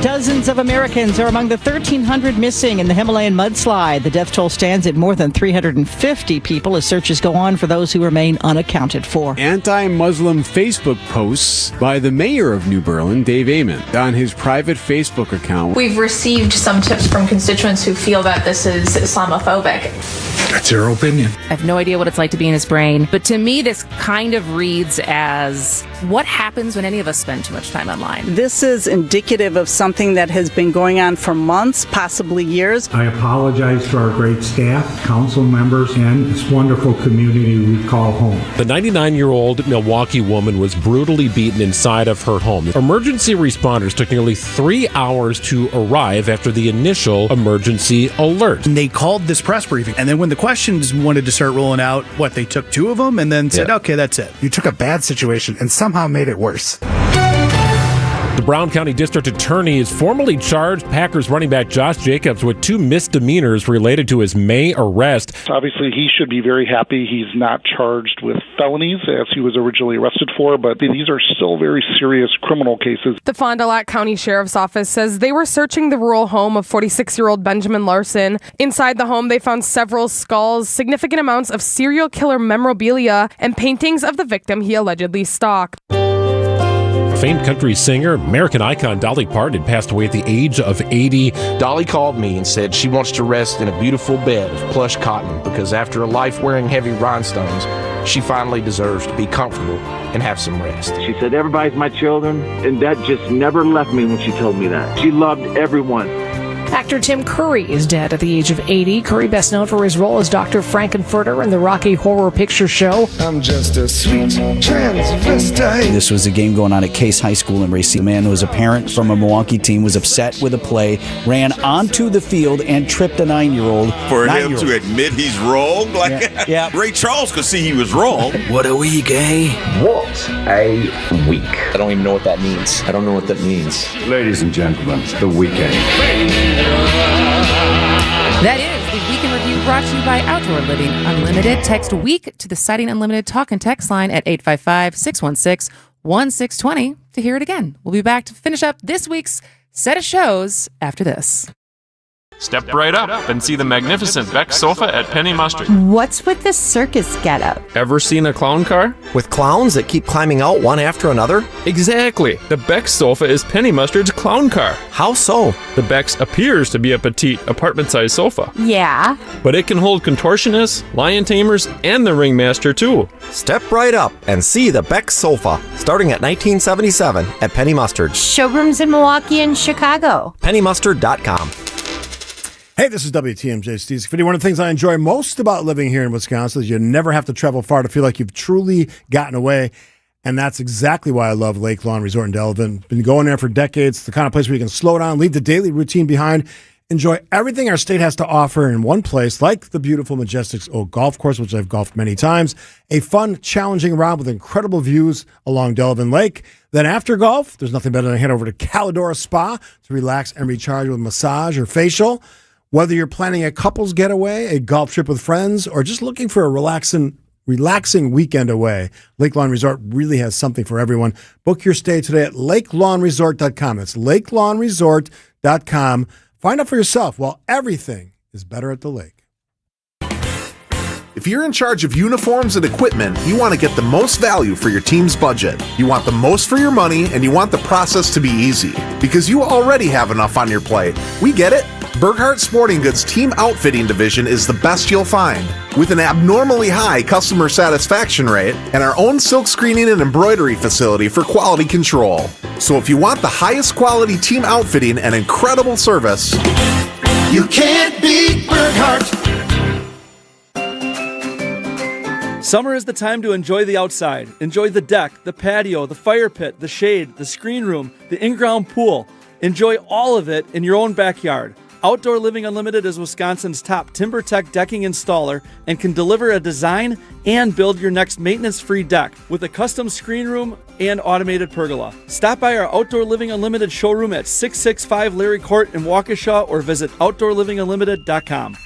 Dozens of Americans are among the 1,300 missing in the Himalayan mudslide. The death toll stands at more than 350 people as searches go on for those who remain unaccounted for.
Anti-Muslim Facebook posts by the mayor of New Berlin, Dave Amon, on his private Facebook account.
We've received some tips from constituents who feel that this is Islamophobic.
That's your opinion.
I have no idea what it's like to be in his brain, but to me, this kind of reads as what happens when any of us spend too much time online.
This is indicative of something that has been going on for months, possibly years.
I apologize to our great staff, council members, and this wonderful community we call home.
The 99-year-old Milwaukee woman was brutally beaten inside of her home. Emergency responders took nearly 3 hours to arrive after the initial emergency alert.
And they called this press briefing, and then when the questions wanted to start rolling out, they took 2 of them and then said, okay, that's it.
You took a bad situation and somehow made it worse.
The Brown County District Attorney has formally charged Packers running back Josh Jacobs with 2 misdemeanors related to his May arrest.
Obviously, he should be very happy he's not charged with felonies as he was originally arrested for, but these are still very serious criminal cases.
The Fond du Lac County Sheriff's Office says they were searching the rural home of 46-year-old Benjamin Larson. Inside the home, they found several skulls, significant amounts of serial killer memorabilia, and paintings of the victim he allegedly stalked.
Famed country singer, American icon Dolly Parton had passed away at the age of 80.
Dolly called me and said she wants to rest in a beautiful bed of plush cotton because after a life wearing heavy rhinestones, she finally deserves to be comfortable and have some rest.
She said, everybody's my children, and that just never left me when she told me that. She loved everyone.
Actor Tim Curry is dead at the age of 80. Curry, best known for his role as Dr. Frankenfurter in the Rocky Horror Picture Show.
I'm just a sweet transvestite.
This was a game going on at Case High School in Racine. A man who was a parent from a Milwaukee team was upset with a play, ran onto the field, and tripped a 9-year-old.
For him to admit he's wrong?
Yeah.
Ray Charles could see he was wrong.
What a week, eh?
What a week.
I don't even know what that means. I don't know what that means.
Ladies and gentlemen, the weekend.
That is the Week in Review, brought to you by Outdoor Living Unlimited. Text WEEK to the Sighting Unlimited talk and text line at 855-616-1620 to hear it again. We'll be back to finish up this week's set of shows after this.
Step right up and see the magnificent Beck sofa at Penny Mustard.
What's with this circus getup?
Ever seen a clown car?
With clowns that keep climbing out one after another?
Exactly. The Beck sofa is Penny Mustard's clown car.
How so?
The Beck's appears to be a petite, apartment-sized sofa.
Yeah.
But it can hold contortionists, lion tamers, and the ringmaster too.
Step right up and see the Beck sofa, starting at $19.77 at Penny Mustard.
Showrooms in Milwaukee and Chicago.
PennyMustard.com.
Hey, this is WTMJ Steve. One of the things I enjoy most about living here in Wisconsin is you never have to travel far to feel like you've truly gotten away. And that's exactly why I love Lake Lawn Resort in Delavan. Been going there for decades. It's the kind of place where you can slow down, leave the daily routine behind, enjoy everything our state has to offer in one place, like the beautiful Majestic Oak Golf Course, which I've golfed many times, a fun, challenging round with incredible views along Delavan Lake. Then after golf, there's nothing better than head over to Calidora Spa to relax and recharge with massage or facial. Whether you're planning a couple's getaway, a golf trip with friends, or just looking for a relaxing weekend away, Lake Lawn Resort really has something for everyone. Book your stay today at lakelawnresort.com. It's lakelawnresort.com. Find out for yourself. Well, everything is better at the lake.
If you're in charge of uniforms and equipment, you want to get the most value for your team's budget. You want the most for your money, and you want the process to be easy. Because you already have enough on your plate. We get it. Burkhart Sporting Goods Team Outfitting Division is the best you'll find. With an abnormally high customer satisfaction rate and our own silk screening and embroidery facility for quality control. So if you want the highest quality team outfitting and incredible service,
You can't beat Burkhart.
Summer is the time to enjoy the outside. Enjoy the deck, the patio, the fire pit, the shade, the screen room, the in-ground pool. Enjoy all of it in your own backyard. Outdoor Living Unlimited is Wisconsin's top TimberTech decking installer and can deliver a design and build your next maintenance-free deck with a custom screen room and automated pergola. Stop by our Outdoor Living Unlimited showroom at 665 Larry Court in Waukesha or visit OutdoorLivingUnlimited.com.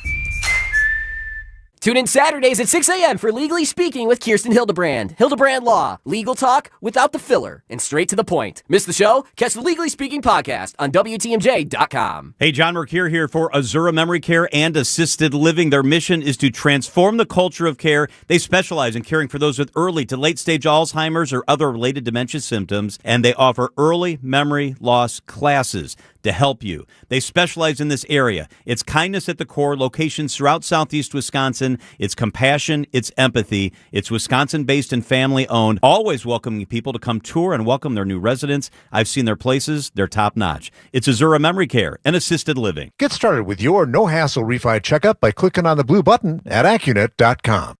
Tune in Saturdays at 6 a.m. for Legally Speaking with Kirsten Hildebrand. Hildebrand Law. Legal talk without the filler and straight to the point. Miss the show? Catch the Legally Speaking podcast on WTMJ.com.
Hey, John Mercure here for Azura Memory Care and Assisted Living. Their mission is to transform the culture of care. They specialize in caring for those with early to late-stage Alzheimer's or other related dementia symptoms, and they offer early memory loss classes to help you. They specialize in this area. It's kindness at the core, locations throughout Southeast Wisconsin. It's compassion, it's empathy. It's Wisconsin-based and family-owned, always welcoming people to come tour and welcome their new residents. I've seen their places. They're top-notch. It's Azura Memory Care and Assisted Living.
Get started with your no-hassle refi checkup by clicking on the blue button at Accunet.com.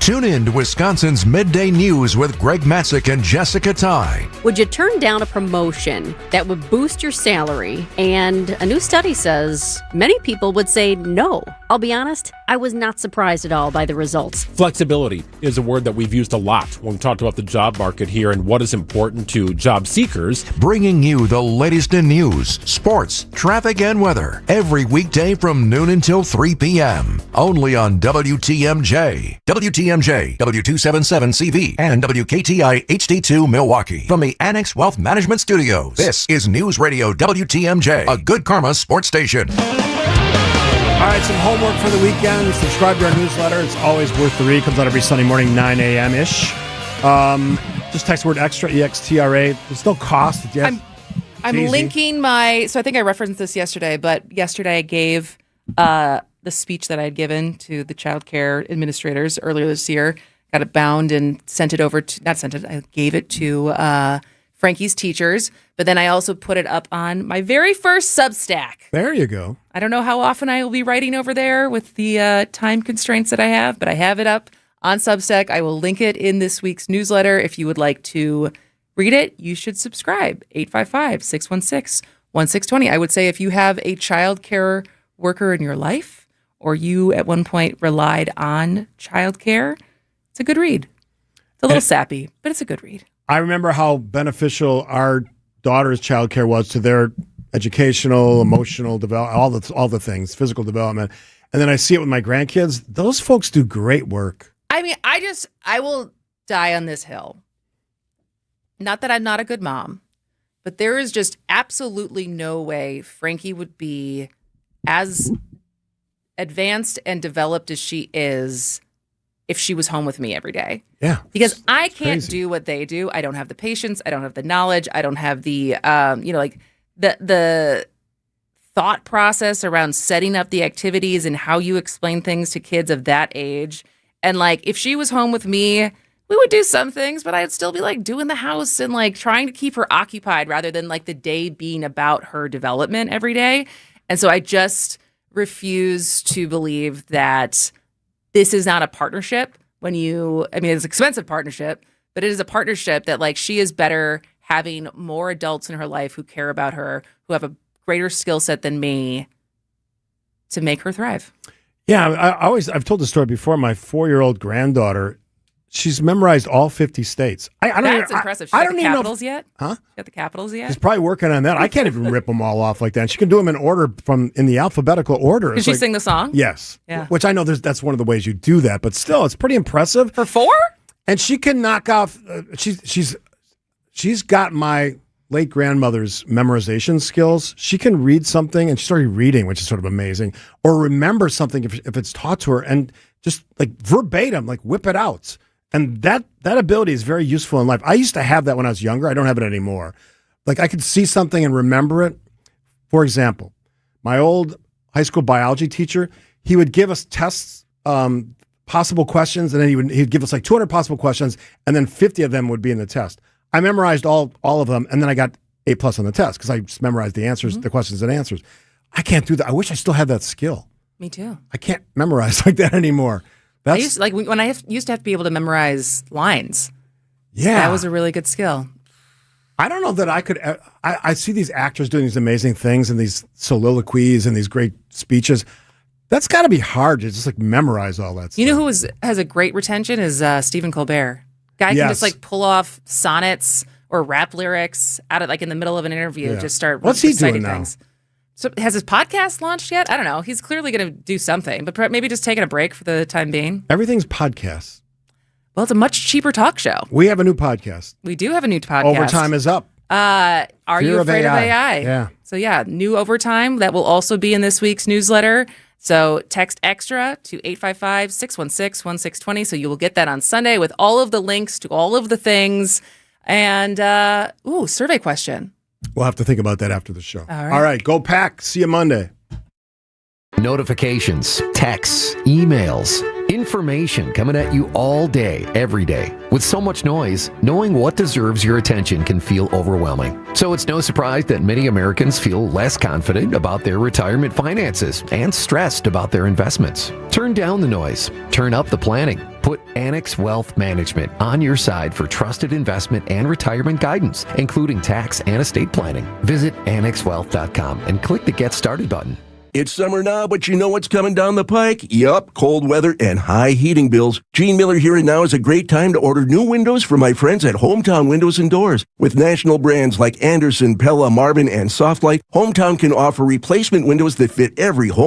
Tune in to Wisconsin's Midday News with Greg Matzik and Jessica Ty.
Would you turn down a promotion that would boost your salary? And a new study says many people would say no. I'll be honest, I was not surprised at all by the results.
Flexibility is a word that we've used a lot when we talked about the job market here and what is important to job seekers.
Bringing you the latest in news, sports, traffic, and weather every weekday from noon until 3 p.m. Only on WTMJ. WTMJ, W277CV, and WKTI HD2 Milwaukee. From the Annex Wealth Management Studios, this is News Radio WTMJ, a Good Karma sports station.
All right, some homework for the weekend. Subscribe to our newsletter. It's always worth the read. Comes out every Sunday morning, 9 a.m.-ish. Just text the word extra, EXTRA. There's no cost.
I'm linking my... So I think I referenced this yesterday, but yesterday I gave the speech that I had given to the child care administrators earlier this year. Got it bound and sent it over to... Not sent it. I gave it to Frankie's teachers. But then I also put it up on my very first Substack.
There you go.
I don't know how often I will be writing over there with the time constraints that I have, but I have it up on Substack. I will link it in this week's newsletter. If you would like to read it, you should subscribe. 855-616-1620. I would say if you have a child care worker in your life, or you at one point relied on child care, it's a good read. It's a little sappy, but it's a good read.
I remember how beneficial our daughter's childcare was to their educational, emotional development, all the things, physical development. And then I see it with my grandkids. Those folks do great work.
I mean, I will die on this hill. Not that I'm not a good mom, but there is just absolutely no way Frankie would be as advanced and developed as she is if she was home with me every day.
Yeah.
Because I can't
crazy.
do what they do. I don't have the patience. I don't have the knowledge. I don't have the, the thought process around setting up the activities and how you explain things to kids of that age. And like, if she was home with me, we would do some things, but I'd still be like doing the house and like trying to keep her occupied rather than like the day being about her development every day. And so I just refuse to believe that this is not a partnership it's an expensive partnership, but it is a partnership that like she is better having more adults in her life who care about her, who have a greater skill set than me to make her thrive.
Yeah, I've told the story before. My 4-year-old granddaughter, she's memorized all 50 states.
That's impressive. She's got the capitals yet?
Huh?
She got the capitals yet?
She's probably working on that. I can't even rip them all off like that. And she can do them in order in the alphabetical order.
Did she sing the song?
Yes.
Yeah.
Which I know that's one of the ways you do that, but still, it's pretty impressive.
For 4?
And she can knock off. She's got my late grandmother's memorization skills. She can read something, and she's already reading, which is sort of amazing, or remember something if it's taught to her, and just like verbatim, like whip it out. And that ability is very useful in life. I used to have that when I was younger. I don't have it anymore. Like I could see something and remember it. For example, my old high school biology teacher, he would give us tests, possible questions, and then he'd give us like 200 possible questions, and then 50 of them would be in the test. I memorized all of them, and then I got A+ on the test because I just memorized the answers, the questions and answers. I can't do that. I wish I still had that skill.
Me too.
I can't memorize like that anymore.
I used to have to be able to memorize lines.
Yeah.
That was a really good skill.
I don't know that I could. I see these actors doing these amazing things and these soliloquies and these great speeches. That's got to be hard to just like memorize all that stuff.
You know who has a great retention is Stephen Colbert. Guy can just like pull off sonnets or rap lyrics out of like in the middle of an interview.
Yeah.
Just start.
What's he
reciting
doing now?
things. So has his podcast launched yet? I don't know. He's clearly going to do something, but maybe just taking a break for the time being.
Everything's podcasts.
Well, it's a much cheaper talk show.
We have a new podcast.
We do have a new podcast.
Overtime is up.
Are you afraid of AI?
Yeah.
So yeah, new Overtime that will also be in this week's newsletter. So text extra to 855-616-1620. So you will get that on Sunday with all of the links to all of the things. And survey question.
We'll have to think about that after the show.
All right.
Go Pack. See you Monday.
Notifications, texts, emails, information coming at you all day, every day. With so much noise, knowing what deserves your attention can feel overwhelming. So it's no surprise that many Americans feel less confident about their retirement finances and stressed about their investments. Turn down the noise. Turn up the planning. Put Annex Wealth Management on your side for trusted investment and retirement guidance, including tax and estate planning. Visit AnnexWealth.com and click the Get Started button.
It's summer now, but you know what's coming down the pike? Yup, cold weather and high heating bills. Gene Miller here, and now is a great time to order new windows from my friends at Hometown Windows and Doors. With national brands like Anderson, Pella, Marvin, and Softlight, Hometown can offer replacement windows that fit every home